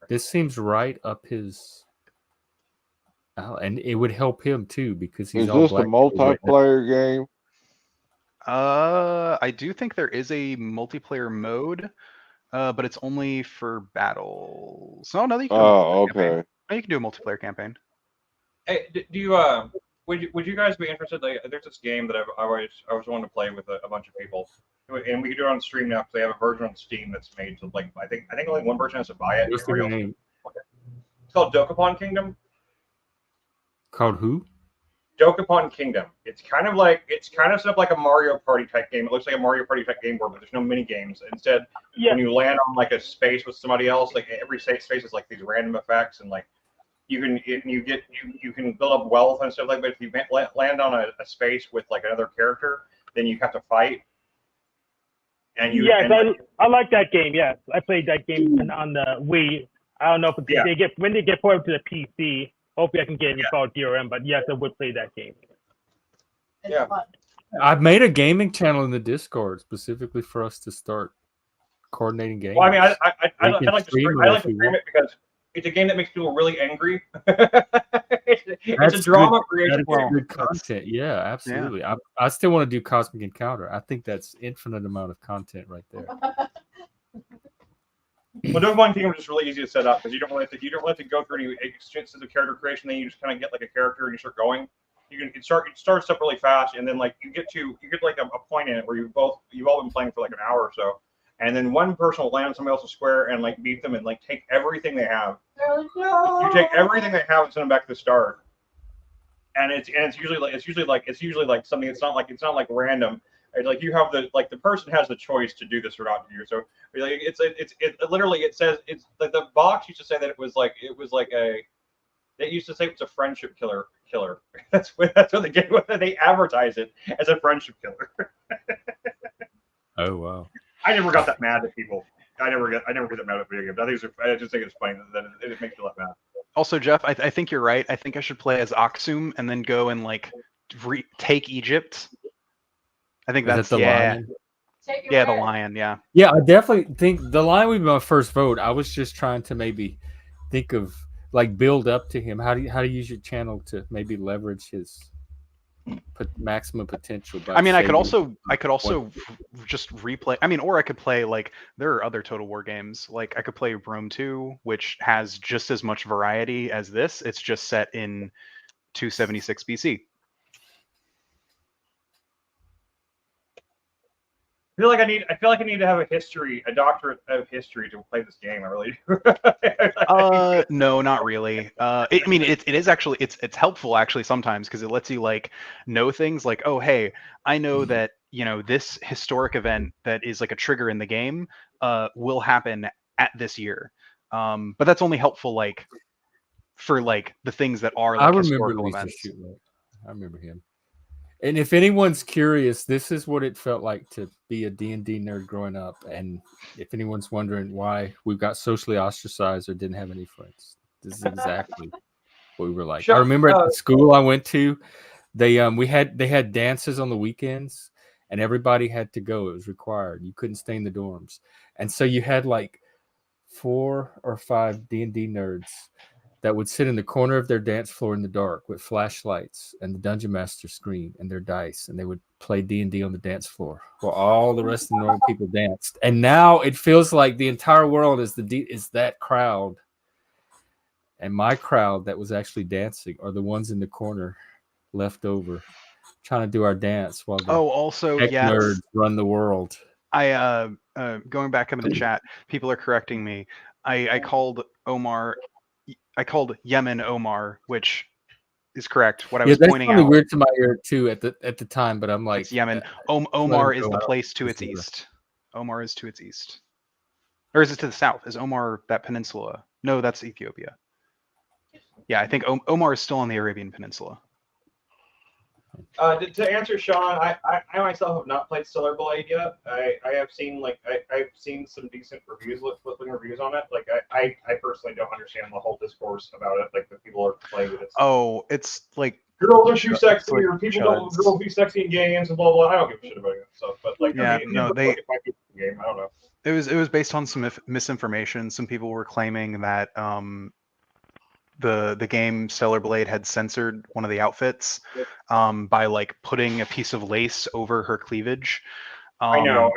This seems right up his. And it would help him too because he's all black. Is this a multiplayer game? I do think there is a multiplayer mode, but it's only for battles. No, you can. Okay. You can do a multiplayer campaign. Hey, do you would you guys be interested? Like, there's this game that I've always wanted to play with a bunch of people. and we can do it on stream now because they have a version on Steam that's made to like I think only one person has to buy it. What's the Everybody else- name? It's called Dokapon Kingdom. Called who? Dokapon Kingdom. It's kind of set up like a Mario Party type game. It looks like a Mario Party type game board, but there's no mini games. Instead, Yeah. when you land on like a space with somebody else, like every space is like these random effects, and like you can build up wealth and stuff like that. But if you land on a space with like another character, then you have to fight. And you Yes, I like that game. Yes, I played that game on the Wii. I don't know if when they get ported to the PC. Hopefully, I can get it installed DRM. But yes, I would play that game. It's Yeah. fun. I've made a gaming channel in the Discord specifically for us to start coordinating games. Well, I mean, I We can like to stream stream, it I like if to you stream want. it because it's a game that makes people really angry. It's a drama creation That's game. good content. Yeah, absolutely. I still want to do Cosmic Encounter. I think that's infinite amount of content right there. Well, Dokapon Kingdom is just really easy to set up because you don't have to go through any extensive character creation. Then you just kind of get like a character and you start going. It starts up really fast, and then like you get like a point in it where you've all been playing for like an hour or so, and then one person will land on somebody else's square and like beat them and like take everything they have. They're like, no. You take everything they have and send them back to the start. And it's usually like something. It's not like random. It's like you have the person has the choice to do this or not to do. So like it literally it says it's like the box used to say that it was like they used to say it was a friendship killer. That's what the game. They advertise it as a friendship killer. Oh wow! I never got that mad at people. I never get that mad at video games. I just think it's funny that it just makes me laugh mad. Also, Jeff, I think you're right. I think I should play as Aksum and then go and like take Egypt. I think Is that's that the lion? Take your Yeah, the word. lion. Yeah. Yeah, I definitely think the lion would be my first vote. I was just trying to maybe think of like build up to him. How do you use your channel to maybe leverage his maximum potential? I mean, I could saving also just replay. I mean, or I could play like there are other Total War games. Like I could play Rome 2, which has just as much variety as this. It's just set in 276 BC. I feel like I need to have a doctorate of history to play this game. I really do. No, not really. I mean, it is actually it's helpful actually sometimes because it lets you like know things like, oh hey, I know that this historic event that is like a trigger in the game will happen at this year. But that's only helpful like for like the things that are like I remember historical Lisa events. Shooting. I remember him. And if anyone's curious, this is what it felt like to be a D&D nerd growing up. And if anyone's wondering why we got socially ostracized or didn't have any friends, this is exactly what we were like. Sure. I remember at the school I went to, they had dances on the weekends, and everybody had to go. It was required. You couldn't stay in the dorms, and so you had like 4 or 5 D&D nerds that would sit in the corner of their dance floor in the dark with flashlights and the dungeon master screen and their dice, and they would play D&D on the dance floor while all the rest of the normal people danced. And now it feels like the entire world is that crowd, and my crowd that was actually dancing are the ones in the corner left over trying to do our dance while the Also, tech yes, nerds run the world. I going back up in the chat, people are correcting me. I called Yemen Omar, which is correct. What I was That's pointing probably out, weird to my ear too at the time, but I'm like, it's Yemen. let Omar him is go the out. place to its It's east. Omar is to its east. Or is it to the south? Is Omar that peninsula? No, that's Ethiopia. Yeah, I think Omar is still on the Arabian Peninsula. To answer Sean, I myself have not played Stellar Blade yet. I have seen I've seen some decent reviews, flipping reviews on it. Like I personally don't understand the whole discourse about it. Like the people are playing it. Oh, it's like Girls are too sexy, like or people don't girls be sexy in games and blah blah. I don't give a shit about it stuff. But like, Yeah, I mean, no, it they- like it might be a game. I don't know. it was based on some misinformation. Some people were claiming that the game Stellar Blade had censored one of the outfits by like putting a piece of lace over her cleavage. I know.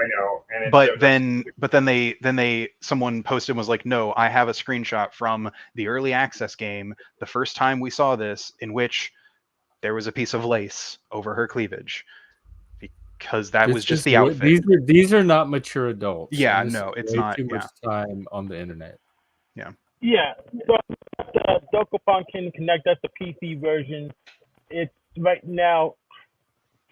And it But shows- then someone posted and was like, no, I have a screenshot from the early access game, the first time we saw this, in which there was a piece of lace over her cleavage. because that was This just is the outfit. These are not mature adults. Yeah, and this no, is it's way not. Too Yeah. much time on the internet. Yeah, so the Dokapon can connect. That's the PC version. It's right now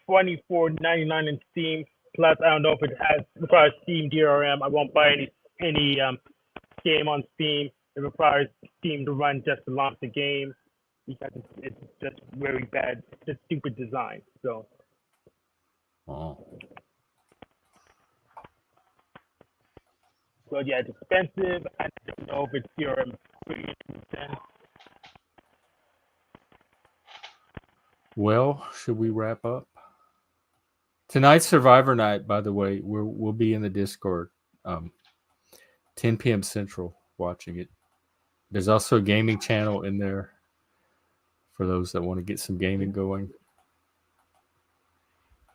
$24.99 in Steam. Plus, I don't know if it requires Steam DRM. I won't buy any game on Steam. It requires Steam to run just to launch the game because it's just very bad, just stupid design. So Oh. yeah, it's expensive. I don't know if it's DRM free. Well, should we wrap up? Tonight's Survivor Night, by the way, we'll be in the Discord, 10 p.m. Central, watching it. There's also a gaming channel in there for those that want to get some gaming going.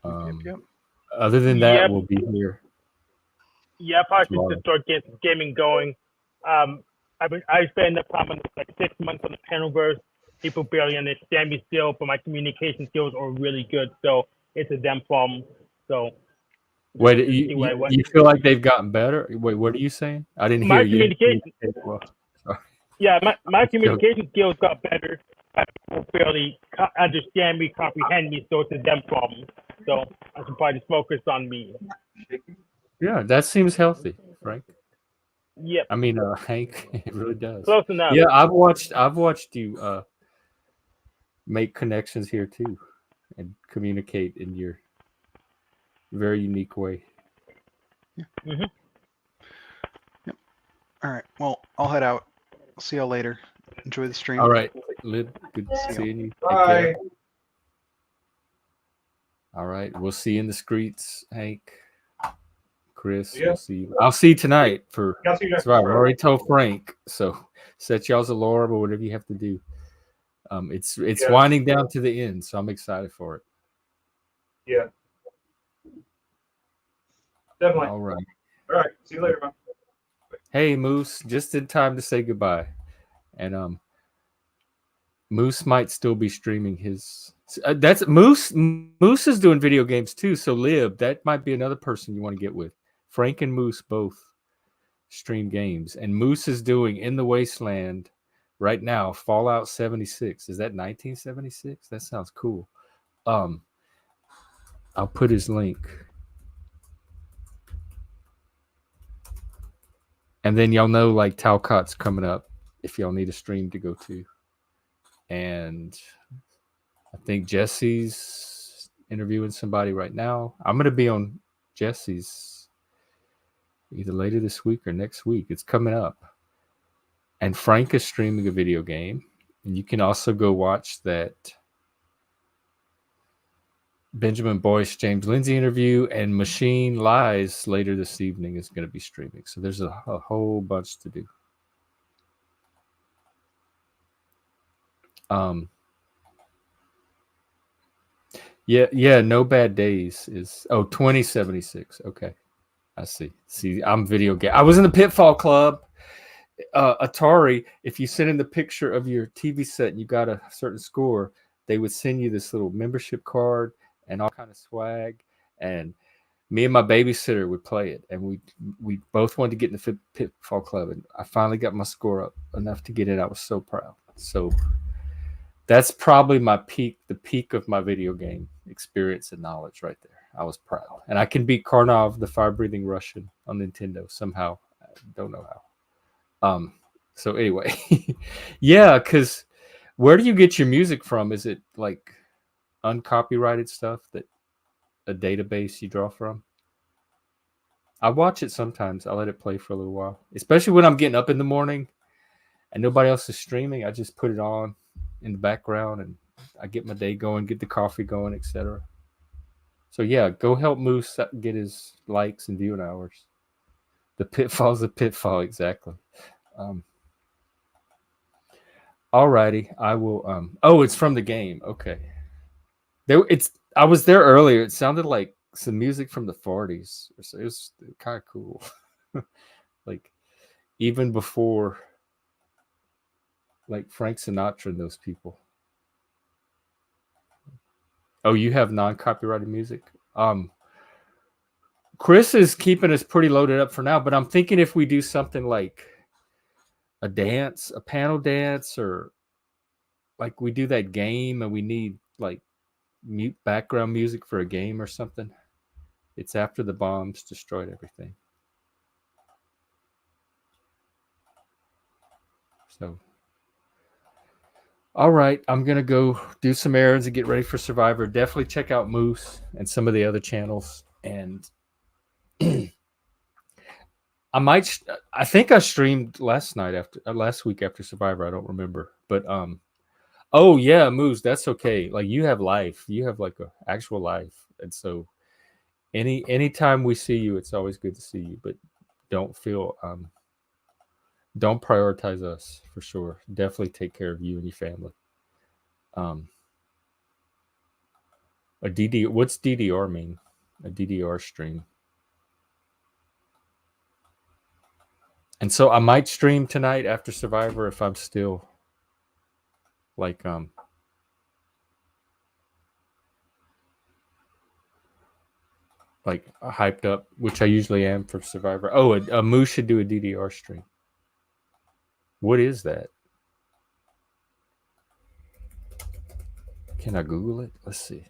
Yep. Other than that, Yep. we'll be here. Yeah, I probably Tomorrow. should start gaming going. I spent the problem like 6 months on the Panelverse. People barely understand me still, but my communication skills are really good. So it's a them problem. So Wait, see where I went. you feel like they've gotten better? Wait, what are you saying? I didn't My hear you. communication- Well, sorry. Yeah, my communication skills got better. People barely understand me, comprehend me, so it's a them problem. So I should probably just focus on me. Yeah, that seems healthy, Frank. Yep, I mean, Hank, it really does. close enough. Yeah, I've watched you make connections here too, and communicate in your very unique way. Mm-hmm. All right. Well, I'll head out. I'll see y'all later. Enjoy the stream. All right, Lib, good seeing you. Take Bye. care. All right, we'll see you in the streets, Hank. Chris, Yeah. we'll see you. I'll see you tonight for I'll see you next Survivor. I time. already told Frank, so set y'all's alarm or whatever you have to do. It's Yeah. winding down to the end, so I'm excited for it. Yeah. Definitely. All right. All right. See you later, man. Hey, Moose, just in time to say goodbye. And Moose might still be streaming his. That's Moose. Moose is doing video games too. So Lib, that might be another person you want to get with. Frank and Moose both stream games, and Moose is doing In the Wasteland right now. Fallout 76. Is that 1976? That sounds cool. I'll put his link. And then y'all know like Talcott's coming up if y'all need a stream to go to. And I think Jesse's interviewing somebody right now. I'm going to be on Jesse's either later this week or next week. It's coming up. And Frank is streaming a video game. And you can also go watch that Benjamin Boyce, James Lindsay interview, and Machine Lies later this evening is going to be streaming. So there's a whole bunch to do. Yeah, No Bad Days is 2076. Okay. I see. I'm video game. I was in the Pitfall Club. Atari, if you sent in the picture of your TV set and you got a certain score, they would send you this little membership card and all kind of swag. And me and my babysitter would play it, and we both wanted to get in the Pitfall Club, and I finally got my score up enough to get in. I was so proud. So that's probably the peak of my video game experience and knowledge right there. I was proud, and I can beat Karnov, the fire-breathing Russian, on Nintendo somehow. I don't know how. So anyway, yeah, because where do you get your music from? Is it like uncopyrighted stuff that a database you draw from? I watch it sometimes. I let it play for a little while, especially when I'm getting up in the morning and nobody else is streaming. I just put it on in the background and I get my day going, get the coffee going, etc. So yeah, go help Moose get his likes and viewing hours. The pitfall's a pitfall, exactly. Alrighty, I will. Oh, it's from the game. Okay. I was there earlier. It sounded like some music from the 40s. It was kind of cool. Like even before like Frank Sinatra and those people. Oh, you have non-copyrighted music? Chris is keeping us pretty loaded up for now, but I'm thinking if we do something like a dance, a panel dance, or like we do that game and we need like mute background music for a game or something. It's after the bombs destroyed everything. So, all right, I'm going to go do some errands and get ready for Survivor. Definitely check out Moose and some of the other channels. And I think I streamed last week after Survivor. I don't remember. But, oh yeah, Moose, that's okay. Like you have life. You have like a actual life. And so anytime we see you, it's always good to see you, but don't prioritize us for sure. Definitely take care of you and your family. What's DDR mean? A DDR stream. And so I might stream tonight after Survivor if I'm still like hyped up, which I usually am for Survivor. Oh, a Moose should do a DDR stream. What is that? Can I Google it? Let's see.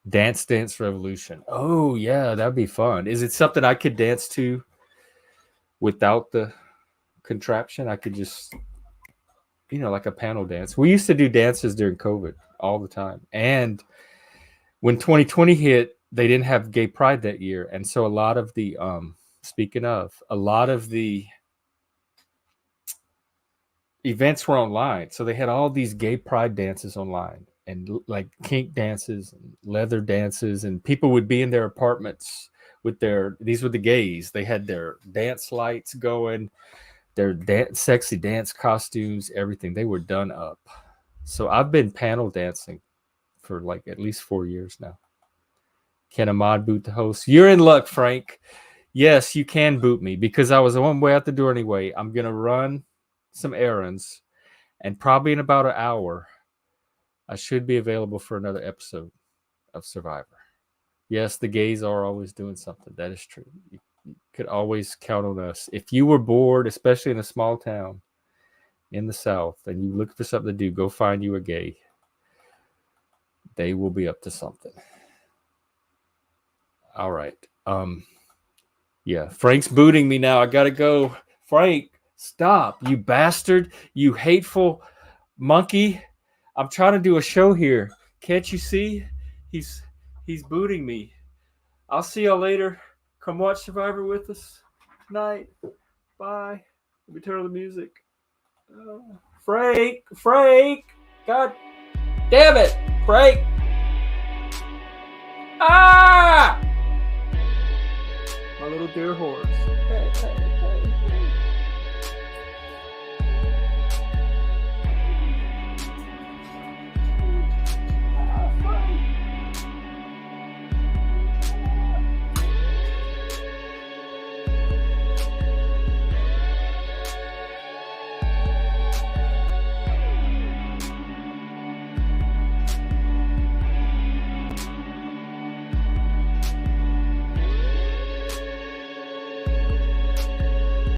Dance Dance Revolution. Oh yeah, that'd be fun. Is it something I could dance to without the contraption? I could just, like a panel dance. We used to do dances during COVID all the time. And when 2020 hit, they didn't have Gay Pride that year. And so a lot of the, speaking of, a lot of the events were online. So they had all these Gay Pride dances online and like kink dances and leather dances. And people would be in their apartments with these were the gays. They had their dance lights going, their sexy dance costumes, everything. They were done up. So I've been panel dancing for like at least 4 years now. Can a mod boot the host? You're in luck, Frank. Yes, you can boot me because I was on way out the door anyway. I'm going to run some errands and probably in about an hour, I should be available for another episode of Survivor. Yes, the gays are always doing something. That is true. You could always count on us. If you were bored, especially in a small town in the South, and you look for something to do, go find you a gay. They will be up to something. All right. Yeah, Frank's booting me now. I gotta go. Frank, stop, you bastard, you hateful monkey. I'm trying to do a show here. Can't you see? He's booting me. I'll see y'all later. Come watch Survivor with us tonight. Bye. Let me turn on the music. Frank. God damn it, Frank. Ah! My little dear horse. Hey.